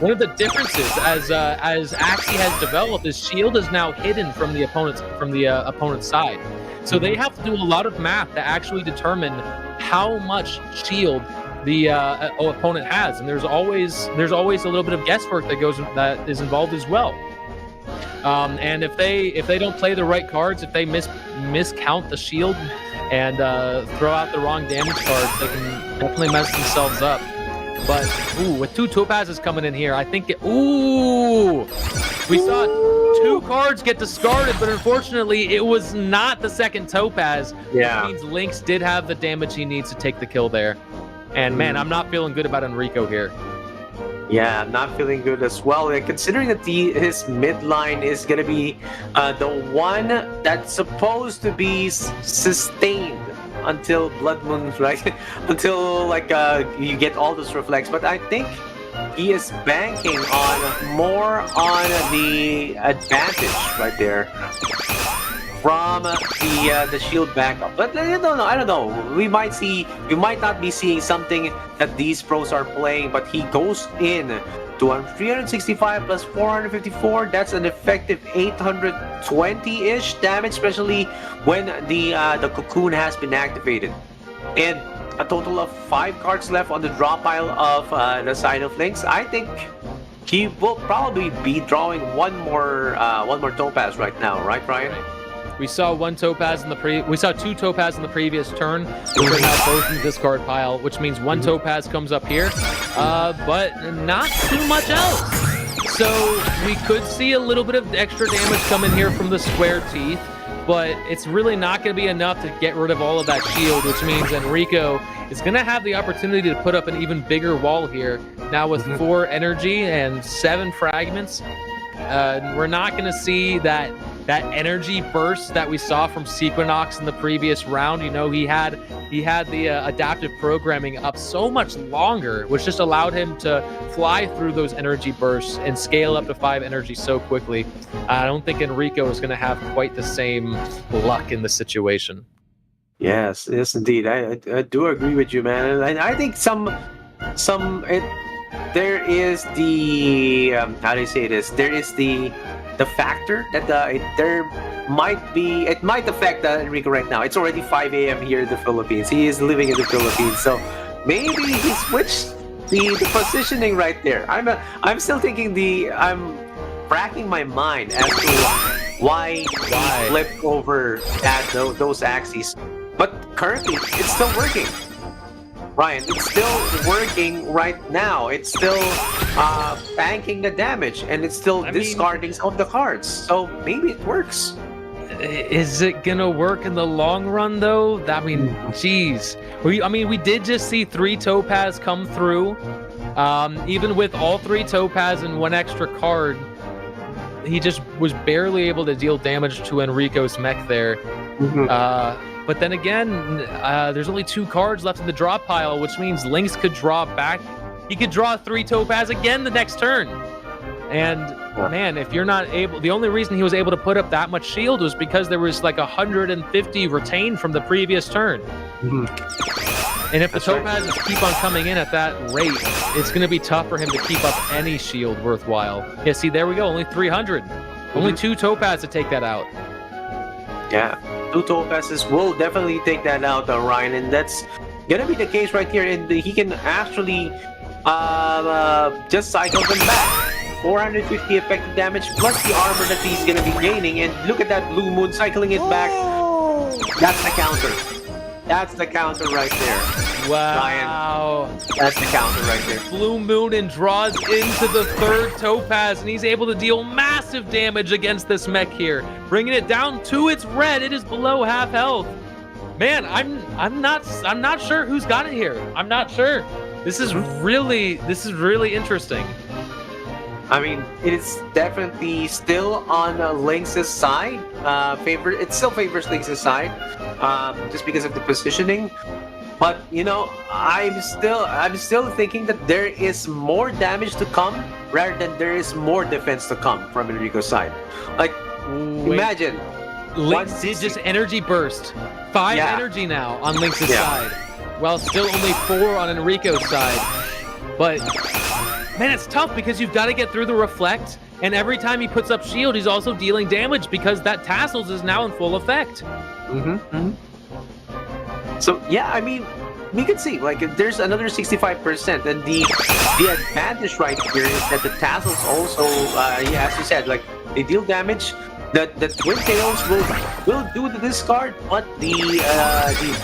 One of the differences as Axie has developed is Shield is now hidden from the opponent's side. So they have to do a lot of math to actually determine how much shield the opponent has, and there's always a little bit of guesswork that is involved as well. And if they don't play the right cards, if they miscount the shield and throw out the wrong damage cards, they can definitely mess themselves up. But with 2 topazes coming in here, I think we saw 2 cards get discarded, but unfortunately it was not the second topaz. Yeah. Which means Lynx did have the damage he needs to take the kill there. And man, I'm not feeling good about Enrico here. Yeah, I'm not feeling good as well. And considering that his midline is gonna be the one that's supposed to be sustained until Blood Moon, right? Until like you get all those reflex. But I think he is banking on more on the advantage right there from the shield backup. But I don't know. We might not be seeing something that these pros are playing, but he goes in to 365 plus 454. That's an effective 820-ish damage, especially when the cocoon has been activated. And a total of 5 cards left on the draw pile of the side of Lynx. I think he will probably be drawing one more topaz right now, right, Ryan? Right. We saw one topaz in the we saw 2 topaz in the previous turn, which are now both in the discard pile, which means 1 topaz comes up here, but not too much else. So we could see a little bit of extra damage come in here from the square teeth, but it's really not going to be enough to get rid of all of that shield, which means Enrico is going to have the opportunity to put up an even bigger wall here. Now with 4 energy and 7 fragments, we're not going to see that energy burst that we saw from Sequinox in the previous round. You know, he had the adaptive programming up so much longer, which just allowed him to fly through those energy bursts and scale up to 5 energy so quickly. I don't think Enrico is going to have quite the same luck in the situation. Yes, indeed. I do agree with you, man. And I think there is the how do you say this? There is the factor that it might affect Enrico right now. It's already 5 a.m. here in the Philippines. He is living in the Philippines, so maybe he switched the positioning right there. I'm still thinking I'm racking my mind as to why he flipped over those Axies. But currently, it's still working. Ryan, it's still working right now. It's still banking the damage, and it's still discarding some of the cards. So maybe it works. Is it gonna work in the long run, though? I mean, geez. We did just see 3 topaz come through. Even with all 3 topaz and 1 extra card, he just was barely able to deal damage to Enrico's mech there. But then again, there's only 2 cards left in the draw pile, which means Lynx could draw back. He could draw 3 topaz again the next turn. And man, if you're not able, the only reason he was able to put up that much shield was because there was like 150 retained from the previous turn. And if the topazes keep on coming in at that rate, it's going to be tough for him to keep up any shield worthwhile. Yeah, see, there we go. Only 300. Only 2 topaz to take that out. Yeah. 2 topazes will definitely take that out, Ryan, and that's gonna be the case right here. And he can actually just cycle them back. 450 effective damage plus the armor that he's gonna be gaining. And look at that Blue Moon cycling it back. That's the counter. That's the counter right there. Wow. Ryan, that's the counter right there. Blue Moon and draws into the 3rd topaz, and he's able to deal massive damage against this mech here, bringing it down to its red. It is below half health. Man, I'm not sure who's got it here. I'm not sure. This is really interesting. I mean, it is definitely still on Lynx's side. It still favors Lynx's side, just because of the positioning. But you know, I'm still thinking that there is more damage to come rather than there is more defense to come from Enrico's side. Like, imagine. Lynx did just energy burst. 5 energy now on Lynx's side, while still only 4 on Enrico's side. But man, it's tough because you've got to get through the reflect, and every time he puts up shield, he's also dealing damage because that tassels is now in full effect. So yeah, I mean, we can see like there's another 65%, and the advantage right here is that the tassels also, as you said, like they deal damage. The Twin Tails will do the discard, but the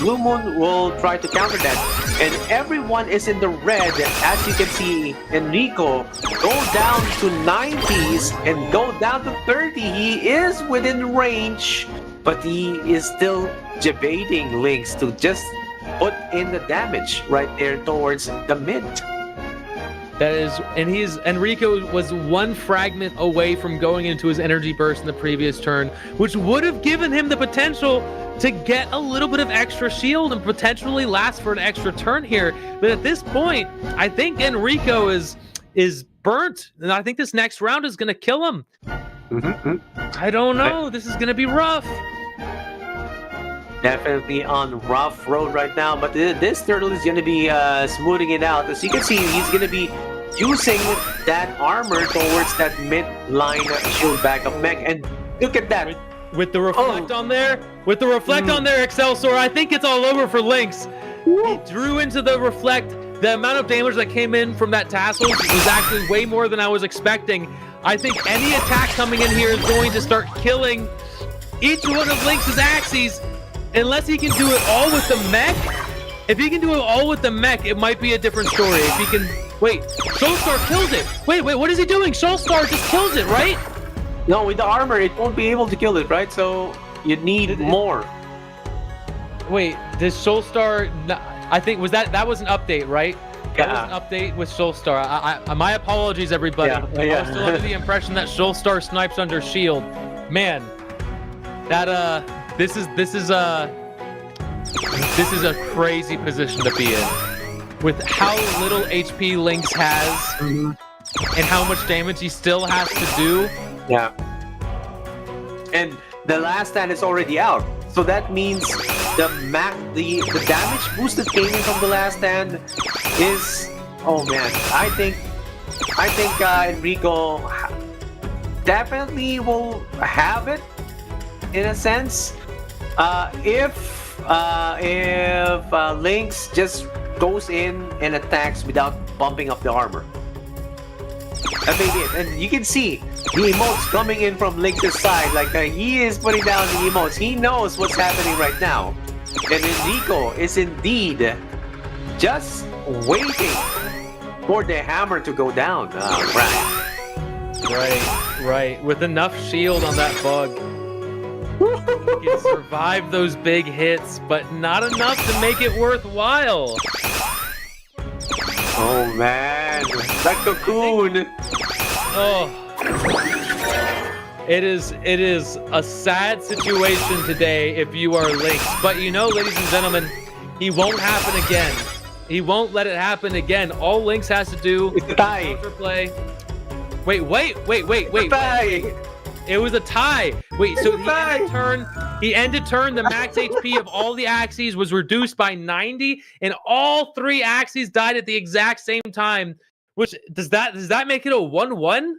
Blue Moon will try to counter that. And everyone is in the red. As you can see, Enrico go down to 90s and go down to 30. He is within range, but he is still debating Lynx to just put in the damage right there towards the mid. That is, and Enrico was one fragment away from going into his energy burst in the previous turn, which would have given him the potential to get a little bit of extra shield and potentially last for an extra turn here. But at this point, I think Enrico is burnt, and I think this next round is going to kill him. I don't know. This is going to be rough. Definitely on rough road right now, but this turtle is going to be smoothing it out. As you can see, he's going to be using that armor towards that mid-line shield backup mech, and look at that. With the reflect on there, Excelsior, I think it's all over for Lynx. He drew into the reflect. The amount of damage that came in from that tassel was actually way more than I was expecting. I think any attack coming in here is going to start killing each one of Lynx's Axies. Unless he can do it all with the mech. If he can do it all with the mech, it might be a different story. If he can... Wait, Soulstar kills it. Wait, what is he doing? Soulstar just kills it, right? No, with the armor, it won't be able to kill it, right? So you need more. Wait, does Soulstar... I think that was an update, right? Yeah. That was an update with Soulstar. My apologies, everybody. I was still under the impression that Soulstar snipes under shield. Man, that... This is a crazy position to be in, with how little HP Lynx has and how much damage he still has to do. Yeah. And the last stand is already out, so that means the damage boost that came in from the last stand is, oh man, I think Enrico definitely will have it in a sense. If Lynx just goes in and attacks without bumping up the armor. That may be it. And you can see the emotes coming in from Lynx's side. Like he is putting down the emotes. He knows what's happening right now. And Enrico is indeed just waiting for the hammer to go down. Right. With enough shield on that bug. He can survive those big hits, but not enough to make it worthwhile. Oh man, that cocoon. Oh, it is a sad situation today if you are Lynx. But you know, ladies and gentlemen, he won't happen again. He won't let it happen again. All Lynx has to do is counterplay. Wait. It was a tie. Wait, so he ended turn. The max HP of all the Axies was reduced by 90, and all three Axies died at the exact same time. Which does that make it a 1-1?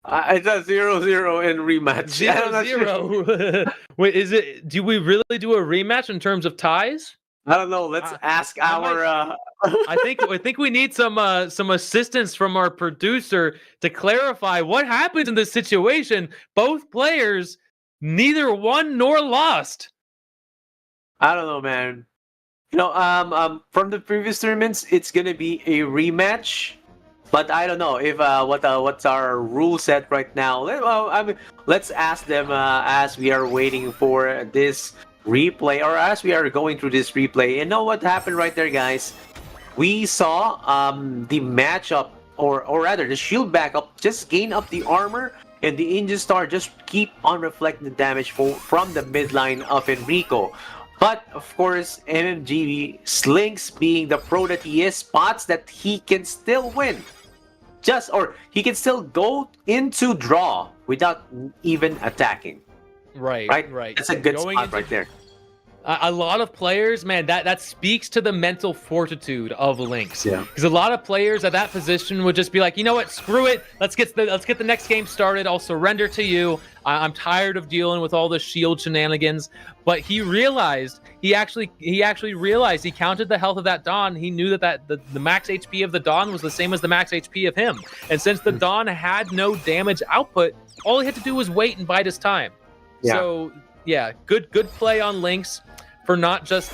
It's a 0-0 in rematch. 0-0. Wait, is it? Do we really do a rematch in terms of ties? I don't know. Let's ask our. I think we need some assistance from our producer to clarify what happens in this situation. Both players neither won nor lost. I don't know, man. You know, from the previous tournaments, it's gonna be a rematch, but I don't know if what's our rule set right now. Let's ask them as we are waiting for this replay, or as we are going through this replay. You know what happened right there, guys? We saw the matchup, or rather the shield backup just gain up the armor, and the Engine Star just keep on reflecting the damage from the midline of Enrico. But of course, MMG Lynx, being the pro that he is, spots that he can still win. Or he can still go into draw without even attacking. Right. That's a good spot right there. A lot of players, man, that speaks to the mental fortitude of Lynx. Yeah. Because a lot of players at that position would just be like, you know what, screw it. Let's get the next game started. I'll surrender to you. I'm tired of dealing with all the shield shenanigans. But he actually realized, he counted the health of that Dawn. He knew that the max HP of the Dawn was the same as the max HP of him. And since the Dawn had no damage output, all he had to do was wait and bide his time. Yeah. So yeah, good play on Lynx for not just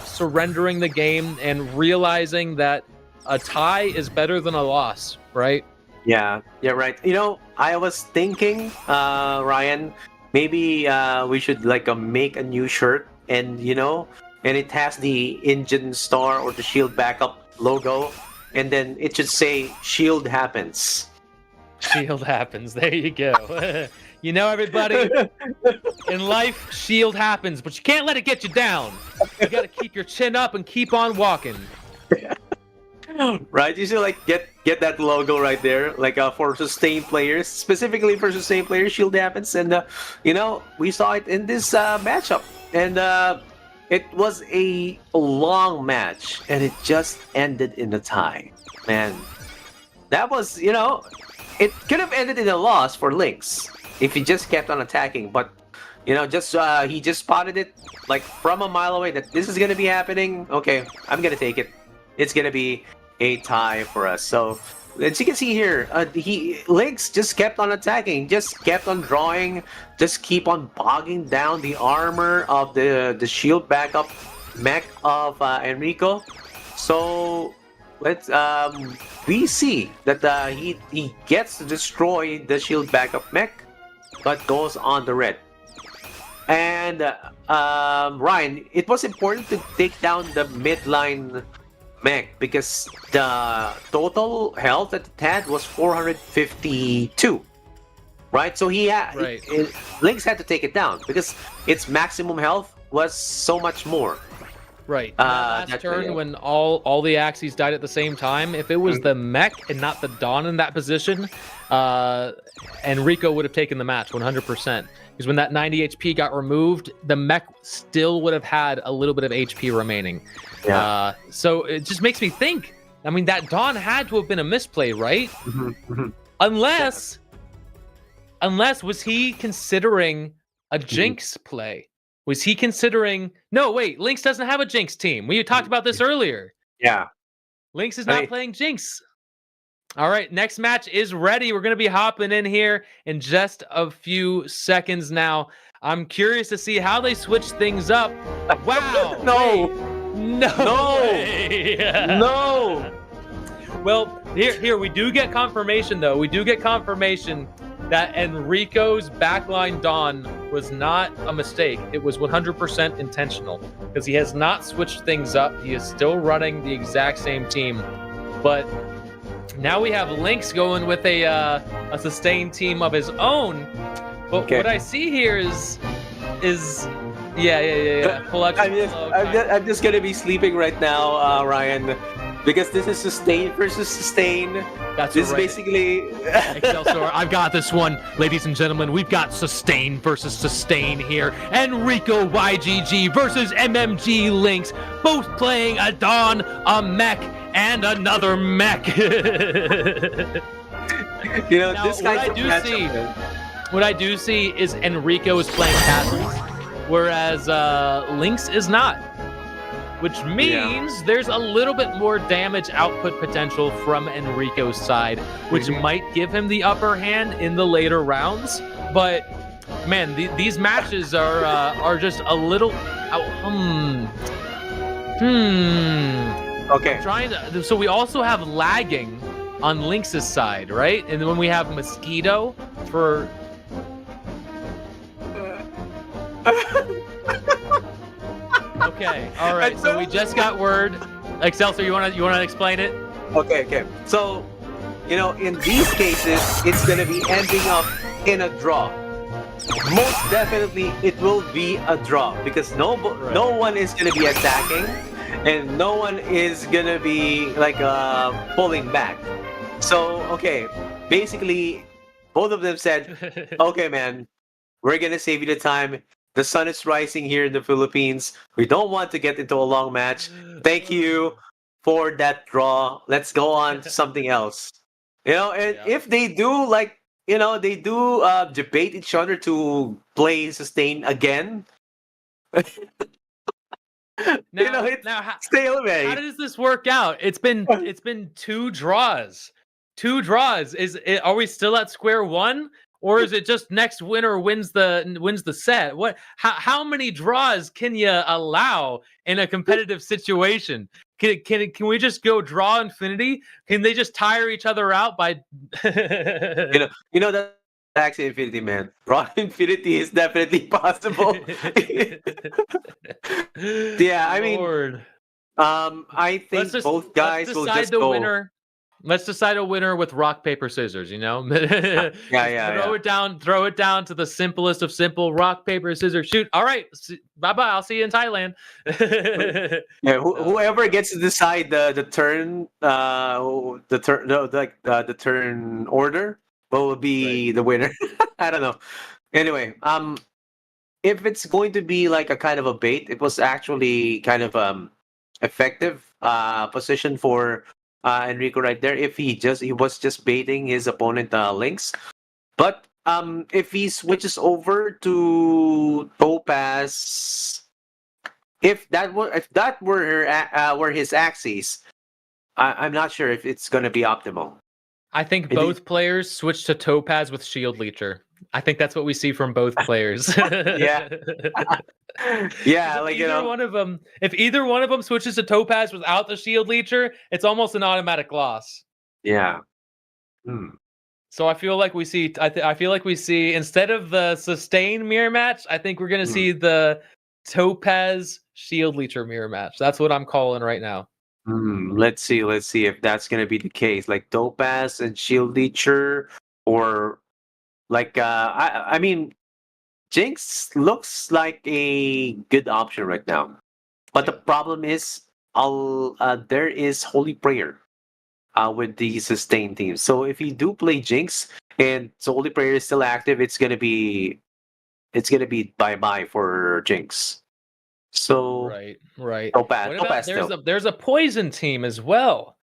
surrendering the game and realizing that a tie is better than a loss, right? Yeah, right. You know, I was thinking, Ryan, maybe we should make a new shirt, and it has the Engine Star or the shield backup logo, and then it should say "Shield happens." Shield happens. There you go. You know, everybody, in life, shield happens, but you can't let it get you down. You got to keep your chin up and keep on walking. Right? You should like get that logo right there, like for sustained players, specifically for sustained players, shield happens, and you know, we saw it in this matchup, and it was a long match, and it just ended in a tie. Man, that was, you know, it could have ended in a loss for Lynx if he just kept on attacking, but you know, just he just spotted it like from a mile away that this is gonna be happening. Okay, I'm gonna take it. It's gonna be a tie for us. So as you can see here, Lynx just kept on attacking, just kept on drawing, just keep on bogging down the armor of the shield backup mech of Enrico. So let's we see that he gets to destroy the shield backup mech, but goes on the red. And Ryan, it was important to take down the midline mech because the total health that it had was 452. Right? So Right. Lynx had to take it down because its maximum health was so much more. Right. Last turn, when all the Axies died at the same time, if it was the mech and not the Dawn in that position, Enrico would have taken the match 100%. Because when that 90 HP got removed, the mech still would have had a little bit of HP remaining. Yeah. So it just makes me think. I mean, that Dawn had to have been a misplay, right? Unless was he considering a Jinx play? Was he considering... No, wait, Lynx doesn't have a Jinx team. We talked about this earlier. Yeah. Lynx is not playing Jinx. All right, next match is ready. We're going to be hopping in here in just a few seconds now. I'm curious to see how they switch things up. Wow. No. No. Way. No. Well, here we do get confirmation, though. We do get confirmation that Enrico's backline Dawn was not a mistake. It was 100% intentional because he has not switched things up. He is still running the exact same team. But now we have Lynx going with a sustained team of his own. But what I see here is Full I'm just gonna be sleeping right now, Ryan, because this is sustain versus sustain. That's this right. is basically Excelsior, I've got this one, ladies and gentlemen. We've got sustain versus sustain here. Enrico YGG versus MMG Lynx, both playing a Dawn, a mech, and another mech. you know, Now, this kind of what I do see is Enrico is playing castles, whereas Lynx is not. Which means there's a little bit more damage output potential from Enrico's side, which might give him the upper hand in the later rounds. But man, these matches are just a little. Okay. I'm trying to. So we also have lagging on Lynx's side, right? And then when we have Mosquito for. Okay, all right. So we just got word. Excelsior, you wanna explain it? Okay. So, you know, in these cases, it's gonna be ending up in a draw. Most definitely, it will be a draw because no one is gonna be attacking, and no one is gonna be like pulling back. So, okay, basically, both of them said, "Okay, man, we're gonna save you the time. The sun is rising here in the Philippines. We don't want to get into a long match. Thank you for that draw. Let's go on to something else." You know, and if they do they do debate each other to play sustain again. Stalemate. How does this work out? It's been two draws. Are we still at square one? Or is it just next winner wins the set? How many draws can you allow in a competitive situation? Can we just go draw infinity? Can they just tire each other out by you know that Axie Infinity, man. Draw infinity is definitely possible. Yeah, I mean, I think both guys let's will decide just the go. winner. Let's decide a winner with rock paper scissors. You know, Yeah, just yeah. throw it down to the simplest of simple. Rock paper scissors shoot. All right, bye bye. I'll see you in Thailand. Yeah, Oh my whoever God. gets to decide the turn, the turn, no, like the turn order will Right. be the winner. I don't know. Anyway, if it's going to be like a kind of a bait, it was actually kind of effective position for Enrico right there. If he was just baiting his opponent Lynx, but if he switches over to Topaz, if that were his Axies, I'm not sure if it's gonna be optimal. I think It- both players switch to Topaz with Shield Leecher. I think that's what we see from both players. Yeah. Yeah, like you know, if either one of them switches to Topaz without the Shield Leecher, it's almost an automatic loss. yeah. Hmm. So I feel like we see. I feel like we see instead of the sustain mirror match, I think we're gonna Hmm. see the Topaz Shield Leecher mirror match. That's what I'm calling right now. Let's see if that's gonna be the case. Like Topaz and Shield Leecher, or like I mean, Jinx looks like a good option right now. But the problem is, there is Holy Prayer with the sustain team. So if you do play Jinx and so Holy Prayer is still active, it's gonna be bye bye for Jinx. So Right. Topaz, What about Topaz still. there's a poison team as well.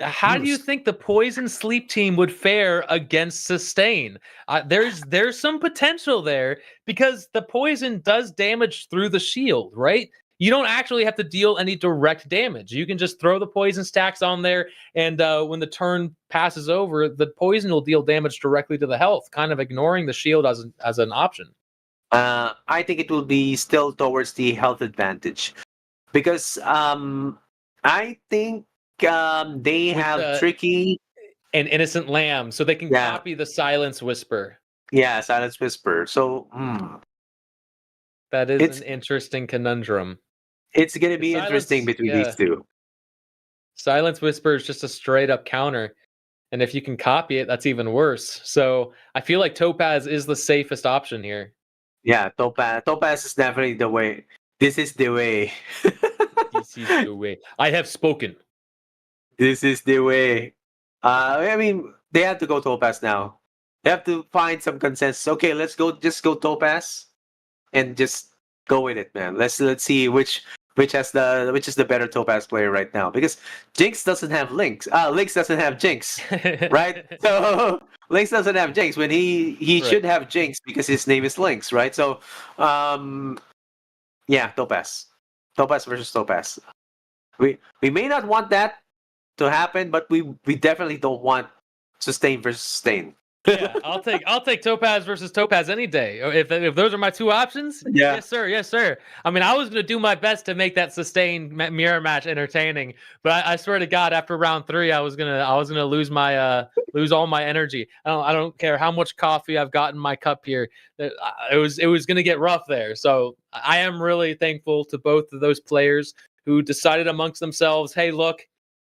How do you Hmm. think the poison sleep team would fare against sustain? There's some potential there because the poison does damage through the shield, right? You don't actually have to deal any direct damage. You can just throw the poison stacks on there, and when the turn passes over, the poison will deal damage directly to the health, kind of ignoring the shield as an option. I think it will be still towards the health advantage because I think they With have tricky. an innocent lamb, so they can Yeah, copy the silence whisper. yeah, Silence Whisper. So That is it's an interesting conundrum. it's gonna The be interesting silence, between yeah, these two. silence whisper is just a straight up counter, and if you can copy it, that's even worse. So I feel like Topaz is the safest option here. Yeah, Topaz is definitely the way. This is the way. This is the way. I have spoken. This is the way. I mean, they have to go Topaz now. They have to find some consensus. Okay, let's go. Just go Topaz, and just go with it, man. Let's see which is the better Topaz player right now, because Jinx doesn't have Lynx. Lynx doesn't have Jinx, right? So Lynx doesn't have Jinx when he Right. should have Jinx because his name is Lynx, right? So, yeah, Topaz versus Topaz. We may not want that to happen, but we definitely don't want sustain versus sustain. Yeah, I'll take Topaz versus Topaz any day. If those are my two options, Yeah. yes sir. I mean, I was gonna do my best to make that sustained mirror match entertaining, but I swear to God, after round 3, I was gonna lose my lose all my energy. I don't care how much coffee I've got in my cup here. It was gonna get rough there. So I am really thankful to both of those players who decided amongst themselves, hey, look,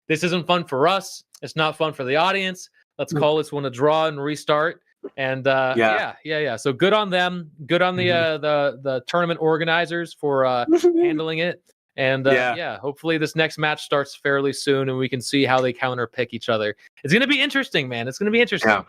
this isn't fun for us. It's not fun for the audience. Let's call this one a draw and restart. And yeah. So good on them. Good on the tournament organizers for handling it. And Yeah. hopefully this next match starts fairly soon, and we can see how they counter pick each other. It's gonna be interesting, man. It's gonna be interesting. Yeah.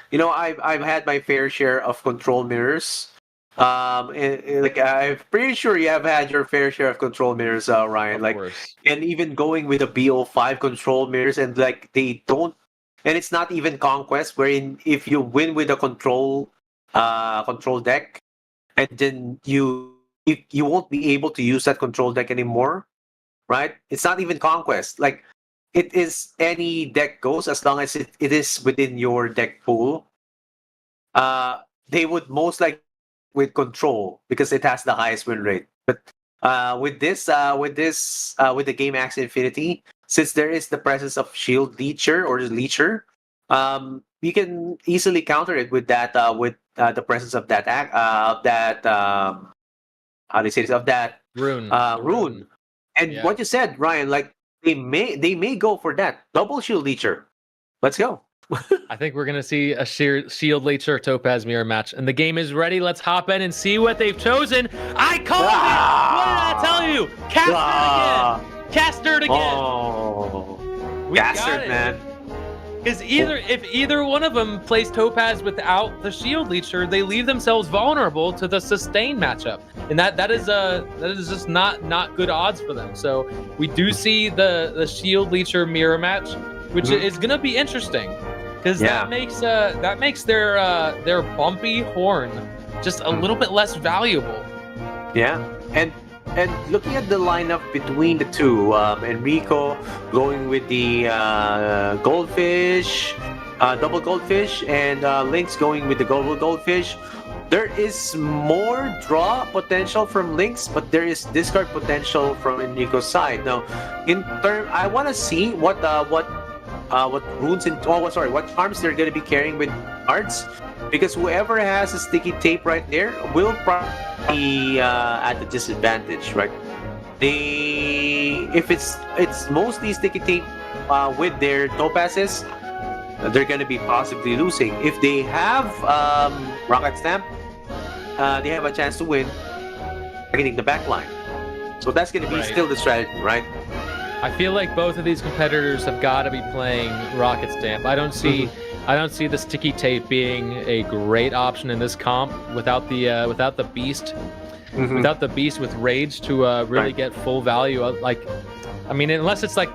You know, I've had my fair share of control mirrors. Like I'm pretty sure you have had your fair share of control mirrors, Ryan. Of Like, course. and even going with the BO5 control mirrors, and like they don't, and it's not even conquest. Wherein if you win with a control deck, and then you won't be able to use that control deck anymore, right? It's not even conquest. Like it is any deck goes as long as it is within your deck pool. They would most like with control because it has the highest win rate. But with the game Axie Infinity, since there is the presence of Shield Leecher or Leecher, you can easily counter it with that with the presence of that how do you say this, of that Rune. rune. And Yeah. what you said, Ryan, like they may go for that double shield leecher. Let's go. I think we're gonna see a shield leecher Topaz mirror match, and the game is ready. Let's hop in and see what they've chosen. I called it. What did I tell you? Caster it again. Oh, We got bastard, it. man. Because if either one of them plays Topaz without the shield leecher, they leave themselves vulnerable to the sustain matchup, and that is just not good odds for them. So we do see the shield leecher mirror match, which is gonna be interesting, because that makes their bumpy horn just a little bit less valuable. Yeah, and looking at the lineup between the two, Enrico going with the goldfish, double goldfish, and Lynx going with the goldfish. There is more draw potential from Lynx, but there is discard potential from Enrico's side. Now, I want to see what runes what charms they're going to be carrying with cards, because whoever has a sticky tape right there will probably be at a disadvantage, right? If it's mostly sticky tape with their topazes, they're going to be possibly losing. If they have rocket stamp, they have a chance to win targeting the back line. So that's going to be still the strategy, right? I feel like both of these competitors have got to be playing Rocket Stamp. I don't see the sticky tape being a great option in this comp without the beast, without the beast with rage to really get full value. I mean, unless it's like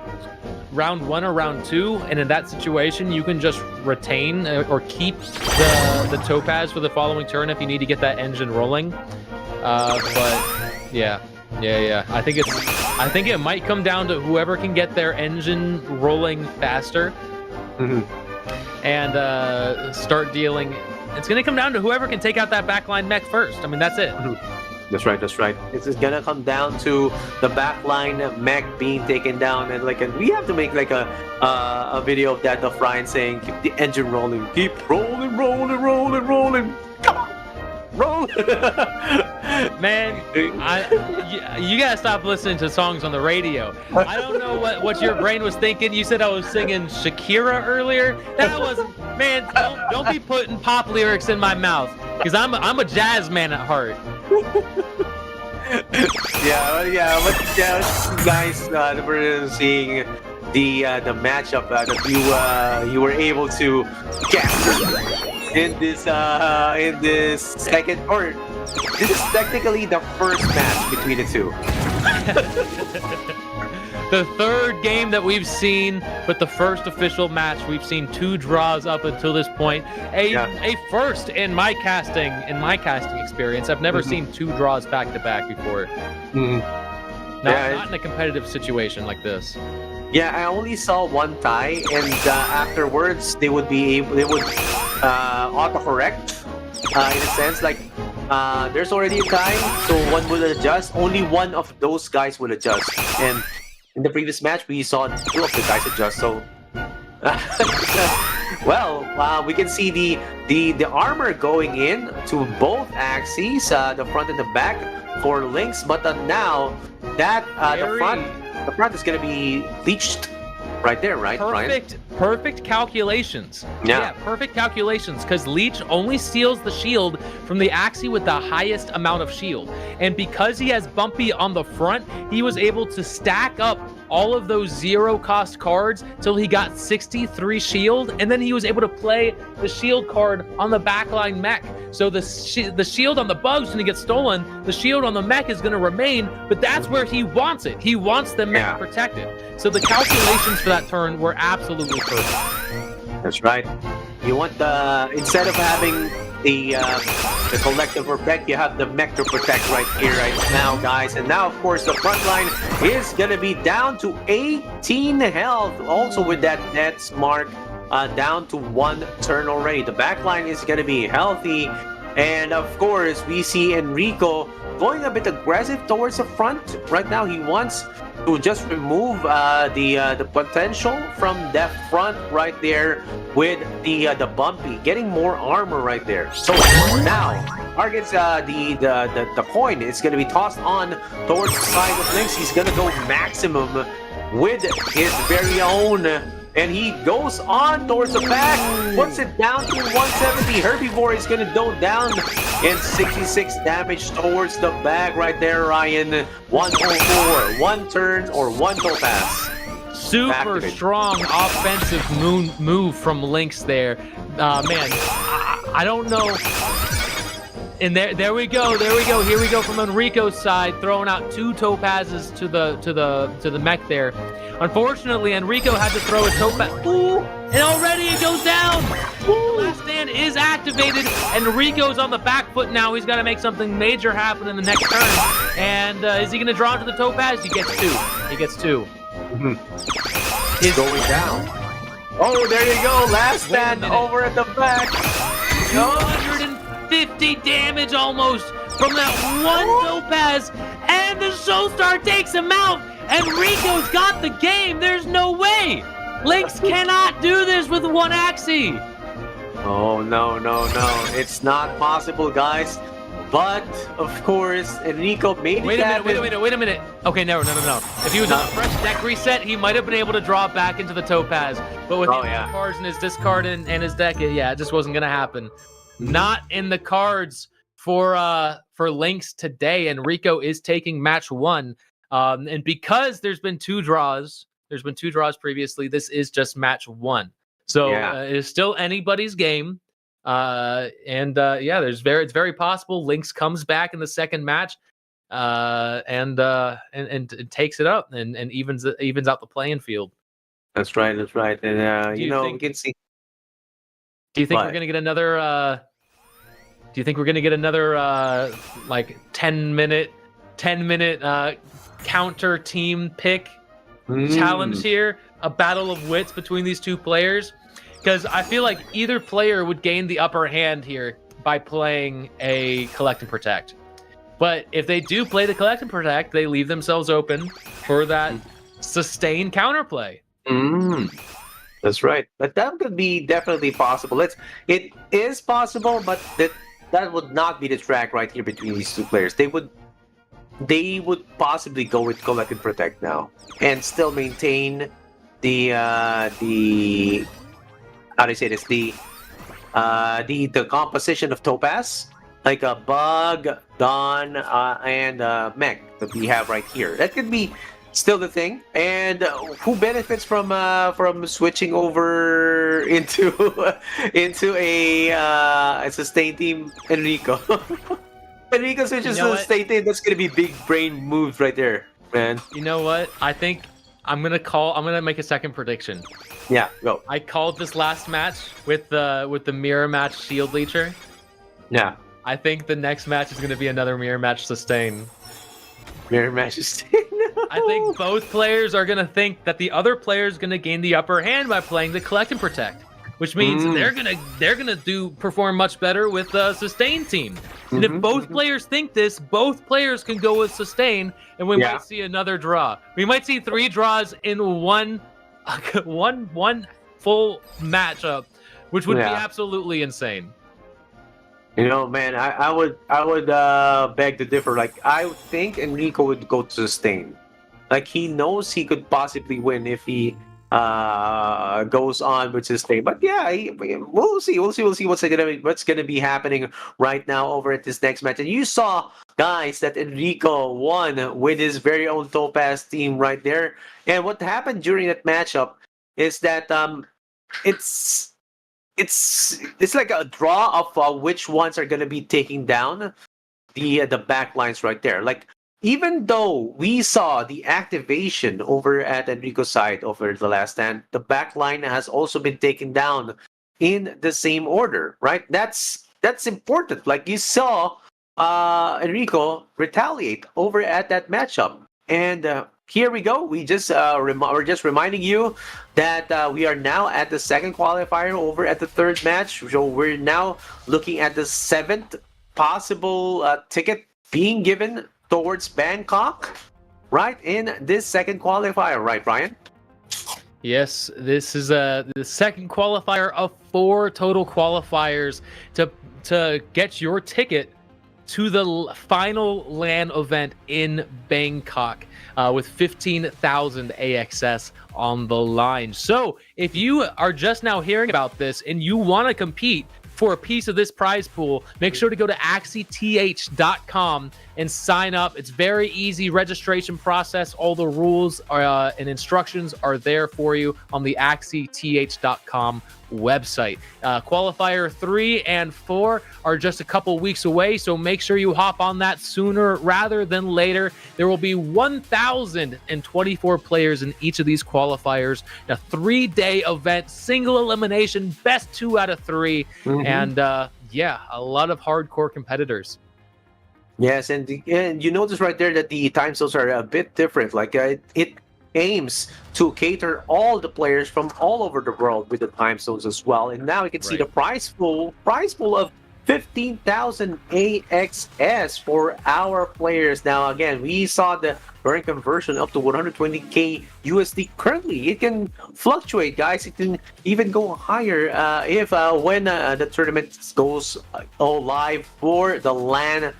round 1 or round 2, and in that situation you can just retain or keep the topaz for the following turn if you need to get that engine rolling. But yeah. I think it might come down to whoever can get their engine rolling faster and start dealing. It's going to come down to whoever can take out that backline mech first. I mean, that's it. That's right. It's gonna come down to the backline mech being taken down, and we have to make a video of that, of Ryan saying, "Keep the engine rolling, keep rolling, come on, roll." Man, you gotta stop listening to songs on the radio. I don't know what your brain was thinking. You said I was singing Shakira earlier. That wasn't. Man, don't be putting pop lyrics in my mouth, because I'm a jazz man at heart. Guys, we're seeing the matchup that you were able to capture in this second, or this is technically the first match between the two. The third game that we've seen, but the first official match. We've seen 2 draws up until this point. A first in my casting experience. I've never seen 2 draws back to back before. Not in a competitive situation like this. Yeah, I only saw one tie, and afterwards they would autocorrect in a sense, there's already a tie, so one will adjust. Only one of those guys will adjust, and in the previous match we saw 2 of the guys adjust. So, we can see the armor going in to both Axies, the front and the back for Lynx, but now that the front is going to be leached right there, right, Ryan? Perfect calculations. Yeah, perfect calculations, because Leech only steals the shield from the Axie with the highest amount of shield. And because he has Bumpy on the front, he was able to stack up all of those 0-cost cards till he got 63 shield, and then he was able to play the shield card on the backline mech. So the shield on the bug's going to get stolen, the shield on the mech is going to remain, but that's where he wants it. He wants the mech protected. So the calculations for that turn were absolutely perfect. That's right. You want instead of having the collective protect, you have the mech to protect right here, right now, guys. And now, of course, the front line is gonna be down to 18 health, also with that death's mark down to 1 turn already. The back line is gonna be healthy, and of course, we see Enrico going a bit aggressive towards the front. Right now, he wants to just remove the potential from that front right there with the Bumpy, getting more armor right there. So now targets the coin. It's going to be tossed on towards the side of Lynx. He's going to go maximum with his very own, and he goes on towards the back, puts it down to 170. Herbivore is going to go down, and 66 damage towards the back right there, Ryan. 104, one turn or one topaz. Super strong offensive move from Lynx there. Man, I don't know. And there we go. Here we go from Enrico's side, throwing out 2 topazes to the mech there. Unfortunately, Enrico had to throw a topaz. Ooh, and already it goes down. Ooh. Last stand is activated. Enrico's on the back foot now. He's got to make something major happen in the next turn. And is he going to draw into the topaz? He gets 2. He gets 2. He's going down. Oh, there you go. Last stand over at the back. 250 damage almost from that one topaz, and the Showstar takes him out. Enrico's got the game. There's no way. Lynx cannot do this with one Axie. Oh, no. It's not possible, guys. But, of course, Enrico made Wait a minute. Okay, no. If he was on a fresh deck reset, he might have been able to draw it back into the topaz. But with the cards in his discard and his deck, it just wasn't going to happen. Not in the cards for Lynx today. Enrico is taking match 1. And because there's been 2 draws previously, this is just match 1. So it is still anybody's game. It's very possible Lynx comes back in the second match and takes it up and evens out the playing field. That's right. And you can see. Do you think we're gonna get another? Do you think we're gonna get another like 10-minute counter team pick challenge here? A battle of wits between these 2 players. Because I feel like either player would gain the upper hand here by playing a Collect and Protect. But if they do play the Collect and Protect, they leave themselves open for that sustained counterplay. That's right. But that could be definitely possible. It is possible, but that would not be the track right here between these 2 players. They would possibly go with Collect and Protect now and still maintain the how do you say this? The composition of topaz, like a bug, dawn, and mech that we have right here. That could be still the thing. And who benefits from switching over into a sustained team? Enrico. Enrico switches to the sustained team. That's gonna be big brain moves right there, man. You know what? I think I'm gonna make a second prediction. Yeah, go. I called this last match with the mirror match shield leecher. Yeah. I think the next match is gonna be another mirror match sustain. Mirror match sustain. I think both players are gonna think that the other player is gonna gain the upper hand by playing the Collect and Protect, which means they're gonna perform much better with the sustain team. And if both players think this, both players can go with sustain, and we might see another draw. We might see 3 draws in one full matchup, which would be absolutely insane. You know, man, I would beg to differ. Like, I think Enrico would go to sustain. Like, he knows he could possibly win if he goes on with sustain. But we'll see what's gonna be happening right now over at this next match. And you saw, guys, that Enrico won with his very own Topaz team right there. And what happened during that matchup is that it's like a draw of which ones are gonna be taking down the back lines right there. Like, even though we saw the activation over at Enrico's side over the last stand, the back line has also been taken down in the same order, right? That's important. Like, you saw Enrico retaliate over at that matchup. And here we go. We're just reminding you that we are now at the second qualifier over at the third match. So we're now looking at the 7th possible ticket being given towards Bangkok, right, in this second qualifier, right, Brian? Yes, this is the second qualifier of 4 total qualifiers to get your ticket to the final LAN event in Bangkok with 15,000 AXS on the line. So if you are just now hearing about this and you want to compete for a piece of this prize pool, make sure to go to AxieTh.com and sign up. It's very easy registration process. All the rules and instructions are there for you on the AxieTh.com website. Qualifier 3 and 4 are just a couple weeks away, so make sure you hop on that sooner rather than later. There will be 1,024 players in each of these qualifiers, a 3-day event, single elimination, best 2 out of 3, and yeah, a lot of hardcore competitors. Yes, and you notice right there that the time zones are a bit different. Like it aims to cater all the players from all over the world with the time zones as well. And now you can see the prize pool of 15,000 AXS for our players. Now again, we saw the current conversion up to 120k USD. Currently, it can fluctuate, guys. It can even go higher if when the tournament goes live for the LAN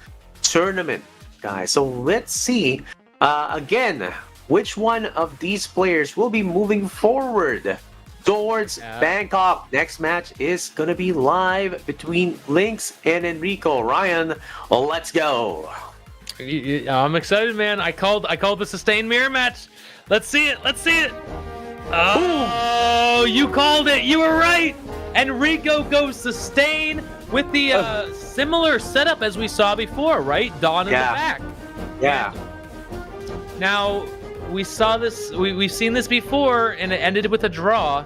tournament, guys. So let's see again which one of these players will be moving forward towards Bangkok. Next match is gonna be live between Lynx and Enrico. Ryan, let's go. I'm excited, man. I called the sustained mirror match. Let's see it. Oh, you called it. You were right. Enrico goes sustain with the similar setup as we saw before, right? Dawn in the back. Yeah. Now we saw this. We've seen this before, and it ended with a draw.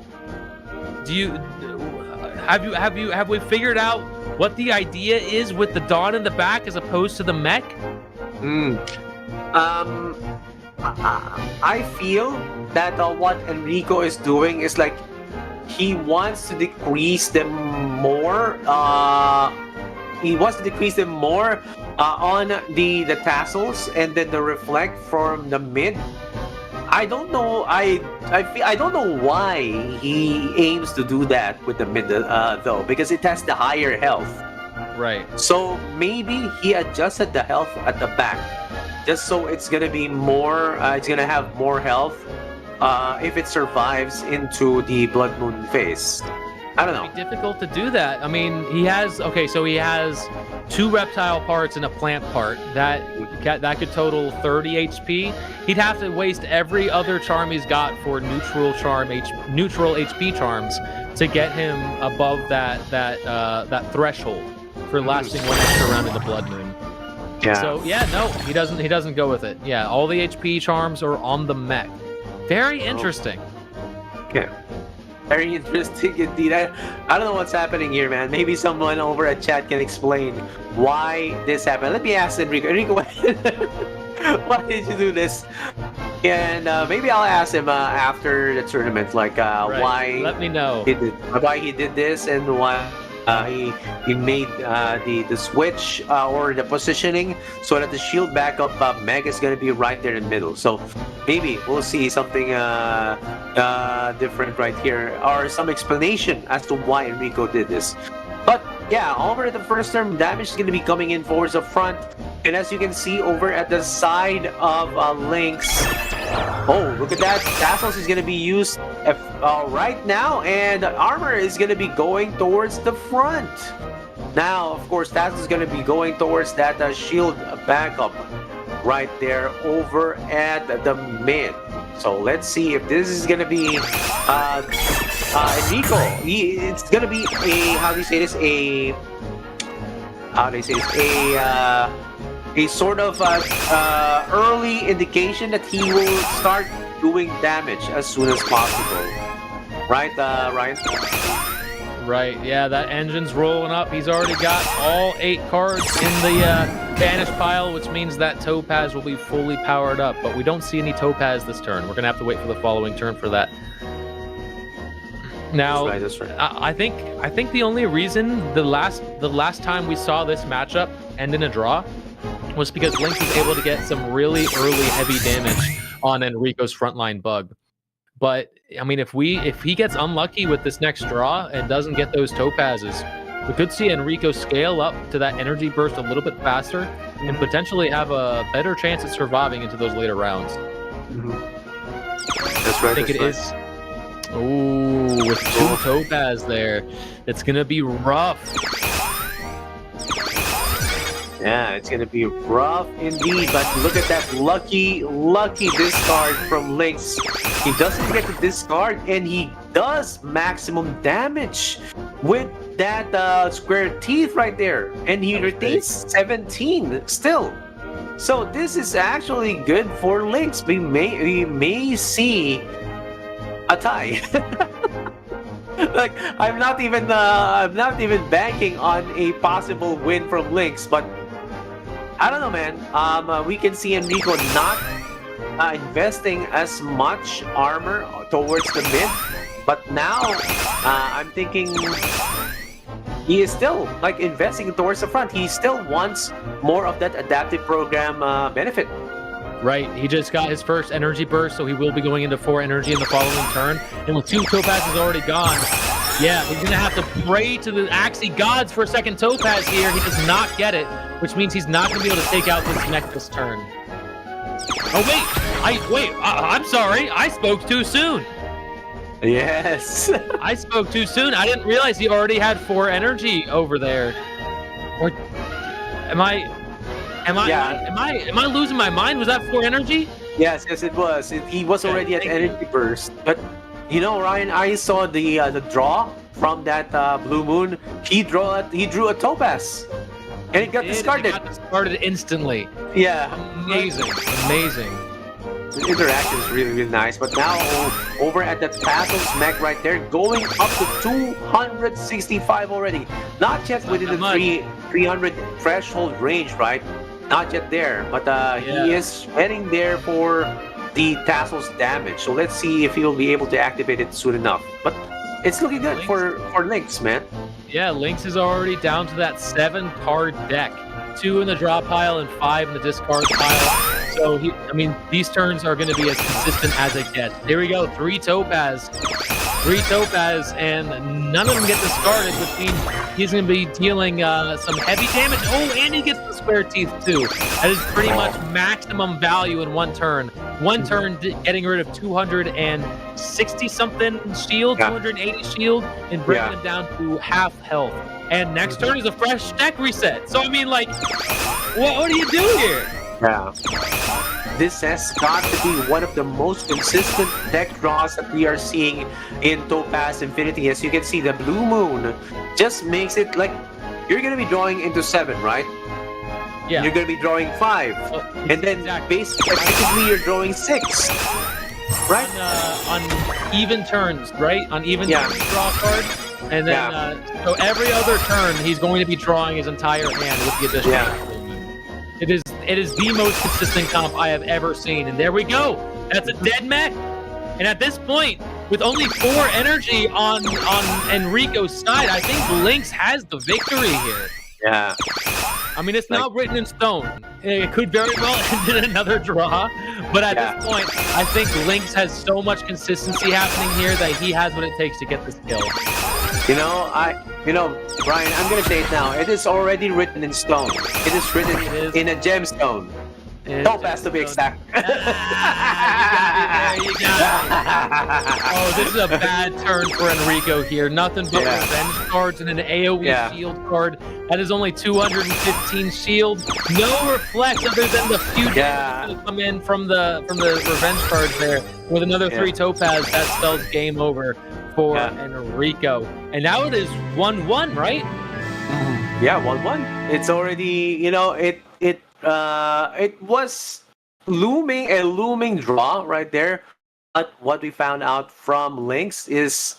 Have we figured out what the idea is with the Dawn in the back as opposed to the mech? I feel that what Enrico is doing is like he wants to decrease them more. He wants to decrease them more on the tassels and then the reflect from the mid. I don't know. I don't know why he aims to do that with the mid though, because it has the higher health. Right. So maybe he adjusted the health at the back, just so it's gonna be more. It's gonna have more health if it survives into the Blood Moon phase. I don't know. It'd be difficult to do that. I mean, he has so he has 2 reptile parts and a plant part that could total 30 HP. He'd have to waste every other charm he's got for neutral HP charms to get him above that threshold for lasting 1 extra round in the Blood Moon. Yeah. So yeah, no, he doesn't go with it. Yeah, all the HP charms are on the mech. Very interesting. Okay. Very interesting indeed. I don't know what's happening here, man. Maybe someone over at chat can explain why this happened. Let me ask Enrico. Enrico, why did you do this? And maybe I'll ask him after the tournament, like why. Let me know. Why he did this and why he made the switch or the positioning so that the shield backup mech is gonna be right there in the middle. So maybe we'll see something different right here, or some explanation as to why Enrico did this. But yeah, over at the first term, damage is going to be coming in towards the front. And as you can see over at the side of Lynx, oh, look at that. Tassels is going to be used right now, and armor is going to be going towards the front. Now, of course, Tassels is going to be going towards that shield backup right there over at the mid. So let's see if this is gonna be Enrico. It's gonna be a sort of early indication that he will start doing damage as soon as possible. Right, Ryan? Right, yeah, that engine's rolling up. He's already got all 8 cards in the banish pile, which means that Topaz will be fully powered up. But we don't see any Topaz this turn. We're gonna have to wait for the following turn for that. Now, that's right. I think the only reason the last time we saw this matchup end in a draw was because Lynx was able to get some really early heavy damage on Enrico's frontline bug. But I mean, if he gets unlucky with this next draw and doesn't get those Topazes, We could see Enrico scale up to that energy burst a little bit faster and potentially have a better chance at surviving into those later rounds. That's right. I think it is. Oh, with two Topaz there, it's gonna be rough. Yeah, it's gonna be rough indeed. But look at that lucky discard from Lynx. He doesn't get to discard, and he does maximum damage with that square teeth right there, and he retains 17 still. So this is actually good for Lynx. We may see a tie. Like I'm not even banking on a possible win from Lynx, but I don't know, man. We can see Enrico not investing as much armor towards the mid, but now I'm thinking he is still like investing towards the front. He still wants more of that adaptive program benefit. Right, he just got his first energy burst, so he will be going into 4 energy in the following turn. And with 2 Topazes already gone, yeah, he's going to have to pray to the Axie gods for a second Topaz here. He does not get it, which means he's not going to be able to take out this next turn. Oh, wait, I'm sorry. I spoke too soon. Yes. I spoke too soon. I didn't realize he already had 4 energy over there. Or am I losing my mind? Was that 4 energy? Yes, it was. He was already at energy burst. But you know, Ryan, I saw the draw from that blue moon. He drew a Topaz, and it got discarded. It got discarded instantly. Yeah, amazing. The interaction is really nice. But now over at that Pathos mech right there, going up to 265 already. Not yet within the 300 threshold range, right? Not yet there, but he is heading there for the Tassel's damage. So let's see if he'll be able to activate it soon enough. But it's looking good for Lynx, man. Yeah, Lynx is already down to that 7-card deck. 2 in the draw pile and 5 in the discard pile. So, these turns are going to be as consistent as it gets. There we go, 3 Topaz. 3 Topaz, and none of them get discarded, which means he's going to be dealing some heavy damage. Oh, and he gets the square teeth, too. That is pretty much maximum value in 1 turn. 1 turn getting rid of 260-something shield, 280 shield, and bringing him down to half health. And next turn is a fresh deck reset. So, what do you do here? Yeah. This has got to be one of the most consistent deck draws that we are seeing in Topaz Infinity. As you can see, the Blue Moon just makes it like you're going to be drawing into 7, right? Yeah. You're going to be drawing 5. And then basically you're drawing 6. Right? On even turns, right? On even turns, draw a card. And then, so every other turn, he's going to be drawing his entire hand with the additional. It is the most consistent comp I have ever seen. And there we go. That's a dead mech. And at this point, with only 4 energy on Enrico's side, I think Lynx has the victory here. Yeah. It's not written in stone. It could very well end in another draw. But at this point, I think Lynx has so much consistency happening here that he has what it takes to get this kill. Brian, I'm gonna say it now. It is already written in stone. It is written in a gemstone. Topaz to be exact. You got it. Oh, this is a bad turn for Enrico here. Nothing but revenge cards and an AoE shield card. That is only 215 shield. No reflect other than the few damage that come in from the revenge cards there. With another 3 Topaz, that spells game over for Enrico. And now it is 1-1, right? Yeah, 1-1. It's already, it was a looming draw right there. But what we found out from Lynx is,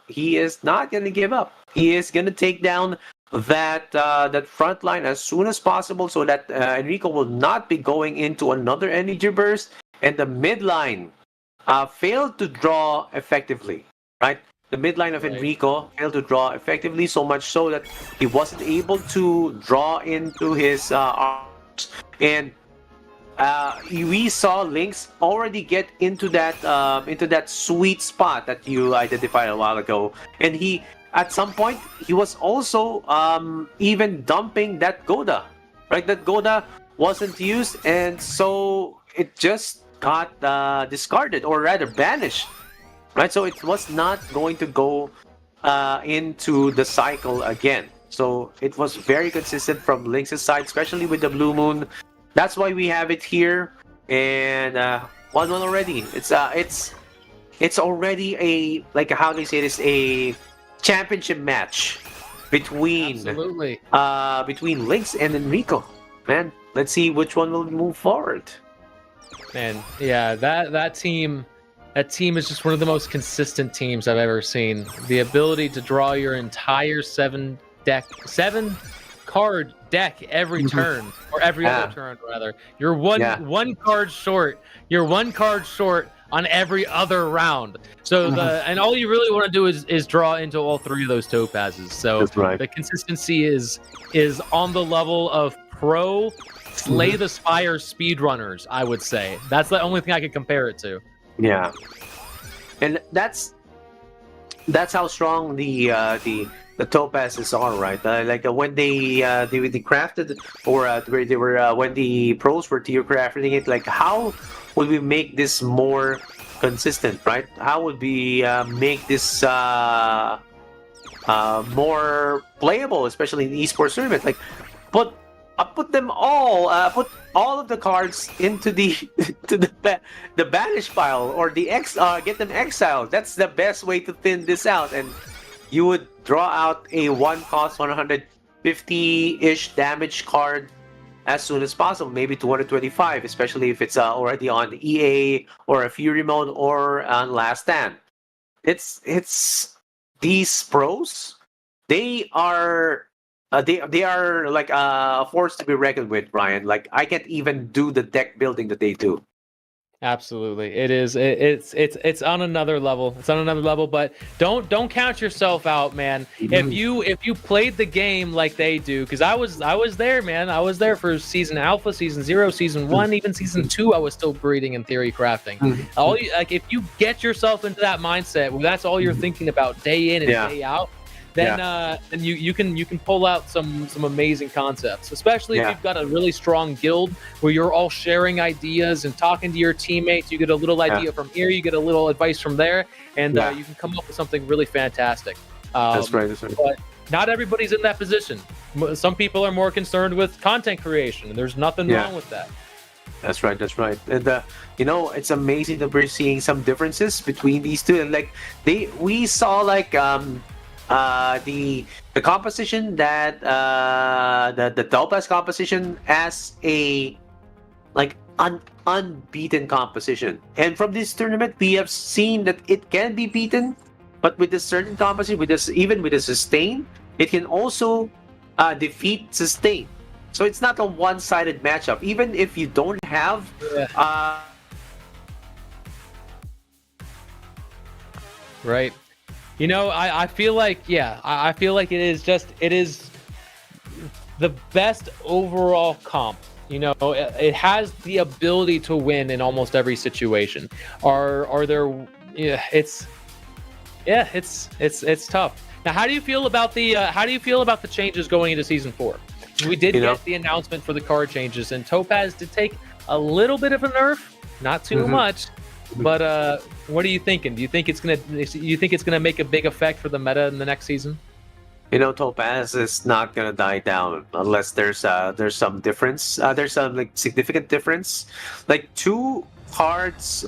he is not going to give up. He is going to take down that front line as soon as possible so that Enrico will not be going into another energy burst. And the midline failed to draw effectively, right? The midline of Enrico failed to draw effectively, so much so that he wasn't able to draw into his arms. And we saw Lynx already get into that sweet spot that you identified a while ago, and he at some point, he was also even dumping that Goda, right? That Goda wasn't used, and so it just got discarded, or rather banished, right? So it was not going to go into the cycle again. So it was very consistent from Lynx's side, especially with the Blue Moon. That's why we have it here, and 1-1 already. It's already a, like, how they say this, a championship match between between Lynx and Enrico. Man, let's see which one will move forward. Man, yeah, that team is just one of the most consistent teams I've ever seen. The ability to draw your entire 7-card deck every turn, or every other turn rather. You're one card short. You're 1 card short on every other round. So and all you really want to do is draw into all 3 of those topazes. So the consistency is on the level of pro Slay the Spire speedrunners, I would say. That's the only thing I could compare it to. Yeah, and that's how strong the topazes are, right? Like when they crafted, or they were when the pros were tier crafting it, like, how would we make this more consistent, right? How would we make this more playable, especially in esports tournament? Like, put them all, put all of the cards into the the banish pile, or the get them exiled. That's the best way to thin this out, and you would draw out a 1-cost 150-ish damage card as soon as possible, maybe 225, especially if it's already on EA or a Fury mode or on Last Stand. It's these pros, they are like a force to be reckoned with, Brian. Like, I can't even do the deck building that they do. Absolutely, it is. It's on another level. It's on another level. But don't count yourself out, man. If you played the game like they do, because I was there, man. I was there for season alpha, season 0, season 1, even season 2. I was still breeding in theory crafting. If you get yourself into that mindset, where that's all you're thinking about day in and day out, then you can pull out some amazing concepts, especially if you've got a really strong guild where you're all sharing ideas and talking to your teammates. You get a little idea from here, you get a little advice from there, and you can come up with something really fantastic. That's right. But not everybody's in that position. Some people are more concerned with content creation, and there's nothing wrong with that. That's right. And it's amazing that we're seeing some differences between these two, and like we saw like the composition that the Topaz composition as a like unbeaten composition, and from this tournament we have seen that it can be beaten, but with a certain composition, even with a sustain, it can also defeat sustain. So it's not a one-sided matchup, even if you don't have right. I feel like I feel like it is the best overall comp. It has the ability to win in almost every situation. Are there? It's tough. Now, how do you feel about the changes going into season 4? We did get the announcement for the card changes, and Topaz did take a little bit of a nerf, not too much. But what are you thinking? Do you think it's gonna make a big effect for the meta in the next season? Topaz is not gonna die down unless there's some difference. There's some like significant difference, like 2 cards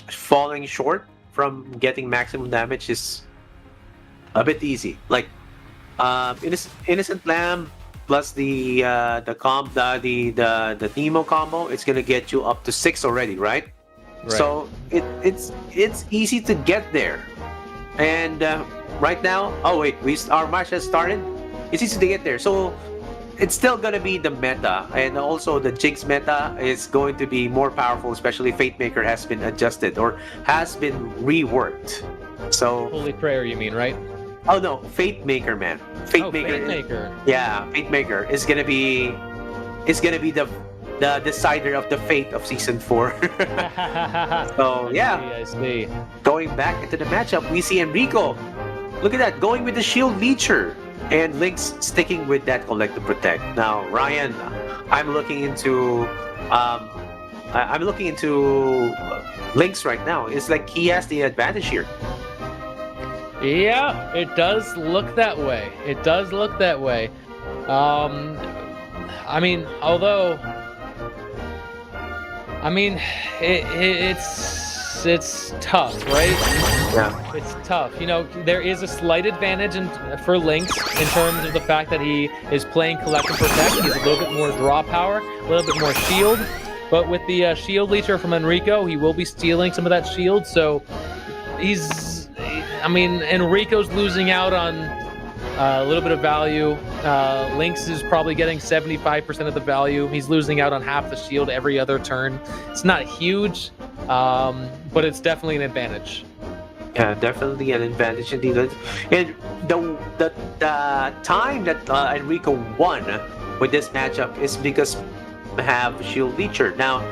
falling short from getting maximum damage is a bit easy. Like Innocent Lamb plus the Nemo combo, it's gonna get you up to 6 already, right? So it's easy to get there. And right now, our match has started. It's easy to get there. So it's still gonna be the meta, and also the Jigs meta is going to be more powerful, especially Fate Maker has been adjusted or has been reworked. So Holy Prayer, you mean, right? Oh no, Fate Maker, man. Fate Maker. Yeah, Fate Maker is gonna be the decider of the fate of season 4. So I see. going back into the matchup, we see Enrico look at that, going with the shield leecher, and Link's sticking with that collective protect. Now, Ryan, I'm looking into Link's right now. It's like he has the advantage here. Yeah, it does look that way. It does look that way. I mean, although, it's tough, right? Yeah. It's tough. You know, there is a slight advantage for Lynx in terms of the fact that he is playing Collective Protect. He's a little bit more draw power, a little bit more shield. But with the shield leecher from Enrico, he will be stealing some of that shield. So Enrico's losing out on a little bit of value. Lynx is probably getting 75% of the value. He's losing out on half the shield every other turn. It's not huge, but it's definitely an advantage. Yeah, definitely an advantage indeed. And the time that Enrico won with this matchup is because we have shield leecher. Now,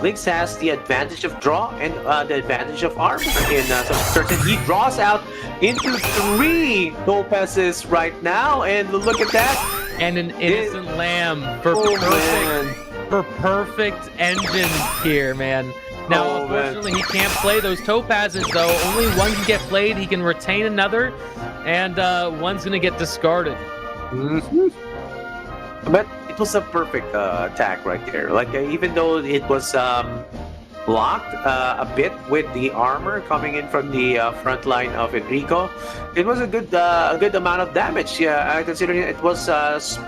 Lynx has the advantage of draw and the advantage of armor in some certain. He draws out into 3 topazes right now, and look at that. And an innocent lamb for perfect engine here, man. Now, unfortunately, he can't play those topazes, though. Only one can get played. He can retain another, and one's going to get discarded. Mm-hmm. But it was a perfect attack right there. Like, even though it was blocked a bit with the armor coming in from the front line of Enrico, it was a good amount of damage. Yeah, considering it was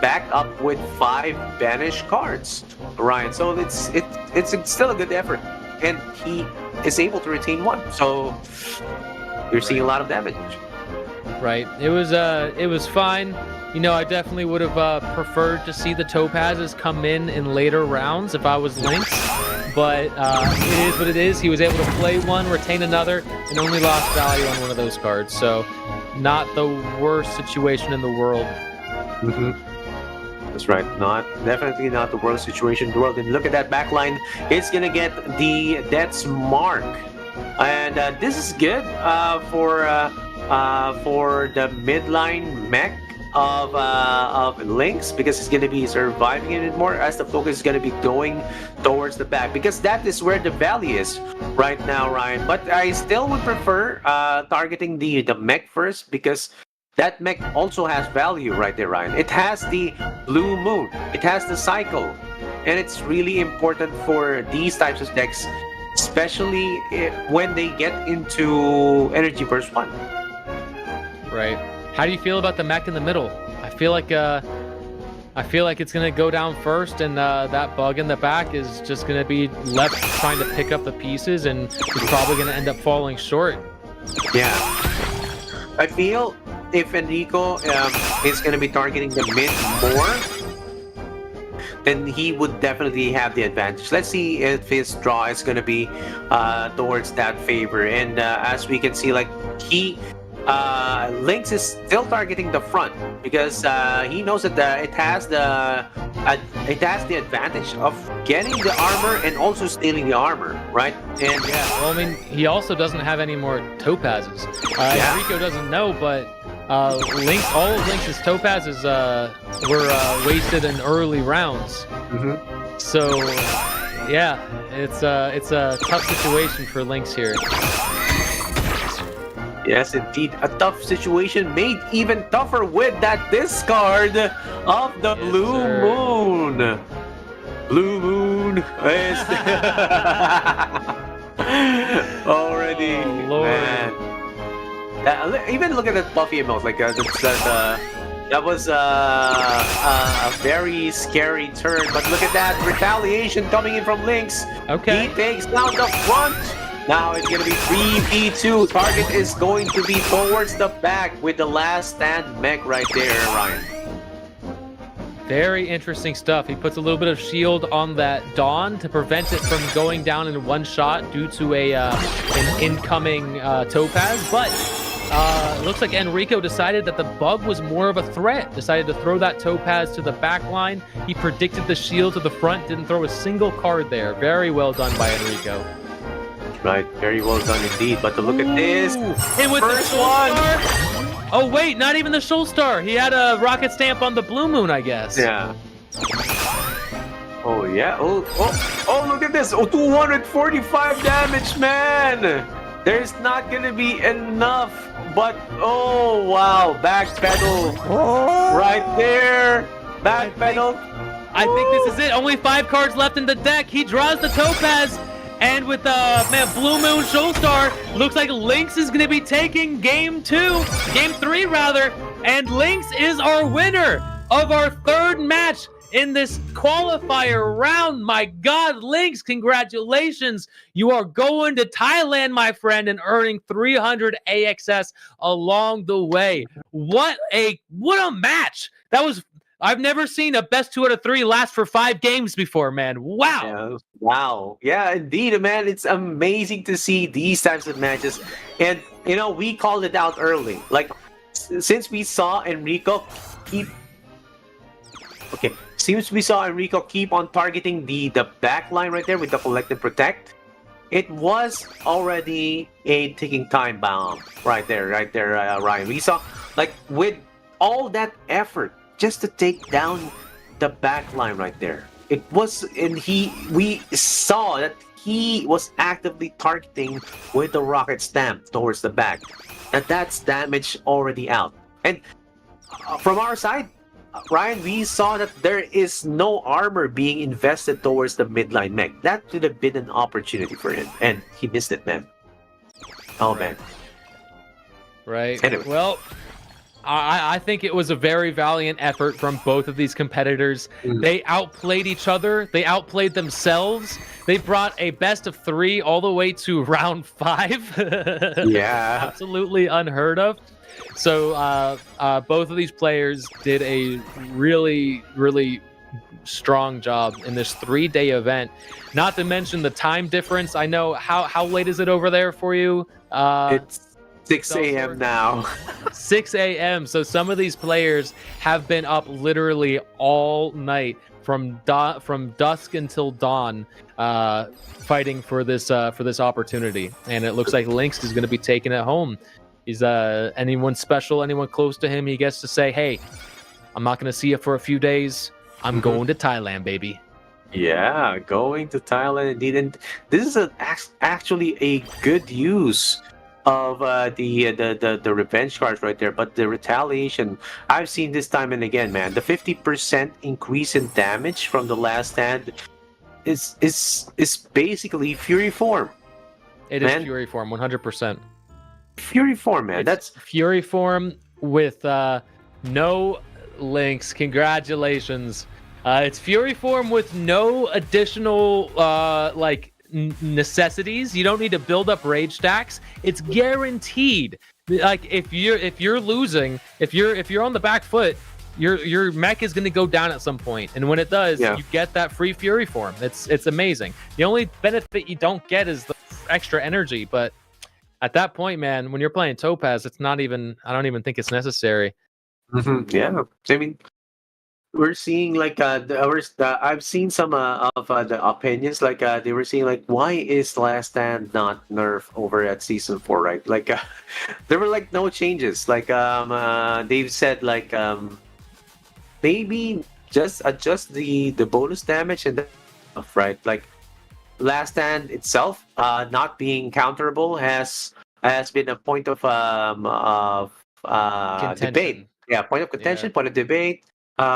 backed up with 5 banished cards, Ryan. So it's still a good effort, and he is able to retain 1. So you're seeing a lot of damage. Right. It was fine. You know, I definitely would have preferred to see the topazes come in later rounds if I was Lynx. But it is what it is. He was able to play 1, retain another, and only lost value on one of those cards. So not the worst situation in the world. Mm-hmm. That's right. Definitely not the worst situation in the world. And look at that backline. It's going to get the Death's Mark. And this is good for the midline mech of Lynx, because it's going to be surviving it more as the focus is going to be going towards the back, because that is where the value is right now, Ryan. But I still would prefer targeting the mech first, because that mech also has value right there, Ryan. It has the Blue Moon, it has the Cycle, and it's really important for these types of decks, especially when they get into Energy Burst 1. Right. How do you feel about the mech in the middle? I feel like it's gonna go down first, and that bug in the back is just gonna be left trying to pick up the pieces, and he's probably gonna end up falling short. Yeah. I feel if Enrico is gonna be targeting the mid more, then he would definitely have the advantage. Let's see if his draw is gonna be towards that favor. And as we can see, like, Lynx is still targeting the front, because he knows that it has the advantage of getting the armor and also stealing the armor, right? And yeah, well, I mean, he also doesn't have any more topazes. Enrico doesn't know, but all of Lynx's topazes were wasted in early rounds. Mm-hmm. So yeah, it's a tough situation for Lynx here. Yes, indeed. A tough situation made even tougher with that discard of the Blue Moon. Blue Moon is already. Oh, Lord. Man. Even look at that Buffy emote. Like that was a very scary turn. But look at that retaliation coming in from Lynx. Okay. He takes down the front. Now it's going to be 3v2. Target is going to be towards the back with the last stand mech right there, Ryan. Very interesting stuff. He puts a little bit of shield on that Dawn to prevent it from going down in one shot due to an incoming Topaz. But it looks like Enrico decided that the bug was more of a threat. Decided to throw that Topaz to the back line. He predicted the shield to the front. Didn't throw a single card there. Very well done by Enrico. Right, very well done indeed. But to look at this, and with first the one, Oh wait, not even the Shoal Star. He had a rocket stamp on the Blue Moon, I guess. Yeah. Oh yeah. Oh, look at this. Oh, 245 damage, man. There's not gonna be enough. But oh wow, back pedal right there. Back pedal. I think this is it. Only 5 cards left in the deck. He draws the Topaz. And with Blue Moon Shoal Star, looks like Lynx is going to be taking game 3 rather. And Lynx is our winner of our 3rd match in this qualifier round. My God, Lynx, congratulations. You are going to Thailand, my friend, and earning 300 AXS along the way. What a match. I've never seen a best 2 out of 3 last for 5 games before, man. Wow. Yeah, wow. Yeah, indeed, man. It's amazing to see these types of matches. And, we called it out early. Like, since we saw Enrico keep on targeting the back line right there with the Collect and Protect, it was already a ticking time bomb right there, Ryan. We saw, like, with all that effort, just to take down the back line right there. It was, and we saw that he was actively targeting with the rocket stamp towards the back. And that's damage already out. And from our side, Ryan, we saw that there is no armor being invested towards the midline mech. That could have been an opportunity for him, and he missed it, man. Oh, man. Right. Anyway. Well, I think it was a very valiant effort from both of these competitors. They outplayed each other. They outplayed themselves. They brought a best of 3 all the way to round 5. Yeah. Absolutely unheard of. So both of these players did a really, really strong job in this 3-day event. Not to mention the time difference. I know, how late is it over there for you? It's 6 a.m. now. 6 a.m. So some of these players have been up literally all night from dusk until dawn, fighting for this opportunity. And it looks like Lynx is going to be taking it home. Is anyone special, anyone close to him? He gets to say, "Hey, I'm not going to see you for a few days. I'm going to Thailand, baby." Yeah, going to Thailand indeed. And this is actually a good use of the revenge cards right there, but the retaliation I've seen this time and again, man. The 50% increase in damage from the last stand is basically Fury form. It is Fury form, 100%. Fury form, man. That's Fury form with no links. Congratulations. It's Fury form with no additional necessities. You don't need to build up rage stacks. It's guaranteed. Like if you're losing, if you're on the back foot, your mech is going to go down at some point, and when it does, you get that free Fury form. It's amazing. The only benefit you don't get is the extra energy, but at that point, man, when you're playing Topaz, I don't even think it's necessary. Yeah, I mean, we're seeing like I've seen some of the opinions, like they were saying like, why is Last Stand not nerf over at season 4, right? Like there were like no changes. Like they've said like maybe just adjust the bonus damage and stuff, right? Like Last Stand itself not being counterable has been a point of debate. Yeah, point of contention, point of debate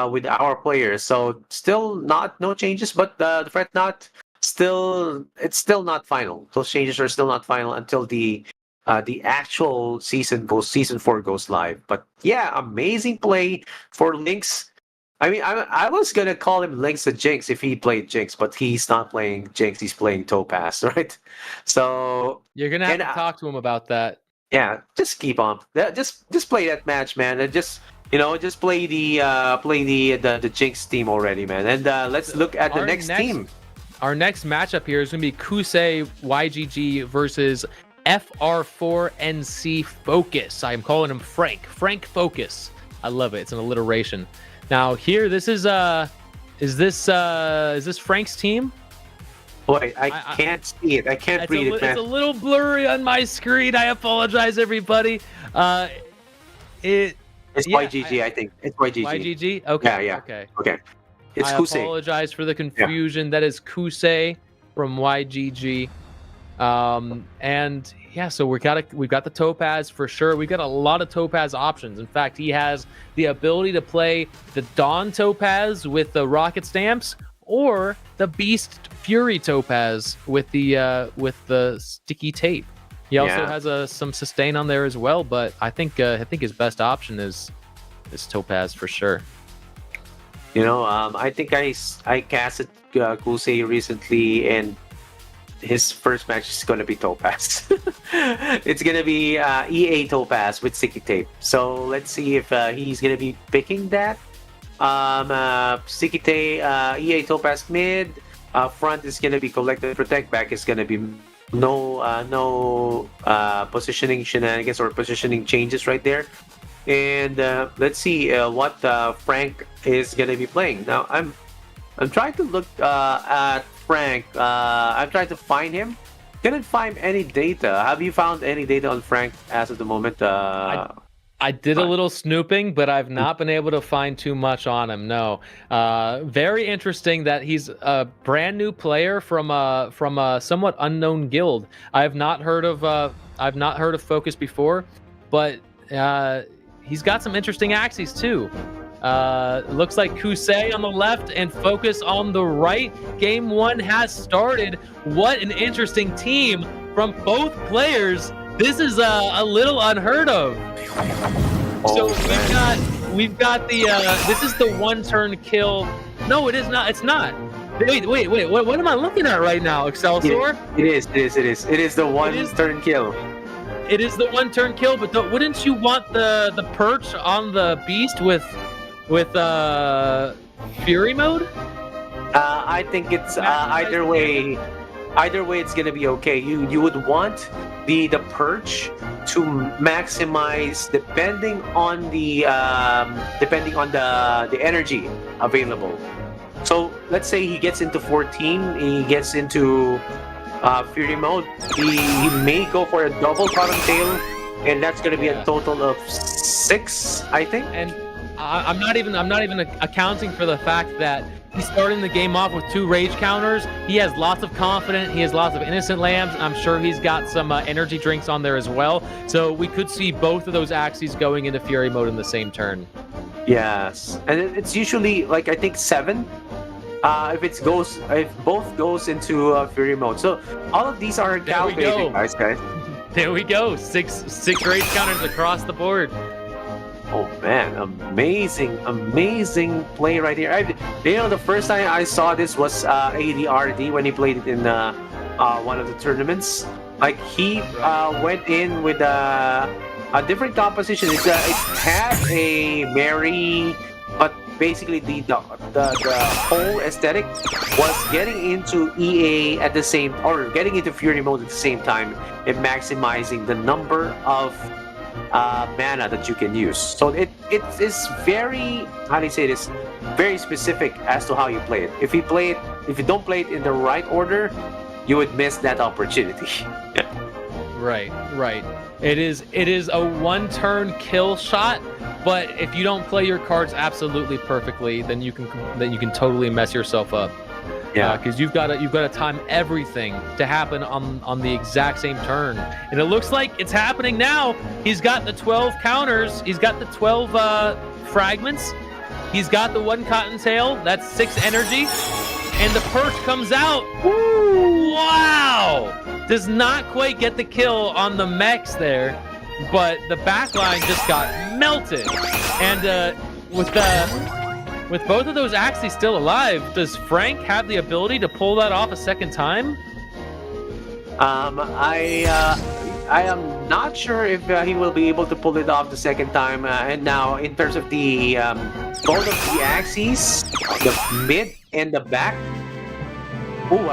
with our players. So still no changes, but the threat it's still not final. Those changes are still not final until the actual season 4 goes live. But yeah, amazing play for Lynx. I mean, I was gonna call him Lynx the Jinx if he played Jinx, but he's not playing Jinx. He's playing Topaz, right? So you're gonna have to talk to him about that. Yeah, just keep on. Just play that match, man, and just play the Jinx team already, man. And let's look at the next team. Our next matchup here is gonna be Kusei YGG versus FR4NC Focus. I'm calling him Frank Focus. I love it. It's an alliteration. Now here, this is this Frank's team? Boy, I can't see it. I can't read it, man. It's a little blurry on my screen. I apologize, everybody. It. It's Yeah, YGG, I think. It's YGG. YGG. Okay. Yeah. Okay. Okay. It's I Kusei. apologize for the confusion. That is Kusei from YGG. And yeah, so we've got the Topaz for sure. We've got a lot of Topaz options. In fact, he has the ability to play the Dawn Topaz with the rocket stamps, or the Beast Fury Topaz with the sticky tape. He also has some sustain on there as well, but I think his best option is Topaz for sure. You know, I think I casted Kusei recently, and his first match is going to be Topaz. It's going to be EA Topaz with sticky tape. So let's see if he's going to be picking that. Sticky tape, EA Topaz mid. Front is going to be Collected Protect. Back is going to be no positioning shenanigans or positioning changes right there. And let's see what Frank is going to be playing. Now, I'm trying to look at Frank. I'm trying to find him. Couldn't find any data. Have you found any data on Frank as of the moment? I did a little snooping, but I've not been able to find too much on him. No. Very interesting that he's a brand new player from a somewhat unknown guild. I've not heard of Focus before, but he's got some interesting Axies too. Looks like Kusei on the left and Focus on the right. Game 1 has started. What an interesting team from both players. This is a little unheard of. So we've got the this is the one turn kill. No, it is not. It's not. Wait. What am I looking at right now, Excelsior? It is the one turn kill. It is the one turn kill, but wouldn't you want the perch on the beast with Fury mode? I think it's either way. Either way, it's gonna be okay. You would want the perch to maximize depending on the energy available. So let's say he gets into 14, he gets into Fury mode. He may go for a double cottontail, and that's gonna be a total of 6, I think. And I'm not even accounting for the fact that he's starting the game off with 2 rage counters. He has lots of confident. He has lots of innocent lambs. I'm sure he's got some energy drinks on there as well. So we could see both of those Axies going into Fury mode in the same turn. Yes, and it's usually like I think 7. If both goes into Fury mode. So all of these are calculated, guys. There we go. 6 rage counters across the board. Oh man, amazing play right here. The first time I saw this was ADRD when he played it in one of the tournaments. Like he went in with a different composition. It had a Mary, but basically the whole aesthetic was getting into EA at the same, or getting into Fury mode at the same time, and maximizing the number of mana that you can use. So it is very, how do you say this, very specific as to how you play it. If you don't play it in the right order, you would miss that opportunity. Right. It is a one turn kill shot, but if you don't play your cards absolutely perfectly, then you can totally mess yourself up. Yeah, because you've got to time everything to happen on the exact same turn, and it looks like it's happening now. He's got the 12 counters. He's got the 12 fragments. He's got the 1 cottontail. That's 6 energy, and the perch comes out. Woo! Wow! Does not quite get the kill on the mechs there, but the backline just got melted, and with both of those Axies still alive, does Frank have the ability to pull that off a second time? I am not sure if he will be able to pull it off the second time. And now, in terms of the both of the Axies, the mid and the back. Ooh,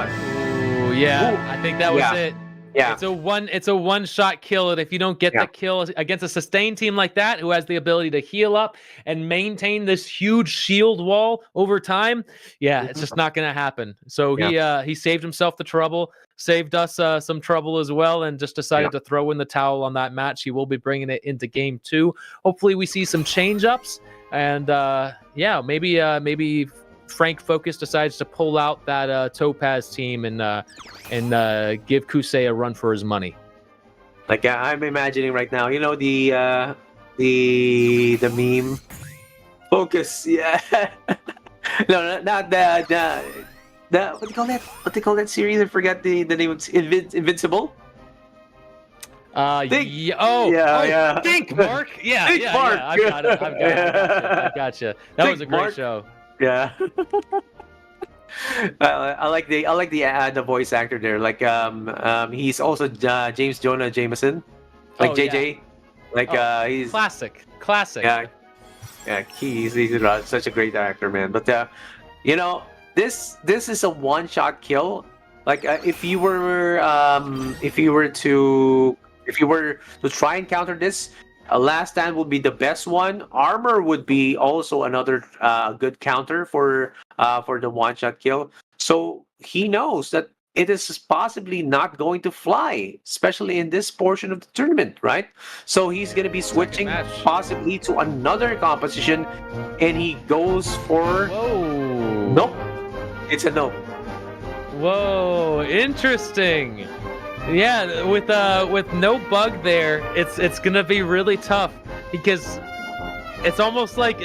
yeah, I think that was it. Yeah. It's a one shot kill, and if you don't get the kill against a sustained team like that, who has the ability to heal up and maintain this huge shield wall over time, it's just not going to happen. So he saved himself the trouble, saved us some trouble as well, and just decided to throw in the towel on that match. He will be bringing it into game 2. Hopefully, we see some change ups, and maybe Frank Focus decides to pull out that Topaz team and give Kusei a run for his money. Like I'm imagining right now, you know, the meme Focus, no, not the what do you call that? What do you call that series? I forgot the name. It's Invincible. Think, Mark. Think, Mark. I got you. That was a great show. Yeah. I like the voice actor there. Like he's also James Jonah Jameson, like JJ. Like he's classic. Yeah, he's such a great actor, man. But you know, this is a one-shot kill. Like if you were to try and counter this, Last Stand would be the best one. Armor would be also another good counter for the one-shot kill. So he knows that it is possibly not going to fly, especially in this portion of the tournament, right? So he's going to be switching possibly to another composition, and he goes for... Whoa. Nope. It's a nope. Whoa, interesting. Yeah, with no bug there, it's gonna be really tough because it's almost like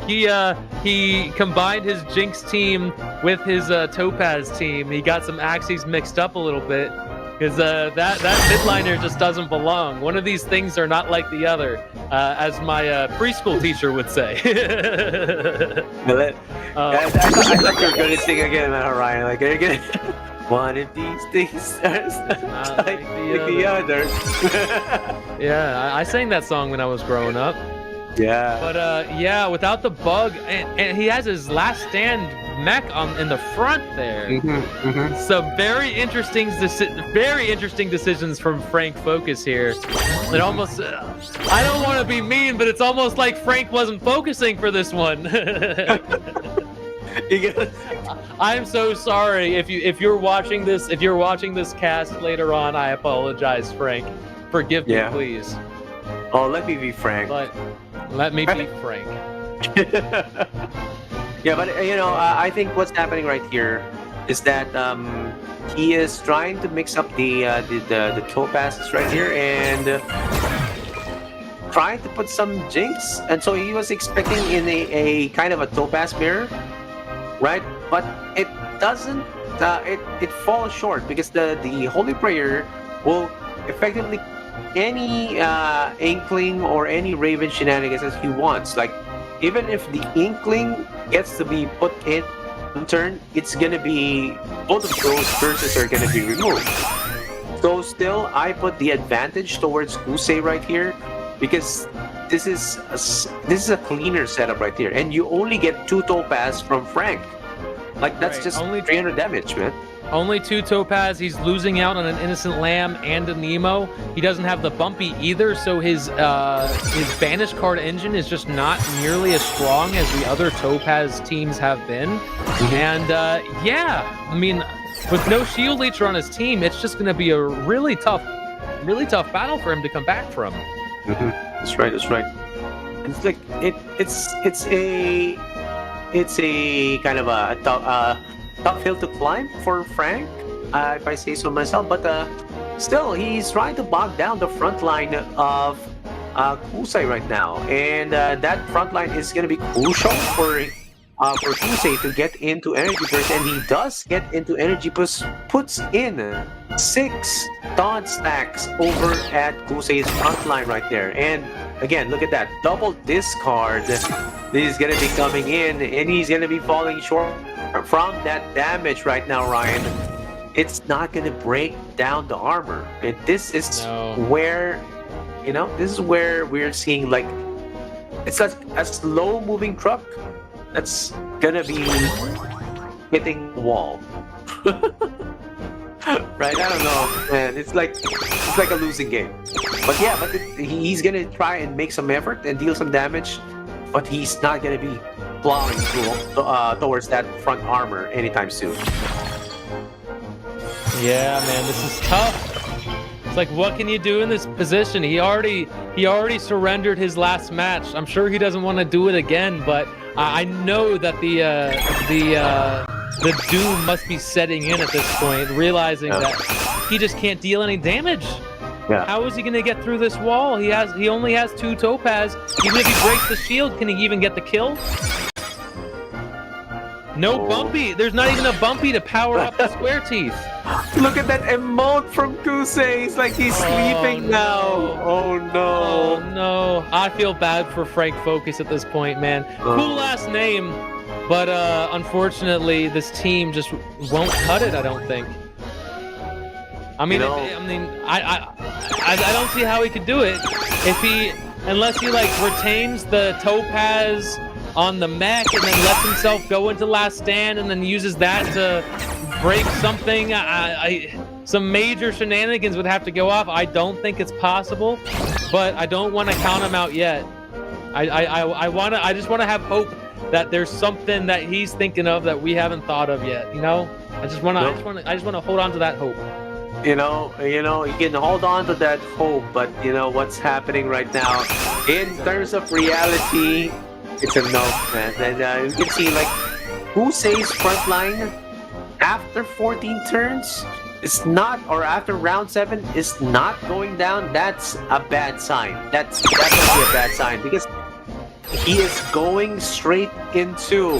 he combined his Jinx team with his Topaz team. He got some Axies mixed up a little bit because that midliner just doesn't belong. One of these things are not like the other, as my preschool teacher would say. I thought you were gonna sing again, Ryan. Like, are you gonna? One of these things are not like the others. Yeah, I sang that song when I was growing up. Yeah. But without the bug, and he has his Last Stand mech in the front there. Some very interesting decisions from Frank Focus here. It almost, I don't want to be mean, but it's almost like Frank wasn't focusing for this one. I'm so sorry if you're watching this cast later on. I apologize, Frank. Forgive me, please. Oh, let me be Frank. But let me be Frank. Yeah, but you know, I think what's happening right here is that he is trying to mix up the Topazes right here and trying to put some Jinx, and so he was expecting in a kind of a Topaz mirror. Right, but it doesn't. It falls short because the Holy Prayer will effectively any Inkling or any Raven shenanigans as he wants. Like even if the Inkling gets to be put in turn, it's gonna be both of those curses are gonna be removed. So still, I put the advantage towards Kusei right here because this is a cleaner setup right here, and you only get 2 Topaz from Frank. Like that's just only 300 damage, man. Only 2 Topaz. He's losing out on an Innocent Lamb and a Nemo. He doesn't have the bumpy either, so his Banish card engine is just not nearly as strong as the other Topaz teams have been. And I mean, with no Shield Leecher on his team, it's just going to be a really tough battle for him to come back from. That's right. It's like it's a kind of a tough hill to climb for Frank, if I say so myself. But still, he's trying to bog down the front line of Kusei right now, and that front line is going to be crucial for Kusei to get into Energy Burst, and he does get into Energy Burst, puts in 6 taunt stacks over at Kusei's front line right there. And again, look at that double discard. He's gonna be coming in, and he's gonna be falling short from that damage right now, Ryan. It's not gonna break down the armor. And this is where, you know, this is where we're seeing like it's a slow moving truck that's gonna be hitting the wall. Right? I don't know, man. It's like a losing game. But yeah, he's gonna try and make some effort and deal some damage, but he's not gonna be plowing towards that front armor anytime soon. Yeah, man, this is tough. It's like, what can you do in this position? He already surrendered his last match. I'm sure he doesn't want to do it again, but I know that the doom must be setting in at this point, realizing that he just can't deal any damage. Yeah. How is he going to get through this wall? He only has 2 topaz. Even if he breaks the shield, can he even get the kill? No bumpy. There's not even a bumpy to power up the square teeth. Look at that emote from Kusei. It's like he's sleeping now. Oh no. Oh no. I feel bad for Frank Focus at this point, man. Cool last name, but unfortunately, this team just won't cut it. I don't think. I mean, I don't see how he could do it unless he like retains the topaz on the mech and then lets himself go into last stand and then uses that to break something. Some major shenanigans would have to go off. I don't think it's possible, but I don't want to count him out yet. I just want to have hope that there's something that he's thinking of that we haven't thought of yet. You know, I just want to hold on to that hope. You can hold on to that hope, but you know what's happening right now in terms of reality. It's a no, man. And you can see, like, Kusei's front line after 14 turns is not, or after round 7 is not going down. That's a bad sign. That's definitely a bad sign because he is going straight into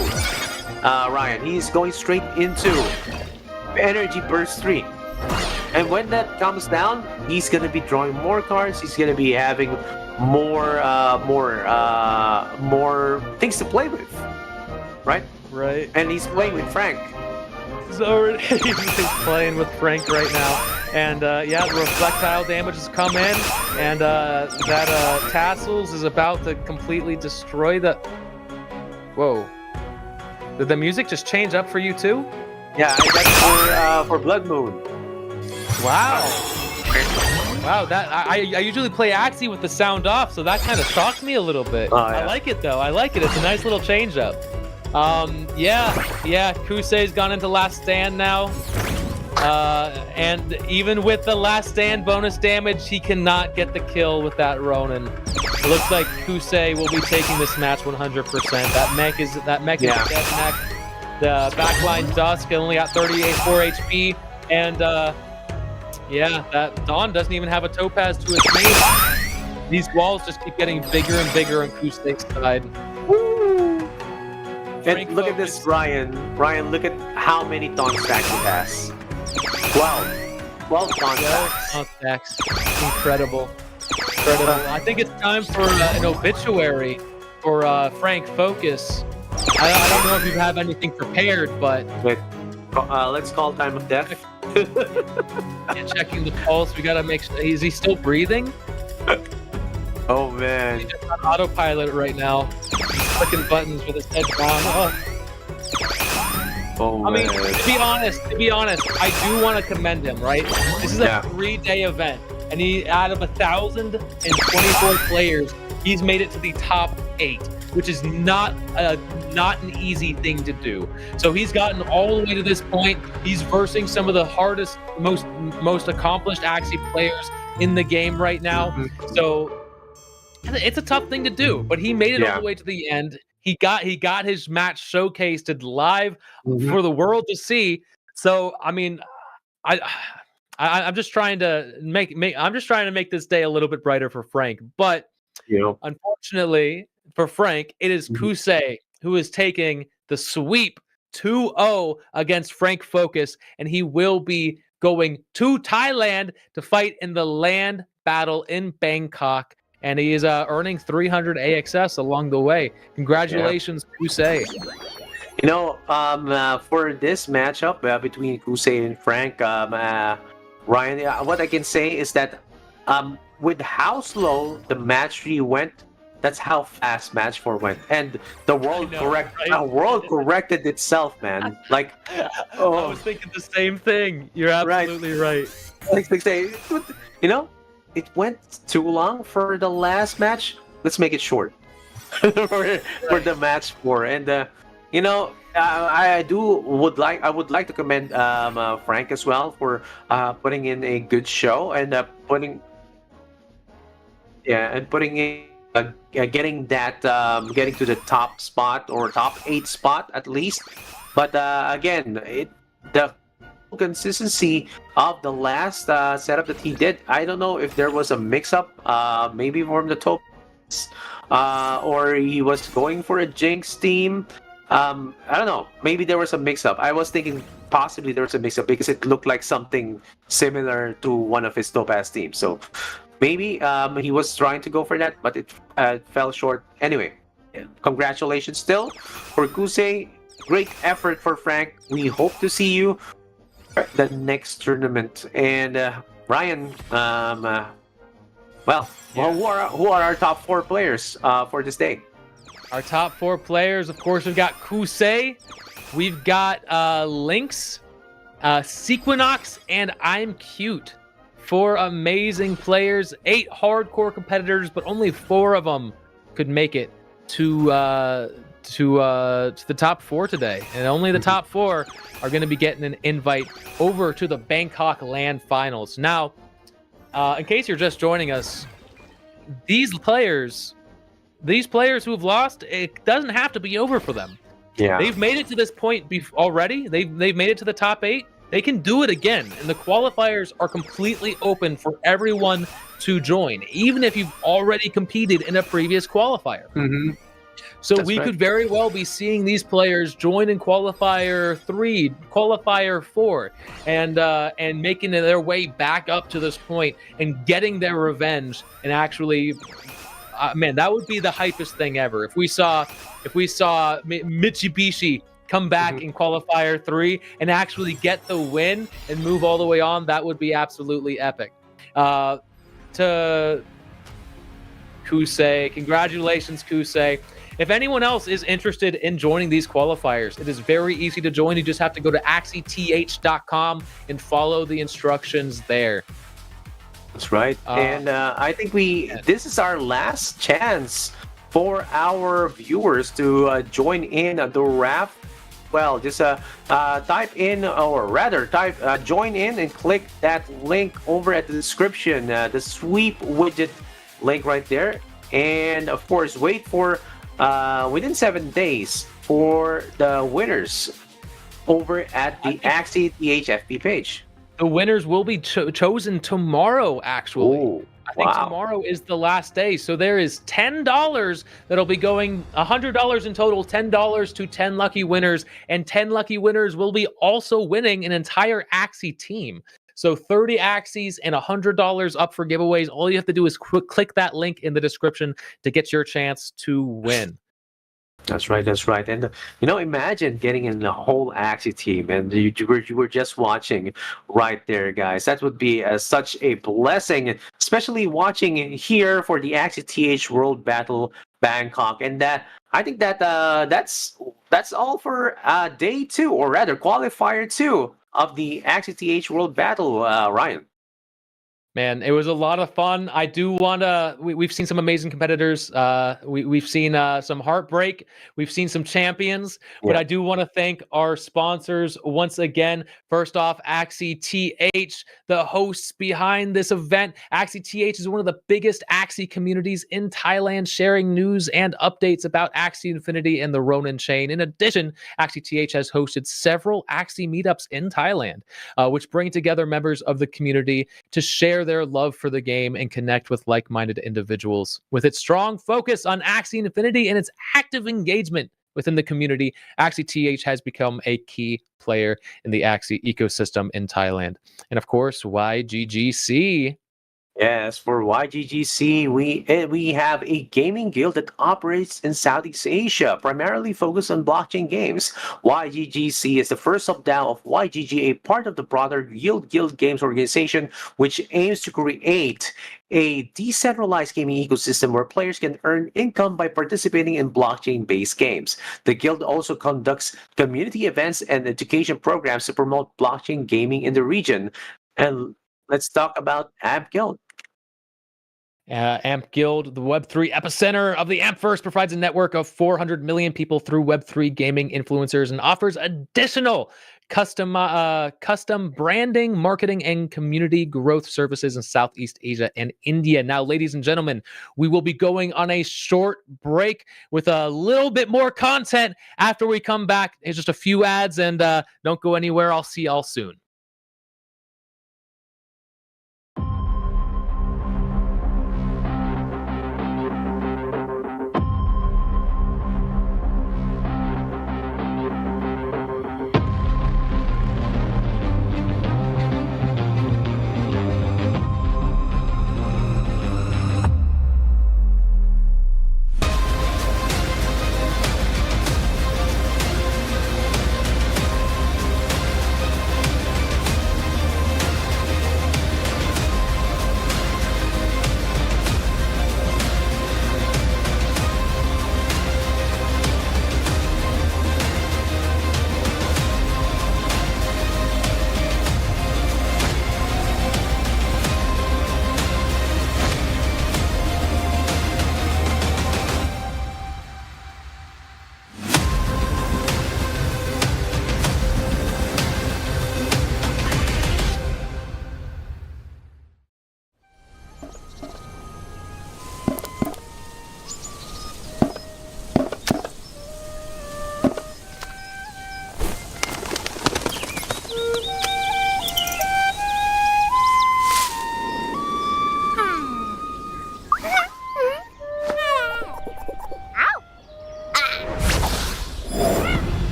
Ryan. He's going straight into Energy Burst 3. And when that comes down, he's gonna be drawing more cards. He's gonna be having more things to play with, right? Right. And he's playing with Frank. He's already playing with Frank right now, and yeah, the reflectile damage has come in, and that Tassels is about to completely destroy the. Whoa! Did the music just change up for you too? Yeah, that's for Blood Moon. Wow. Wow, that I usually play Axie with the sound off, so that kind of shocked me a little bit. Oh, yeah. I like it though. I like it. It's a nice little change up. Yeah. Kusei's gone into last stand now. And even with the last stand bonus damage, he cannot get the kill with that Ronin. It looks like Kusei will be taking this match 100%. That mech is a dead mech. The backline Dusk only got 4 HP, and yeah, that Dawn doesn't even have a topaz to his name. These walls just keep getting bigger and bigger on Kusei's side. Woo! And look at this, Ryan. Ryan, look at how many taunt stacks he has. 12 taunt stacks. Taunt stacks. Incredible. I think it's time for an obituary for Frank Focus. I don't know if you have anything prepared, but wait, let's call time of death. Checking the pulse. We gotta make sure. Is he still breathing? Oh man. He's just on autopilot right now. He's clicking buttons with his head down. Oh I mean, man. to be honest, I do want to commend him, right? This is a 3-day event, and he, out of 1,024 players, he's made it to the top 8, which is not an easy thing to do. So he's gotten all the way to this point. He's versing some of the hardest, most accomplished Axie players in the game right now. So it's a tough thing to do, but he made it all the way to the end. He got his match showcased live for the world to see. So I mean, I'm just trying to make this day a little bit brighter for Frank. But unfortunately for Frank, it is Kusei who is taking the sweep 2-0 against Frank Focus, and he will be going to Thailand to fight in the land battle in Bangkok. And he is earning 300 AXS along the way. Congratulations, Kusei. For this matchup between Kusei and Frank, Ryan, what I can say is that with how slow the match 3 went, That's how fast match 4 went, and the world corrected itself, man. Like, I was thinking the same thing. You're absolutely right. Like they say, you know, it went too long for the last match. Let's make it short for the match 4, and you know, I would like to commend Frank as well for putting in a good show and putting in getting that getting to the top spot or top 8 spot at least. But again, the consistency of the last setup that he did, I don't know if there was a mix-up, maybe from the top, or he was going for a Jinx team. I don't know. Maybe there was a mix-up. I was thinking possibly there was a mix-up because it looked like something similar to one of his Topaz teams. So maybe he was trying to go for that, but it fell short. Anyway, congratulations still for Kusei. Great effort for Frank. We hope to see you at the next tournament. And Ryan, who are our top 4 players for this day? Our top 4 players, of course, we've got Kusei, we've got Lynx, Sequinox, and I'm Cute. 4 amazing players, 8 hardcore competitors, but only 4 of them could make it to the top 4 today, and only the top 4 are going to be getting an invite over to the Bangkok LAN finals. Now, in case you're just joining us, these players who have lost, it doesn't have to be over for them. Yeah, they've made it to this point already. They've made it to the top 8. They can do it again, and the qualifiers are completely open for everyone to join, even if you've already competed in a previous qualifier. Mm-hmm. So we could very well be seeing these players join in Qualifier 3, Qualifier 4, and making their way back up to this point and getting their revenge. And actually, man, that would be the hypest thing ever. If we saw Mitsubishi come back in Qualifier 3 and actually get the win and move all the way on, that would be absolutely epic. To Kusei, congratulations, Kusei. If anyone else is interested in joining these qualifiers, it is very easy to join. You just have to go to AxieTh.com and follow the instructions there. That's right. And I think this is our last chance for our viewers to join in the raft. Well, just type in, or rather type join in and click that link over at the description, the sweep widget link right there. And of course, wait for within 7 days for the winners over at the AxieTh FB page. The winners will be chosen tomorrow, actually. Ooh, I think tomorrow is the last day. So there is $10 that'll be going, $100 in total, $10 to 10 lucky winners. And 10 lucky winners will be also winning an entire Axie team. So 30 Axies and $100 up for giveaways. All you have to do is click that link in the description to get your chance to win. That's right. That's right. And imagine getting in the whole Axie team, and you were just watching right there, guys. That would be such a blessing, especially watching here for the AxieTh World Battle Bangkok. And I think that's all for day 2, or rather qualifier 2 of the AxieTh World Battle, Ryan. Man, it was a lot of fun. I do want to. We've seen some amazing competitors. We've seen some heartbreak. We've seen some champions. But I do want to thank our sponsors once again. First off, AxieTh, the hosts behind this event. AxieTh is one of the biggest Axie communities in Thailand, sharing news and updates about Axie Infinity and the Ronin chain. In addition, AxieTh has hosted several Axie meetups in Thailand, which bring together members of the community to share their love for the game and connect with like-minded individuals. With its strong focus on Axie Infinity and its active engagement within the community, AxieTh has become a key player in the Axie ecosystem in Thailand. And of course, YGGC. Yes, for YGGC, we have a gaming guild that operates in Southeast Asia, primarily focused on blockchain games. YGGC is the first sub-DAO of YGG, a part of the broader Yield Guild Games organization, which aims to create a decentralized gaming ecosystem where players can earn income by participating in blockchain-based games. The guild also conducts community events and education programs to promote blockchain gaming in the region. And let's talk about Amp Guild. AMP Guild, the Web3 epicenter of the AMPverse, provides a network of 400 million people through Web3 gaming influencers and offers additional custom branding, marketing, and community growth services in Southeast Asia and India. Now, ladies and gentlemen, we will be going on a short break with a little bit more content after we come back. It's just a few ads, and don't go anywhere. I'll see y'all soon.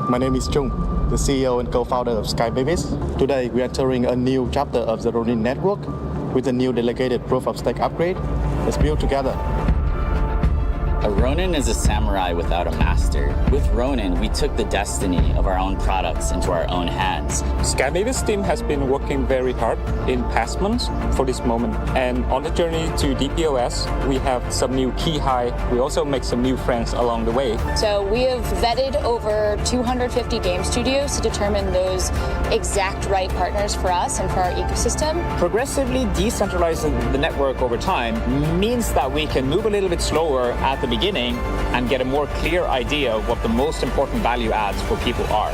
My name is Chung, the CEO and co-founder of Sky Babies. Today, we are entering a new chapter of the Ronin network with a new delegated proof of stake upgrade. Let's build together. A Ronin is a samurai without a master. With Ronin, we took the destiny of our own products into our own hands. Skybaby's team has been working very hard in past months for this moment. And on the journey to DPOS, we have some new key high. We also make some new friends along the way. So we have vetted over 250 game studios to determine those exact right partners for us and for our ecosystem. Progressively decentralizing the network over time means that we can move a little bit slower at the beginning and get a more clear idea of what the most important value adds for people are.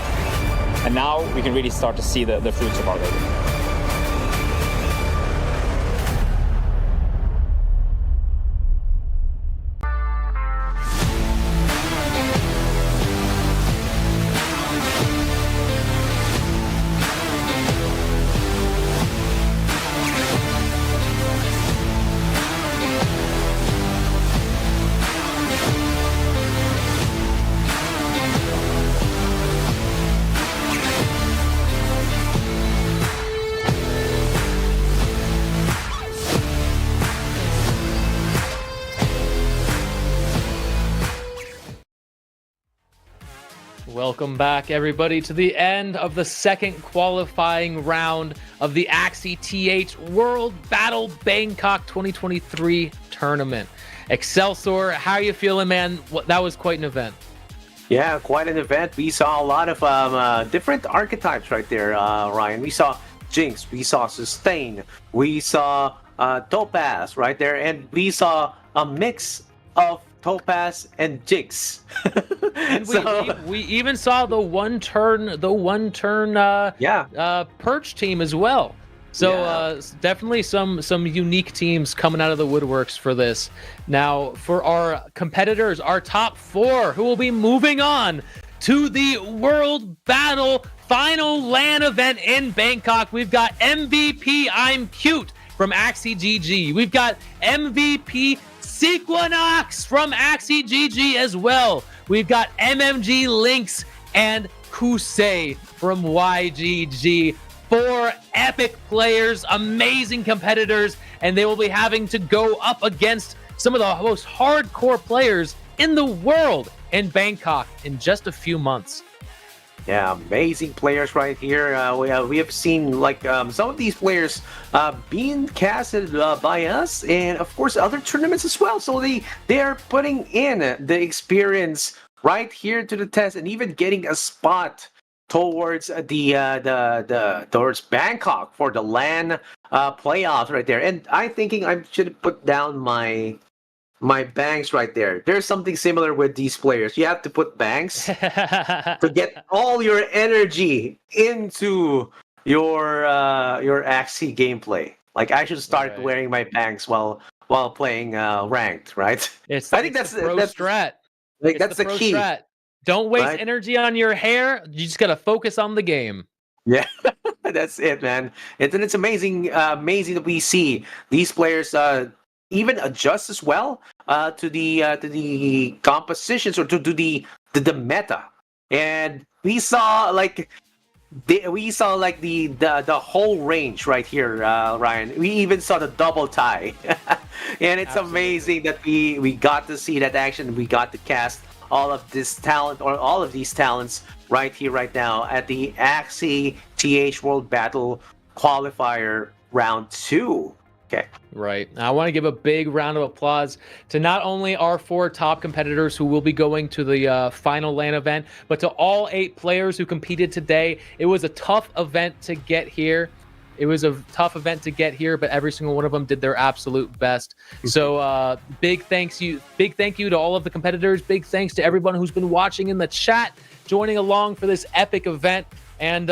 And now we can really start to see the fruits of our labor. Welcome back, everybody, to the end of the second qualifying round of the AxieTh World Battle Bangkok 2023 tournament. Excelsior, how are you feeling, man? That was quite an event. Yeah, quite an event. We saw a lot of different archetypes right there, Ryan. We saw Jinx, we saw Sustain, we saw Topaz right there, and we saw a mix of Topaz and Jinx. And we even saw the one turn perch team as well. So definitely some unique teams coming out of the woodworks for this. Now for our competitors, our top four who will be moving on to the World Battle Final LAN event in Bangkok, we've got MVP I'm Cute from AxieGG. We've got MVP Sequinox from AxieGG as well. We've got MMG Lynx and Kusei from YGG. Four epic players, amazing competitors, and they will be having to go up against some of the most hardcore players in the world in Bangkok in just a few months. Yeah, amazing players right here. We have seen like some of these players being casted by us, and of course other tournaments as well. So they are putting in the experience right here to the test, and even getting a spot towards towards Bangkok for the LAN playoffs right there. And I'm thinking I should put down my banks right there. There's something similar with these players. You have to put banks to get all your energy into your Axie gameplay. Like I should start wearing my banks while playing ranked, right? I think that's the strat. Like that's the key. Strat. Don't waste energy on your hair. You just gotta focus on the game. Yeah, that's it, man. It's amazing, amazing that we see these players even adjust as well to the compositions or to the meta, and we saw like the whole range right here, Ryan. We even saw the double tie, and it's amazing that we got to see that action. We got to cast all of this talent or all of these talents right here, right now at the AxieTh World Battle Qualifier Round 2. Okay. Right. I want to give a big round of applause to not only our four top competitors who will be going to the final LAN event, but to all 8 players who competed today. It was a tough event to get here. But every single one of them did their absolute best. So big thank you to all of the competitors. Big thanks to everyone who's been watching in the chat, joining along for this epic event. And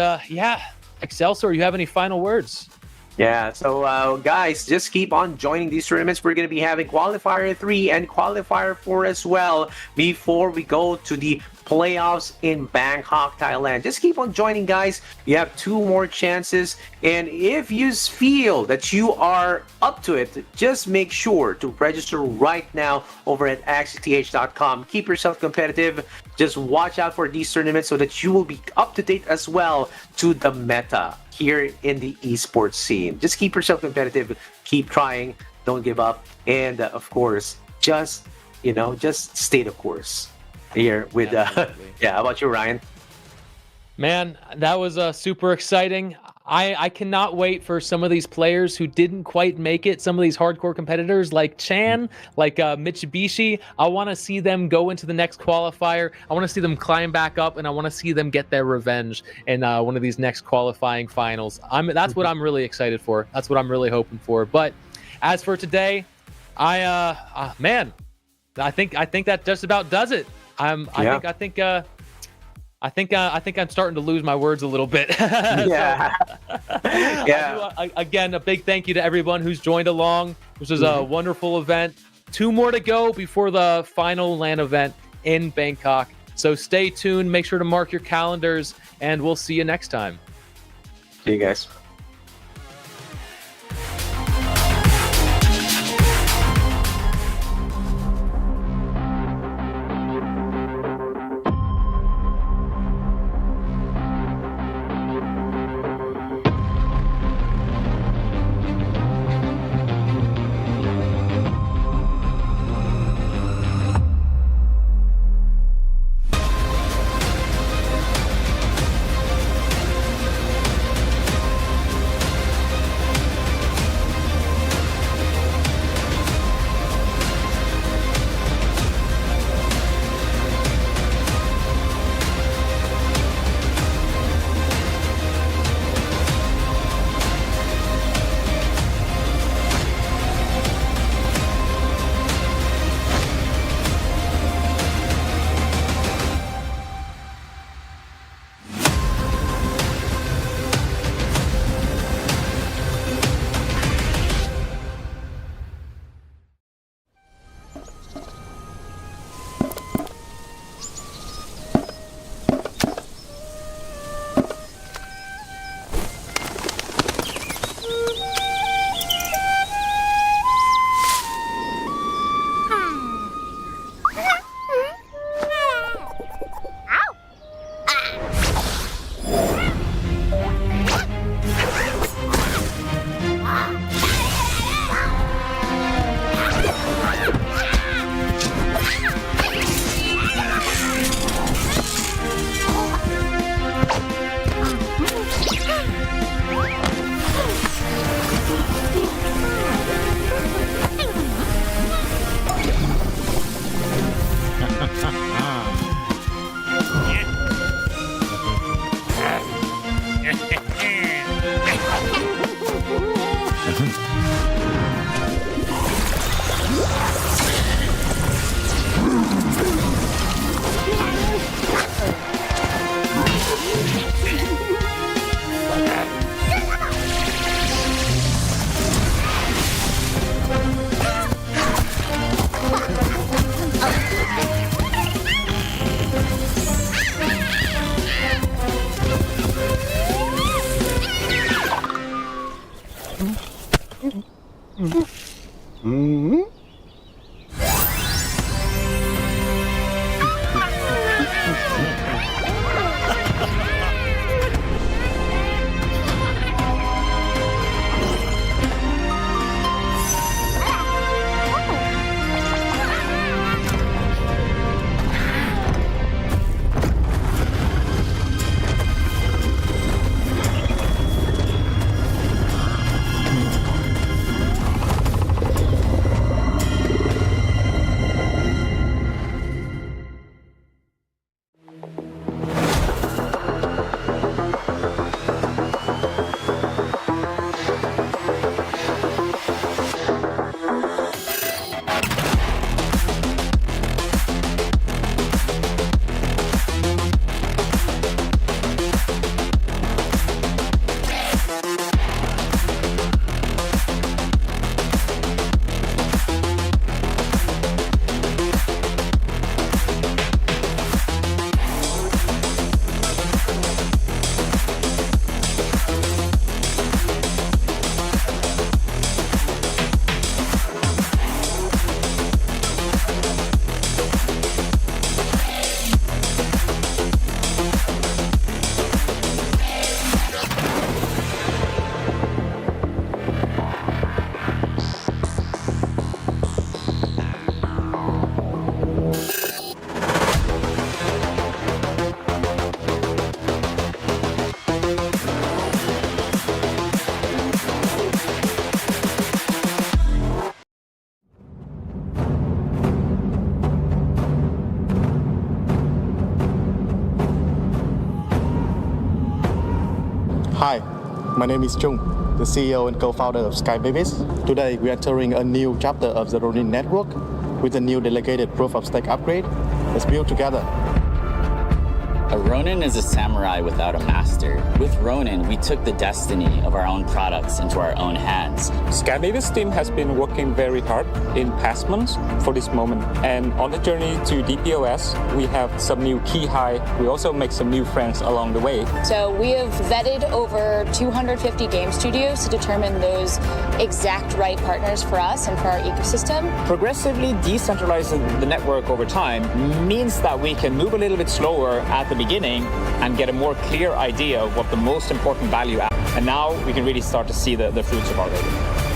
Excelsior, you have any final words? Yeah, so guys, just keep on joining these tournaments. We're going to be having Qualifier 3 and Qualifier 4 as well before we go to the playoffs in Bangkok, Thailand. Just keep on joining, guys. You have 2 more chances. And if you feel that you are up to it, just make sure to register right now over at AxieTh.com. Keep yourself competitive. Just watch out for these tournaments so that you will be up to date as well to the meta here in the esports scene. Just keep yourself competitive. Keep trying. Don't give up. And of course, just stay the course here with yeah. How about you, Ryan? Man, that was super exciting. I cannot wait for some of these players who didn't quite make it, some of these hardcore competitors like Chan, like Mitsubishi. I want to see them go into the next qualifier. I want to see them climb back up, and I want to see them get their revenge in one of these next qualifying finals. That's what I'm really excited for. That's what I'm really hoping for. But as for today, man, I think that just about does it. I think I'm starting to lose my words a little bit. Yeah. Again, a big thank you to everyone who's joined along. This was a wonderful event. 2 more to go before the final LAN event in Bangkok. So stay tuned. Make sure to mark your calendars, and we'll see you next time. See you guys. Hi, my name is Chung, the CEO and co-founder of Sky Babies. Today, we are entering a new chapter of the Ronin network with a new delegated proof of stake upgrade. Let's build together. A Ronin is a samurai without a master. With Ronin, we took the destiny of our own products into our own hands. Sky Babies team has been working very hard in past months for this moment. And on the journey to DPoS, we have some new key high. We also make some new friends along the way. So we have vetted over 250 game studios to determine those exact right partners for us and for our ecosystem. Progressively decentralizing the network over time means that we can move a little bit slower at the beginning and get a more clear idea of what the most important value add. And now we can really start to see the fruits of our labor.